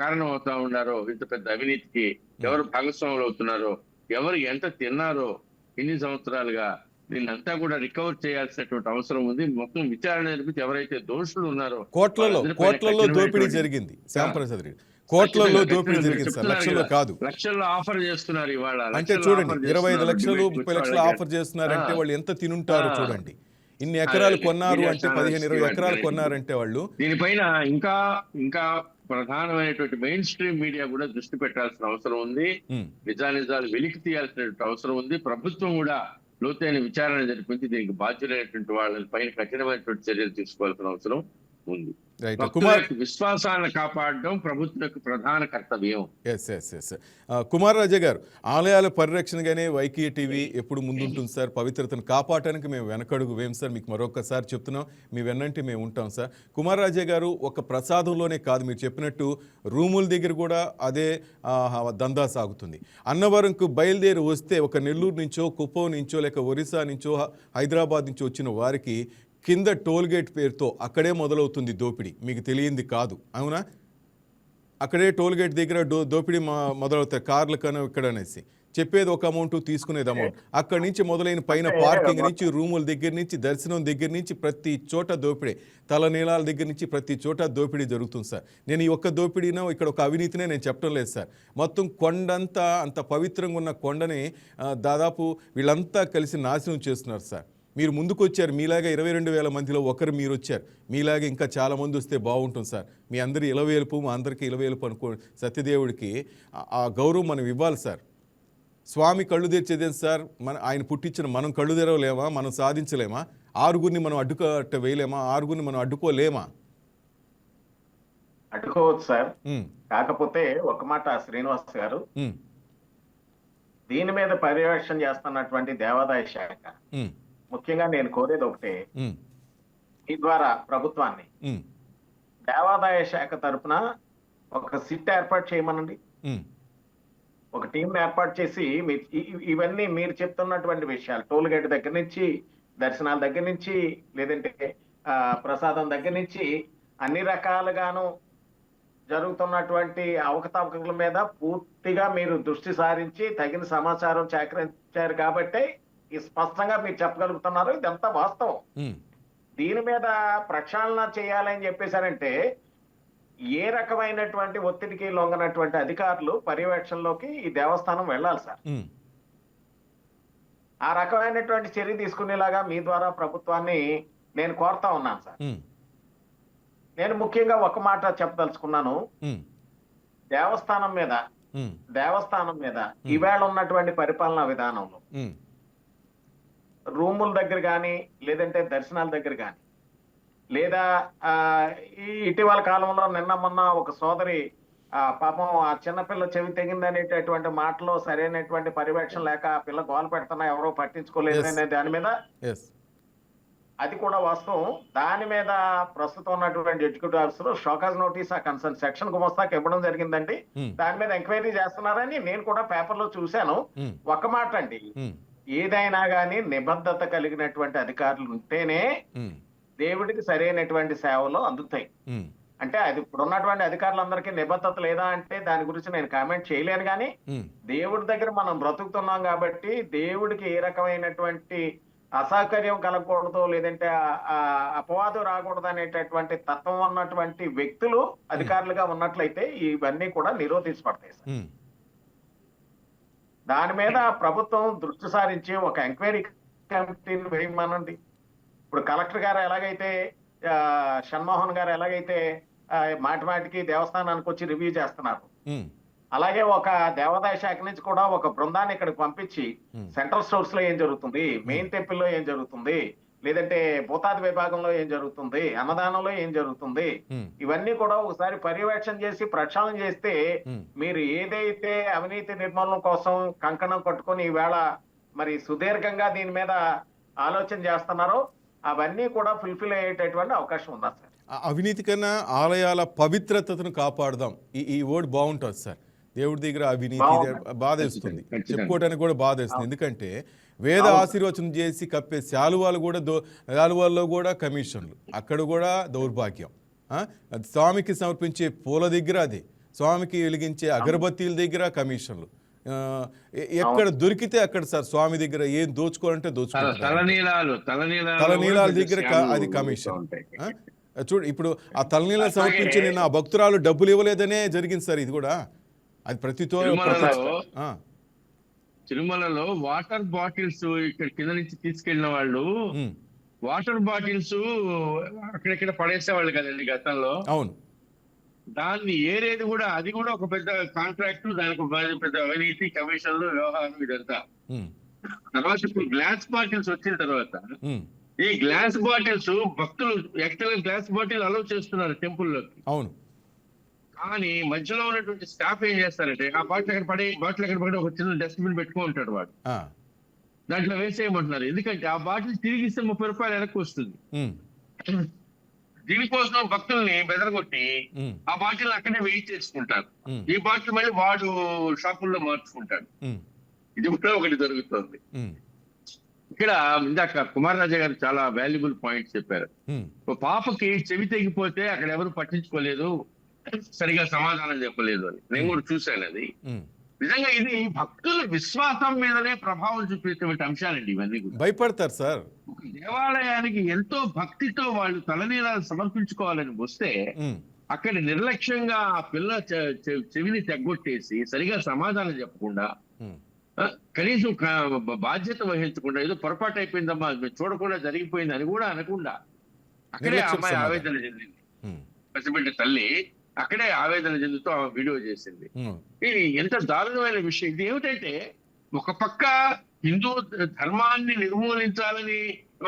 కారణం అవుతా ఉన్నారో, ఇంత పెద్ద అవినీతికి ఎవరు భాగస్వాములు అవుతున్నారో, ఎవరు ఎంత తిన్నారో ఇన్ని సంవత్సరాలుగా, దీన్నంతా కూడా రికవర్ చేయాల్సినటువంటి అవసరం ఉంది. మొత్తం విచారణ జరిపించి ఎవరైతే దోషులు ఉన్నారో, కోట్లలో దోపిడీ జరిగింది శ్యాంప్రసాద్ రెడ్డి, కోట్లలో దోపిడీ జరిగింది సార్, లక్షల్లో కాదు. లక్షల్లో ఆఫర్ చేస్తున్నారు ఇవాళ. అంటే చూడండి 25 లక్షలు 30 లక్షలు ఆఫర్ చేస్తున్నారంటే వాళ్ళు ఎంత తినుంటారు చూడండి. ఇన్ని ఎకరాలు కొన్నారు అంటే 15-20 ఎకరాలు కొన్నారంటే వాళ్ళు. దీనిపైన ఇంకా ప్రధానమైనటువంటి మెయిన్ స్ట్రీమ్ మీడియా కూడా దృష్టి పెట్టాల్సిన అవసరం ఉంది. నిజాలు వెలికి తీయాల్సినటువంటి అవసరం ఉంది. ప్రభుత్వం కూడా లోతైన విచారణ జరిపించి దీనికి బాధ్యులైనటువంటి వాళ్ళ పైన కఠినమైనటువంటి చర్యలు తీసుకోవాల్సిన అవసరం ఉంది. రైట్ భక్తుల కుమార్ యొక్క విశ్వాసాలను కాపాడడం ప్రభుత్వం యొక్క ప్రధాన కర్తవ్యం. ఎస్ కుమార్ రాజా గారు, ఆలయాల పరిరక్షణగానే వైకే టీవీ ఎప్పుడు ముందుంటుంది సార్. పవిత్రతను కాపాడటానికి మేము వెనకడుగు వేం సార్. మీకు మరొకసారి చెప్తున్నాం, మీ వెన్నంటి మేము ఉంటాం సార్. కుమార్ రాజా గారు, ఒక ప్రసాదంలోనే కాదు, మీరు చెప్పినట్టు రూముల దగ్గర కూడా అదే దందా సాగుతుంది. అన్నవరంకు బయలుదేరి వస్తే ఒక నెల్లూరు నుంచో, కుప్పం నుంచో, లేక ఒరిస్సా నుంచో, హైదరాబాద్ నుంచి వచ్చిన వారికి కింద టోల్గేట్ పేరుతో అక్కడే మొదలవుతుంది దోపిడీ. మీకు తెలియంది కాదు, అవునా? అక్కడే టోల్గేట్ దగ్గర దోపిడీ మొదలవుతాయి. కార్ల కన్నా ఇక్కడ అనేసి చెప్పేది ఒక అమౌంట్, తీసుకునేది అమౌంట్. అక్కడి నుంచి మొదలైన పైన పార్కింగ్ నుంచి, రూముల దగ్గర నుంచి, దర్శనం దగ్గర నుంచి ప్రతి చోట దోపిడీ. తలనీలాల దగ్గర నుంచి ప్రతి చోట దోపిడీ జరుగుతుంది సార్. నేను ఈ ఒక్క దోపిడీనో ఇక్కడ ఒక అవినీతినే నేను చెప్పడం లేదు సార్. మొత్తం కొండంతా, అంత పవిత్రంగా ఉన్న కొండని దాదాపు వీళ్ళంతా కలిసి నాశనం చేస్తున్నారు సార్. మీరు ముందుకు వచ్చారు, మీలాగా 22,000 మందిలో ఒకరు మీరు వచ్చారు. మీలాగా ఇంకా చాలామంది వస్తే బాగుంటుంది సార్. మీ అందరి ఇలవేలుపు, మా అందరికీ ఇలవేలుపు అనుకో. సత్యదేవుడికి ఆ గౌరవం మనం ఇవ్వాలి సార్. స్వామి కళ్ళు తెరిచేదేం సార్? ఆయన పుట్టించిన మనం కళ్ళు తెరవలేమా? మనం సాధించలేమా? ఆరుగురిని మనం అడ్డుకట్ట వేయలేమా? ఆరుగురిని మనం అడ్డుకోలేమా? అడ్డుకోవచ్చు సార్. కాకపోతే ఒక మాట శ్రీనివాస్ గారు, దీని మీద పర్యవేక్షణ చేస్తున్నటువంటి దేవాదాయ శాఖ ముఖ్యంగా నేను కోరేది ఒకటే, ఈ ద్వారా ప్రభుత్వాన్ని దేవాదాయ శాఖ తరఫున ఒక సిట్ ఏర్పాటు చేయమనండి. ఒక టీం ఏర్పాటు చేసి ఇవన్నీ మీరు చెప్తున్నటువంటి విషయాలు, టోల్ గేట్ దగ్గర నుంచి, దర్శనాల దగ్గర నుంచి, లేదంటే ప్రసాదం దగ్గర నుంచి అన్ని రకాలుగాను జరుగుతున్నటువంటి అవకతవకల మీద పూర్తిగా మీరు దృష్టి సారించి తగిన సమాచారం సేకరించారు కాబట్టి ఈ స్పష్టంగా మీరు చెప్పగలుగుతున్నారు. ఇదంతా వాస్తవం. దీని మీద ప్రక్షాళన చేయాలని చెప్పేశారంటే ఏ రకమైనటువంటి ఒత్తిడికి లొంగనటువంటి అధికారులు పర్యవేక్షణలోకి ఈ దేవస్థానం వెళ్ళాలి సార్. ఆ రకమైనటువంటి చర్య తీసుకునేలాగా మీ ద్వారా ప్రభుత్వాన్ని నేను కోరుతా ఉన్నాను సార్. నేను ముఖ్యంగా ఒక మాట చెప్పదలుచుకున్నాను. దేవస్థానం మీద ఈవేళ ఉన్నటువంటి పరిపాలనా విధానంలో రూముల దగ్గర కానీ, లేదంటే దర్శనాల దగ్గర కానీ, లేదా ఈ ఇటీవల కాలంలో నిన్న మొన్న ఒక సోదరి పాపం ఆ చిన్నపిల్ల చెవి తెగిందనేటటువంటి మాటలో సరైనటువంటి పర్యవేక్షణ లేక ఆ పిల్ల గోల పెడుతున్నా ఎవరో పట్టించుకోలేదు అనే దాని మీద, అది కూడా వాస్తవం. దాని మీద ప్రస్తుతం ఉన్నటువంటి ఎగ్జిక్యూటివ్ ఆఫీసర్ షోకాజ్ నోటీస్ ఆ కన్సర్న్ సెక్షన్ గుమస్తాకి ఇవ్వడం జరిగిందండి. దాని మీద ఎంక్వైరీ చేస్తున్నారని నేను కూడా పేపర్ లో చూశాను. ఒక మాట అండి, ఏదైనా గానీ నిబద్ధత కలిగినటువంటి అధికారులు ఉంటేనే దేవుడికి సరైనటువంటి సేవలు అందుతాయి. అంటే అది ఇప్పుడు ఉన్నటువంటి అధికారులందరికీ నిబద్ధత లేదా అంటే దాని గురించి నేను కామెంట్ చేయలేను. కానీ దేవుడి దగ్గర మనం బ్రతుకుతున్నాం కాబట్టి దేవుడికి ఏ రకమైనటువంటి అసౌకర్యం కలగకూడదు, లేదంటే అపవాదం రాకూడదు అనేటటువంటి తత్వం ఉన్నటువంటి వ్యక్తులు అధికారులుగా ఉన్నట్లయితే ఇవన్నీ కూడా నిరోధించబడతాయి సార్. దాని మీద ప్రభుత్వం దృష్టి సారించి ఒక ఎంక్వైరీ కమిటీని వేయమనండి. ఇప్పుడు కలెక్టర్ గారు ఎలాగైతే, షణ్మోహన్ గారు ఎలాగైతే మాటిమాటికి దేవస్థానానికి వచ్చి రివ్యూ చేస్తున్నారు, అలాగే ఒక దేవాదాయ శాఖ నుంచి కూడా ఒక బృందాన్ని ఇక్కడికి పంపించి సెంట్రల్ స్టోర్స్ లో ఏం జరుగుతుంది, మెయిన్ టెంపుల్ లో ఏం జరుగుతుంది, లేదంటే భూతాది విభాగంలో ఏం జరుగుతుంది, అన్నదానంలో ఏం జరుగుతుంది, ఇవన్నీ కూడా ఒకసారి పర్యవేక్షణ చేసి ప్రక్షాళన చేస్తే మీరు ఏదైతే అవినీతి నిర్మూలన కోసం కంకణం కట్టుకొని ఈవేళ మరి సుదీర్ఘంగా దీని మీద ఆలోచన చేస్తున్నారో అవన్నీ కూడా ఫుల్ఫిల్ అయ్యేటటువంటి అవకాశం ఉందా సార్? అవినీతి కన్నా ఆలయాల పవిత్రతను కాపాడదాం, ఈ వర్డ్ బాగుంటుంది సార్. దేవుడి దగ్గర అవినీతి బాధేస్తుంది, చెప్పుకోవడానికి కూడా బాధేస్తుంది. ఎందుకంటే వేద ఆశీర్వచనం చేసి కప్పే శాలువాలు కూడా శాలువాల్లో కూడా కమిషన్లు, అక్కడ కూడా దౌర్భాగ్యం. స్వామికి సమర్పించే పూల దగ్గర అది, స్వామికి వెలిగించే అగరబత్తీల దగ్గర కమిషన్లు, ఎక్కడ దొరికితే అక్కడ సార్ స్వామి దగ్గర ఏం దోచుకోవాలంటే దోచుకుంటారు. తలనీలాల దగ్గర అది కమిషన్. చూడు, ఇప్పుడు ఆ తలనీళ్ళ సమర్పించి నేను ఆ భక్తురాలు డబ్బులు ఇవ్వలేదనే జరిగింది సార్. ఇది కూడా అది తిరుమలలో వాటర్ బాటిల్స్ ఇక్కడ కింద నుంచి తీసుకెళ్లిన వాళ్ళు వాటర్ బాటిల్స్ అక్కడెక్కడ పడేసేవాళ్ళు కదండి గతంలో. అవును, దాన్ని ఏరేది కూడా, అది కూడా ఒక పెద్ద కాంట్రాక్ట్, దానికి పెద్ద అవినీతి, కమిషన్లు, వ్యవహారం, ఇదంతా. తర్వాత ఇప్పుడు గ్లాస్ బాటిల్స్ వచ్చిన తర్వాత ఈ గ్లాస్ బాటిల్స్ భక్తులు యాక్చువల్గా గ్లాస్ బాటిల్ అలౌ చేస్తున్నారు టెంపుల్లోకి. అవును. కానీ మధ్యలో ఉన్నటువంటి స్టాఫ్ ఏం చేస్తారంటే ఆ బాటిల్ ఎక్కడ పడి ఒక చిన్న డస్ట్బిన్ పెట్టుకో ఉంటాడు వాడు, ఆ. దాంట్లో వేసేయమంటున్నారు. ఎందుకంటే ఆ బాటిల్ తిరిగిస్తే 30 రూపాయలు వెనక్కి వస్తుంది. ఉమ్. దీనికోసం భక్తుల్ని బెదరగొట్టి ఉమ్. ఆ బాటిల్ అక్కడే వెయిట్ చేసుకుంటారు. ఉమ్. ఈ బాటిల్ మళ్ళీ వాడు షాపుల్లో మార్చుకుంటాడు. ఉమ్. ఇది కూడా ఒకటి జరుగుతుంది. ఉమ్. ఇక్కడ ఇందాక కుమార్ రాజా గారు చాలా వాల్యుబుల్ పాయింట్ చెప్పారు. ఉమ్. ఒక పాపకి చెవి తెగిపోతే అక్కడ ఎవరు పట్టించుకోలేదు, సరిగా సమాధానం చెప్పలేదు అని నేను కూడా చూశాను. అది ఉమ్. నిజంగా ఇది భక్తుల విశ్వాసం మీదనే ప్రభావం చూపేటువంటి అంశాలండి ఇవన్నీ కూడా. భయపడతారు సార్. ఒక దేవాలయానికి ఎంతో భక్తితో వాళ్ళు తలనీలాలు సమర్పించుకోవాలని వస్తే ఉమ్. అక్కడ నిర్లక్ష్యంగా ఆ పిల్ల చెవిని తెగ్గొట్టేసి సరిగా సమాధానం చెప్పకుండా, ఉమ్. కనీసం బాధ్యత వహించకుండా, ఏదో పొరపాటు అయిపోయిందమ్మా మేము చూడకుండా జరిగిపోయింది అని కూడా అనకుండా అక్కడే ఆ నిర్లక్ష్య అమ్మాయి సమాధానం. ఆవేదన చెందింది. ఉమ్. పసిబిడ్డ తల్లి అక్కడే ఆవేదన చెందుతూ ఆమె వీడియో చేసింది. ఉమ్. ఇది ఎంత దారుణమైన విషయం. ఇది ఏమిటంటే ఒక పక్క హిందూ ధర్మాన్ని నిర్మూలించాలని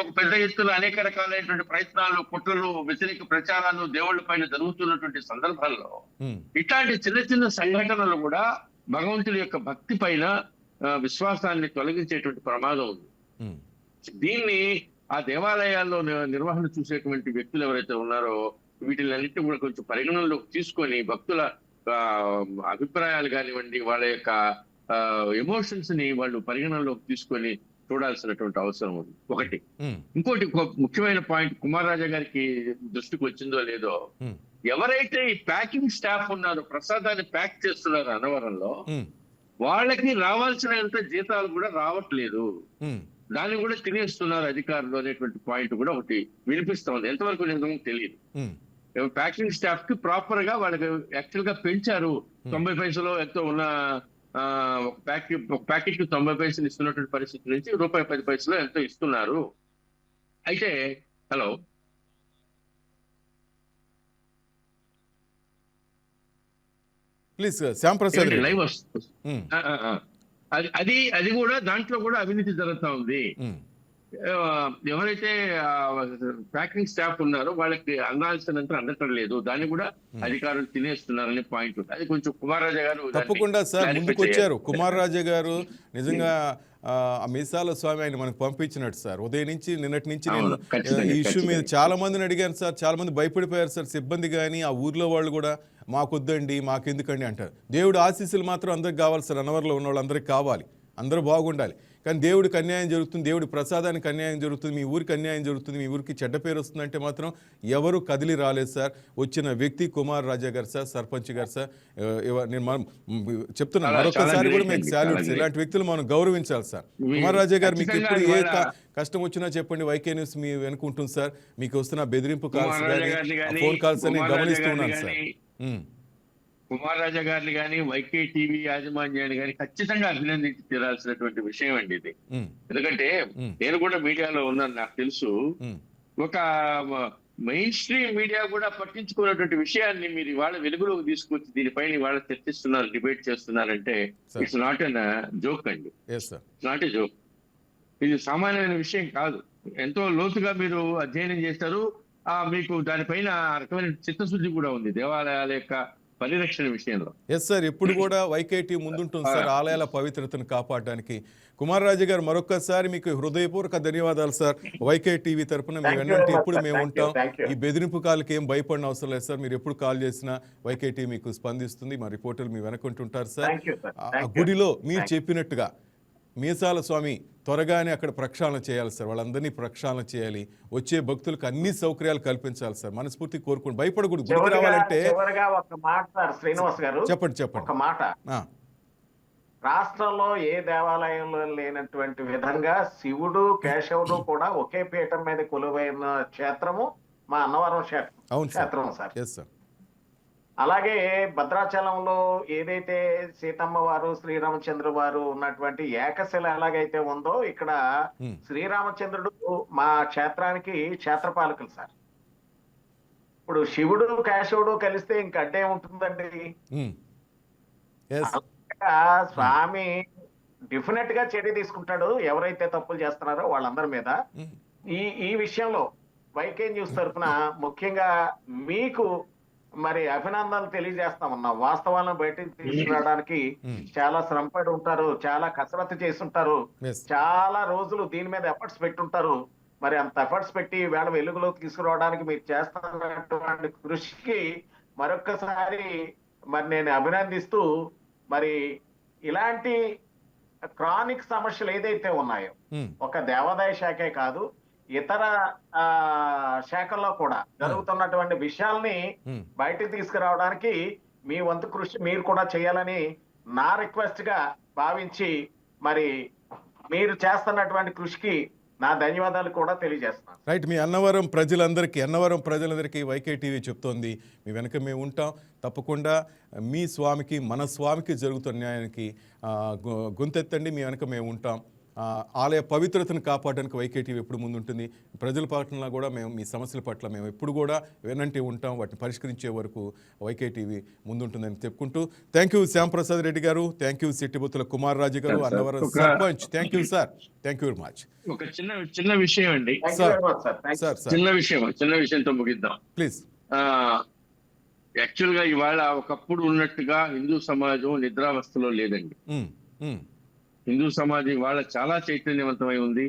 ఒక పెద్ద ఎత్తున అనేక రకాలైనటువంటి ప్రయత్నాలు, కుట్రలు, వ్యతిరేక ప్రచారాలు దేవుళ్ళ పైన జరుగుతున్నటువంటి సందర్భాల్లో ఉమ్. ఇట్లాంటి చిన్న చిన్న సంఘటనలు కూడా భగవంతుడి యొక్క భక్తి పైన విశ్వాసాన్ని తొలగించేటువంటి ప్రమాదం ఉంది. ఉమ్. దీన్ని ఆ దేవాలయాల్లో నిర్వహణ చూసేటువంటి వ్యక్తులు ఎవరైతే ఉన్నారో వీటిలన్నింటినీ కూడా కొంచెం పరిగణనలోకి తీసుకొని భక్తుల అభిప్రాయాలు కానివ్వండి, వాళ్ళ యొక్క ఎమోషన్స్ ని వాళ్ళు పరిగణనలోకి తీసుకొని చూడాల్సినటువంటి అవసరం ఉంది ఒకటి. ఇంకోటి ముఖ్యమైన పాయింట్ కుమార్ రాజా గారికి దృష్టికి వచ్చిందో లేదో, ఎవరైతే ఈ ప్యాకింగ్ స్టాఫ్ ఉన్నారో ప్రసాదాన్ని ప్యాక్ చేస్తున్నారో అన్నవరంలో వాళ్ళకి రావాల్సినంత జీతాలు కూడా రావట్లేదు, దాన్ని కూడా తినేస్తున్నారు అధికారులు అనేటువంటి పాయింట్ కూడా ఒకటి వినిపిస్తోంది. ఎంతవరకు నిజమో తెలియదు. ప్యాకింగ్ స్టాఫ్ కి ప్రాపర్ గా వాళ్ళకి యాక్చువల్ గా పెంచారు. 90 పైసలు ఎంతో ఉన్న ఒక ప్యాకెట్ కి 90 పైసలు ఇస్తున్నటువంటి పరిస్థితి నుంచి ₹10 ఎంతో ఇస్తున్నారు. అయితే hello please Shyam Prasad live వస్తుంది. అది కూడా దాంట్లో కూడా అవినీతి జరుగుతా ఉంది. ఎవరైతే ప్యాకింగ్ స్టాఫ్ ఉన్నారో వాళ్ళకి అందాల్సినంత అందటం లేదు, దాన్ని కూడా అధికారులు తినేస్తున్నారనే పాయింట్ ఉంది. అది కొంచెం కుమార్ రాజా గారు తప్పకుండా సార్ ముందుకు వచ్చారు. కుమార్ రాజా గారు నిజంగా ఆ మీసాల స్వామి ఆయన మనకు పంపించినట్టు సార్. ఉదయం నుంచి నిన్నటి నుంచి నేను ఈ ఇష్యూ మీద చాలా మందిని అడిగాను సార్. చాలా మంది భయపడిపోయారు సార్, సిబ్బంది కానీ ఆ ఊర్లో వాళ్ళు కూడా మాకొద్దండి మాకెందుకండి అంటారు. దేవుడు ఆశీస్సులు మాత్రం అందరికి కావాలి సార్. అన్నవరంలో ఉన్న వాళ్ళు అందరికి కావాలి, అందరూ బాగుండాలి. కానీ దేవుడికి అన్యాయం జరుగుతుంది, దేవుడి ప్రసాదానికి అన్యాయం జరుగుతుంది, మీ ఊరికి అన్యాయం జరుగుతుంది, మీ ఊరికి చెడ్డ పేరు వస్తుందంటే మాత్రం ఎవరు కదిలి రాలేదు సార్. వచ్చిన వ్యక్తి కుమార్ రాజా గారు సార్, సర్పంచ్ గారు సార్. నేను మనం చెప్తున్నాను మరొకసారి కూడా మీకు సాల్యూట్స్. ఇలాంటి వ్యక్తులు మనం గౌరవించాలి సార్. కుమార్ రాజా గారు మీకు ఎప్పుడు ఏ కష్టం వచ్చినా చెప్పండి, వైకే న్యూస్ మీ వెనుకుంటుంది సార్. మీకు వస్తున్న బెదిరింపు కాల్స్ కానీ ఫోన్ కాల్స్ అని గమనిస్తున్నాను సార్. కుమార్ రాజా గారిని కానీ వైకే టీవీ యాజమాన్యాన్ని కానీ ఖచ్చితంగా అభినందించి తీరాల్సినటువంటి విషయం అండి ఇది. ఎందుకంటే నేను కూడా మీడియాలో ఉన్నాను, నాకు తెలుసు. ఒక మెయిన్ స్ట్రీమ్ మీడియా కూడా పట్టించుకున్నటువంటి విషయాన్ని మీరు ఇవాళ వెలుగులోకి తీసుకొచ్చి దీనిపైన ఇవాళ చర్చిస్తున్నారు, డిబేట్ చేస్తున్నారంటే ఇట్స్ నాట్ ఎన్ జోక్ అండి. Not a joke. ఇది సామాన్యమైన విషయం కాదు. ఎంతో లోతుగా మీరు అధ్యయనం చేస్తారు. మీకు దానిపైన రకమైన చిత్తశుద్ధి కూడా ఉంది దేవాలయాల యొక్క పరిరక్షణ విషయంలో. ఎస్ సార్, ఎప్పుడు కూడా వైకేటీ ముందుంటుంది సార్ ఆలయాల పవిత్రతను కాపాడడానికి. కుమార్ రాజు గారు మరొక్కసారి మీకు హృదయపూర్వక ధన్యవాదాలు సార్. వైకే టీవీ తరఫున మీ వెన్నంటే ఎప్పుడు మేము ఉంటాం. ఈ బెదిరింపు కాల్కి ఏం భయపడిన అవసరం లేదు సార్. మీరు ఎప్పుడు కాల్ చేసినా వైకే టీవీ మీకు స్పందిస్తుంది. మా రిపోర్టర్లు మీ వెనకుంటుంటారు సార్. ఆ గుడిలో మీరు చెప్పినట్టుగా మీసాల స్వామి త్వరగానే అక్కడ ప్రక్షాళన చేయాలి సార్. వాళ్ళందరినీ ప్రక్షాళన చేయాలి. వచ్చే భక్తులకు అన్ని సౌకర్యాలు కల్పించాలి సార్. మనస్ఫూర్తి కోరుకోండి. భయపడకూడదు. గుడికి రావాలంటే ఒక మాట సార్ శ్రీనివాస్ గారు, చెప్పండి ఒక మాట. రాష్ట్రంలో ఏ దేవాలయంలో లేనటువంటి విధంగా శివుడు కేశవుడు కూడా ఒకే పీఠం మీద కొలువైన క్షేత్రము మా అన్నవరం క్షేత్రం సార్. అలాగే భద్రాచలంలో ఏదైతే సీతమ్మ వారు శ్రీరామచంద్ర వారు ఉన్నటువంటి ఏకశిల ఎలాగైతే ఉందో ఇక్కడ శ్రీరామచంద్రుడు మా క్షేత్రానికి క్షేత్రపాలకులు సార్. ఇప్పుడు శివుడు కేశవుడు కలిస్తే ఇంక అడ్డే ఉంటుందండి. స్వామి డెఫినెట్ గా చర్య తీసుకుంటాడు ఎవరైతే తప్పులు చేస్తున్నారో వాళ్ళందరి మీద. ఈ విషయంలో వైకే న్యూస్ తరఫున ముఖ్యంగా మీకు మరి అభినందనలు తెలియజేస్తా ఉన్నాం. వాస్తవాలను బయటకు తీసుకురావడానికి చాలా శ్రమపడి ఉంటారు, చాలా కసరత్తు చేసి ఉంటారు, Yes. చాలా రోజులు దీని మీద ఎఫర్ట్స్ పెట్టుంటారు. మరి అంత ఎఫర్ట్స్ పెట్టి వేళ వెలుగులోకి తీసుకురావడానికి మీరు చేస్తున్నటువంటి కృషికి మరొక్కసారి మరి నేను అభినందిస్తూ, మరి ఇలాంటి క్రానిక్ సమస్యలు ఏదైతే ఉన్నాయో ఒక దేవాదాయ శాఖే కాదు, ఇతర శాఖల్లో కూడా జరుగుతున్నటువంటి విషయాల్ని బయటకు తీసుకురావడానికి మీ వంతు కృషి మీరు కూడా చేయాలని నా రిక్వెస్ట్ గా భావించి, మరి మీరు చేస్తున్నటువంటి కృషికి నా ధన్యవాదాలు కూడా తెలియజేస్తున్నాను. రైట్, మీ అన్నవరం ప్రజలందరికీ వైకే టీవీ చెప్తోంది, మీ వెనక మేము ఉంటాం. తప్పకుండా మీ స్వామికి, మన స్వామికి జరుగుతున్న న్యాయానికి గొంతెత్తండి, మీ వెనక మేము ఉంటాం. ఆలయ పవిత్రతను కాపాడడానికి వైకే టీవీ ఎప్పుడు ముందుంటుంది. ప్రజల పట్ల కూడా మేము, మీ సమస్యల పట్ల మేము ఎప్పుడు కూడా వెనంటే ఉంటాం. వాటిని పరిష్కరించే వరకు వైకే టీవీ ముందుంటుందని చెప్పుకుంటూ, థ్యాంక్ యూ శ్యాంప్రసాద్ రెడ్డి గారు, థ్యాంక్ యూ సిట్టిబుత్తుల కుమార్ రాజు గారు, Annavaram sarpanch, thank you sir, thank you very much. ఒక చిన్న విషయం అండి, చిన్న విషయంతో ముగిద్దాం ప్లీజ్. యాక్చువల్ గా ఇవాళ ఒకప్పుడు ఉన్నట్టుగా హిందూ సమాజం నిద్రావస్థలో లేదండి. హిందూ సమాజం ఇవాళ చాలా చైతన్యవంతమై ఉంది.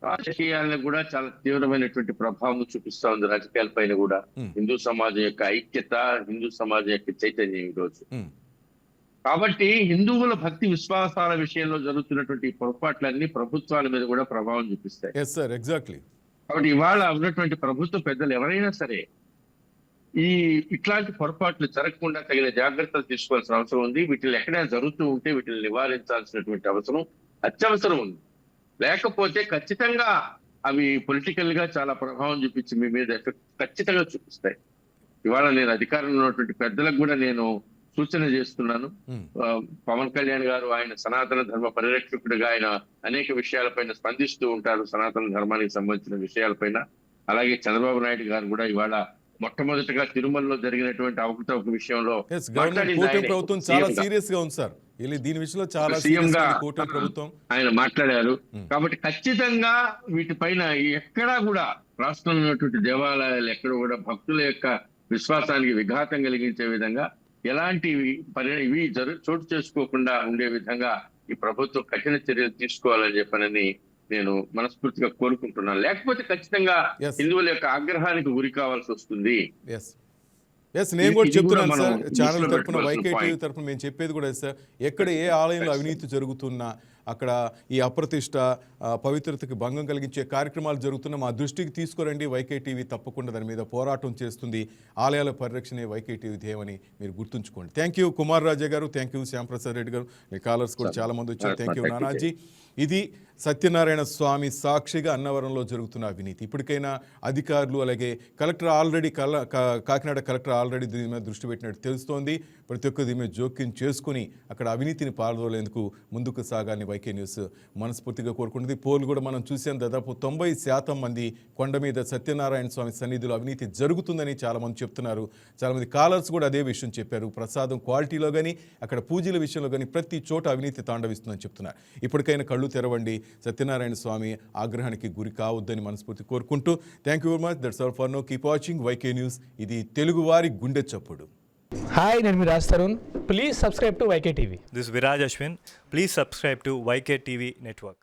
రాజకీయాలను కూడా చాలా తీవ్రమైనటువంటి ప్రభావం చూపిస్తా ఉంది. రాజకీయాలపైన కూడా హిందూ సమాజం యొక్క ఐక్యత, హిందూ సమాజం యొక్క చైతన్యం ఈరోజు. కాబట్టి హిందువుల భక్తి విశ్వాసాల విషయంలో జరుగుతున్నటువంటి పొరపాట్లన్నీ ప్రభుత్వాల మీద కూడా ప్రభావం చూపిస్తాయి. కాబట్టి ఇవాళ ఉన్నటువంటి ప్రభుత్వ పెద్దలు ఎవరైనా సరే ఇట్లాంటి పొరపాట్లు జరగకుండా తగిన జాగ్రత్తలు తీసుకోవాల్సిన అవసరం ఉంది. వీటిని ఎక్కడైనా జరుగుతూ ఉంటే వీటిని నివారించాల్సినటువంటి అవసరం అత్యవసరం ఉంది. లేకపోతే ఖచ్చితంగా అవి పొలిటికల్ గా చాలా ప్రభావం చూపించి మీ మీద ఎఫెక్ట్ ఖచ్చితంగా చూపిస్తాయి. ఇవాళ నేను అధికారంలో ఉన్నటువంటి పెద్దలకు కూడా నేను సూచన చేస్తున్నాను. పవన్ కళ్యాణ్ గారు ఆయన సనాతన ధర్మ పరిరక్షకుడిగా ఆయన అనేక విషయాలపైన స్పందిస్తూ ఉంటారు, సనాతన ధర్మానికి సంబంధించిన విషయాలపైన. అలాగే చంద్రబాబు నాయుడు గారు కూడా ఇవాళ మొట్టమొదటిగా తిరుమలలో జరిగినటువంటి అవకతవక విషయంలో ప్రభుత్వం చాలా సీరియస్ గా ఉంది సార్. దీని విషయంలో చాలా సీఎంగా ఆయన మాట్లాడారు. కాబట్టి ఖచ్చితంగా వీటిపైన ఎక్కడా కూడా రాష్ట్రంలో ఉన్నటువంటి దేవాలయాలు ఎక్కడ కూడా భక్తుల యొక్క విశ్వాసానికి విఘాతం కలిగించే విధంగా ఎలాంటివి ఇవి చోటు చేసుకోకుండా ఉండే విధంగా ఈ ప్రభుత్వం కఠిన చర్యలు తీసుకోవాలని చెప్పనని నేను మనస్ఫూర్తిగా కోరుకుంటున్నాను. లేకపోతే ఖచ్చితంగా హిందువుల యొక్క ఆగ్రహానికి గురి కావాల్సి వస్తుంది. నేను కూడా చెప్తున్నాను సార్, ఛానల్ తరఫున, వైకే టీవీ తరఫున మేము చెప్పేది కూడా సార్, ఎక్కడ ఏ ఆలయంలో అవినీతి జరుగుతున్నా అక్కడ ఈ అప్రతిష్ట, పవిత్రతకి భంగం కలిగించే కార్యక్రమాలు జరుగుతున్నా మా దృష్టికి తీసుకురండి. వైకే టీవీ తప్పకుండా దాని మీద పోరాటం చేస్తుంది. ఆలయాల పరిరక్షణే వైకే టీవీ ధ్యేయమని మీరు గుర్తుంచుకోండి. థ్యాంక్ యూ కుమార్ రాజా గారు, థ్యాంక్ యూ శ్యాంప్రసాద్ రెడ్డి గారు, మీ కాలర్స్ కూడా చాలా మంది వచ్చారు. Thank you Nanaji. ఇది సత్యనారాయణ స్వామి సాక్షిగా అన్నవరంలో జరుగుతున్న అవినీతి. ఇప్పటికైనా అధికారులు, అలాగే collector already Kakinada collector already దీని మీద దృష్టి పెట్టినట్టు తెలుస్తోంది. ప్రతి ఒక్కరు దీని మీద జోక్యం చేసుకుని అక్కడ అవినీతిని పాల్గొలేందుకు ముందుకు సాగాలని వైకే న్యూస్ మనస్ఫూర్తిగా కోరుకుంటుంది. పోల్ కూడా మనం చూసాం, దాదాపు 90% మంది కొండ మీద సత్యనారాయణ స్వామి సన్నిధిలో అవినీతి జరుగుతుందని చాలామంది చెప్తున్నారు. చాలామంది కాలర్స్ కూడా అదే విషయం చెప్పారు. ప్రసాదం క్వాలిటీలో కానీ, అక్కడ పూజల విషయంలో కానీ ప్రతి చోట అవినీతి తాండవిస్తుందని చెప్తున్నారు. ఇప్పటికైనా కళ్ళు తెరవండి, సత్యనారాయణ స్వామి ఆగ్రహానికి గురి కావద్దని మనస్ఫూర్తి కోరుకుంటూ, thank you very much. That's all for now. Keep watching YK news. ఇది తెలుగువారి గుండె చప్పుడు. హాయ్, నేను మీ Raj Tarun. Please subscribe to YK TV. This is Viraj Ashwin. Please subscribe to YK TV Network.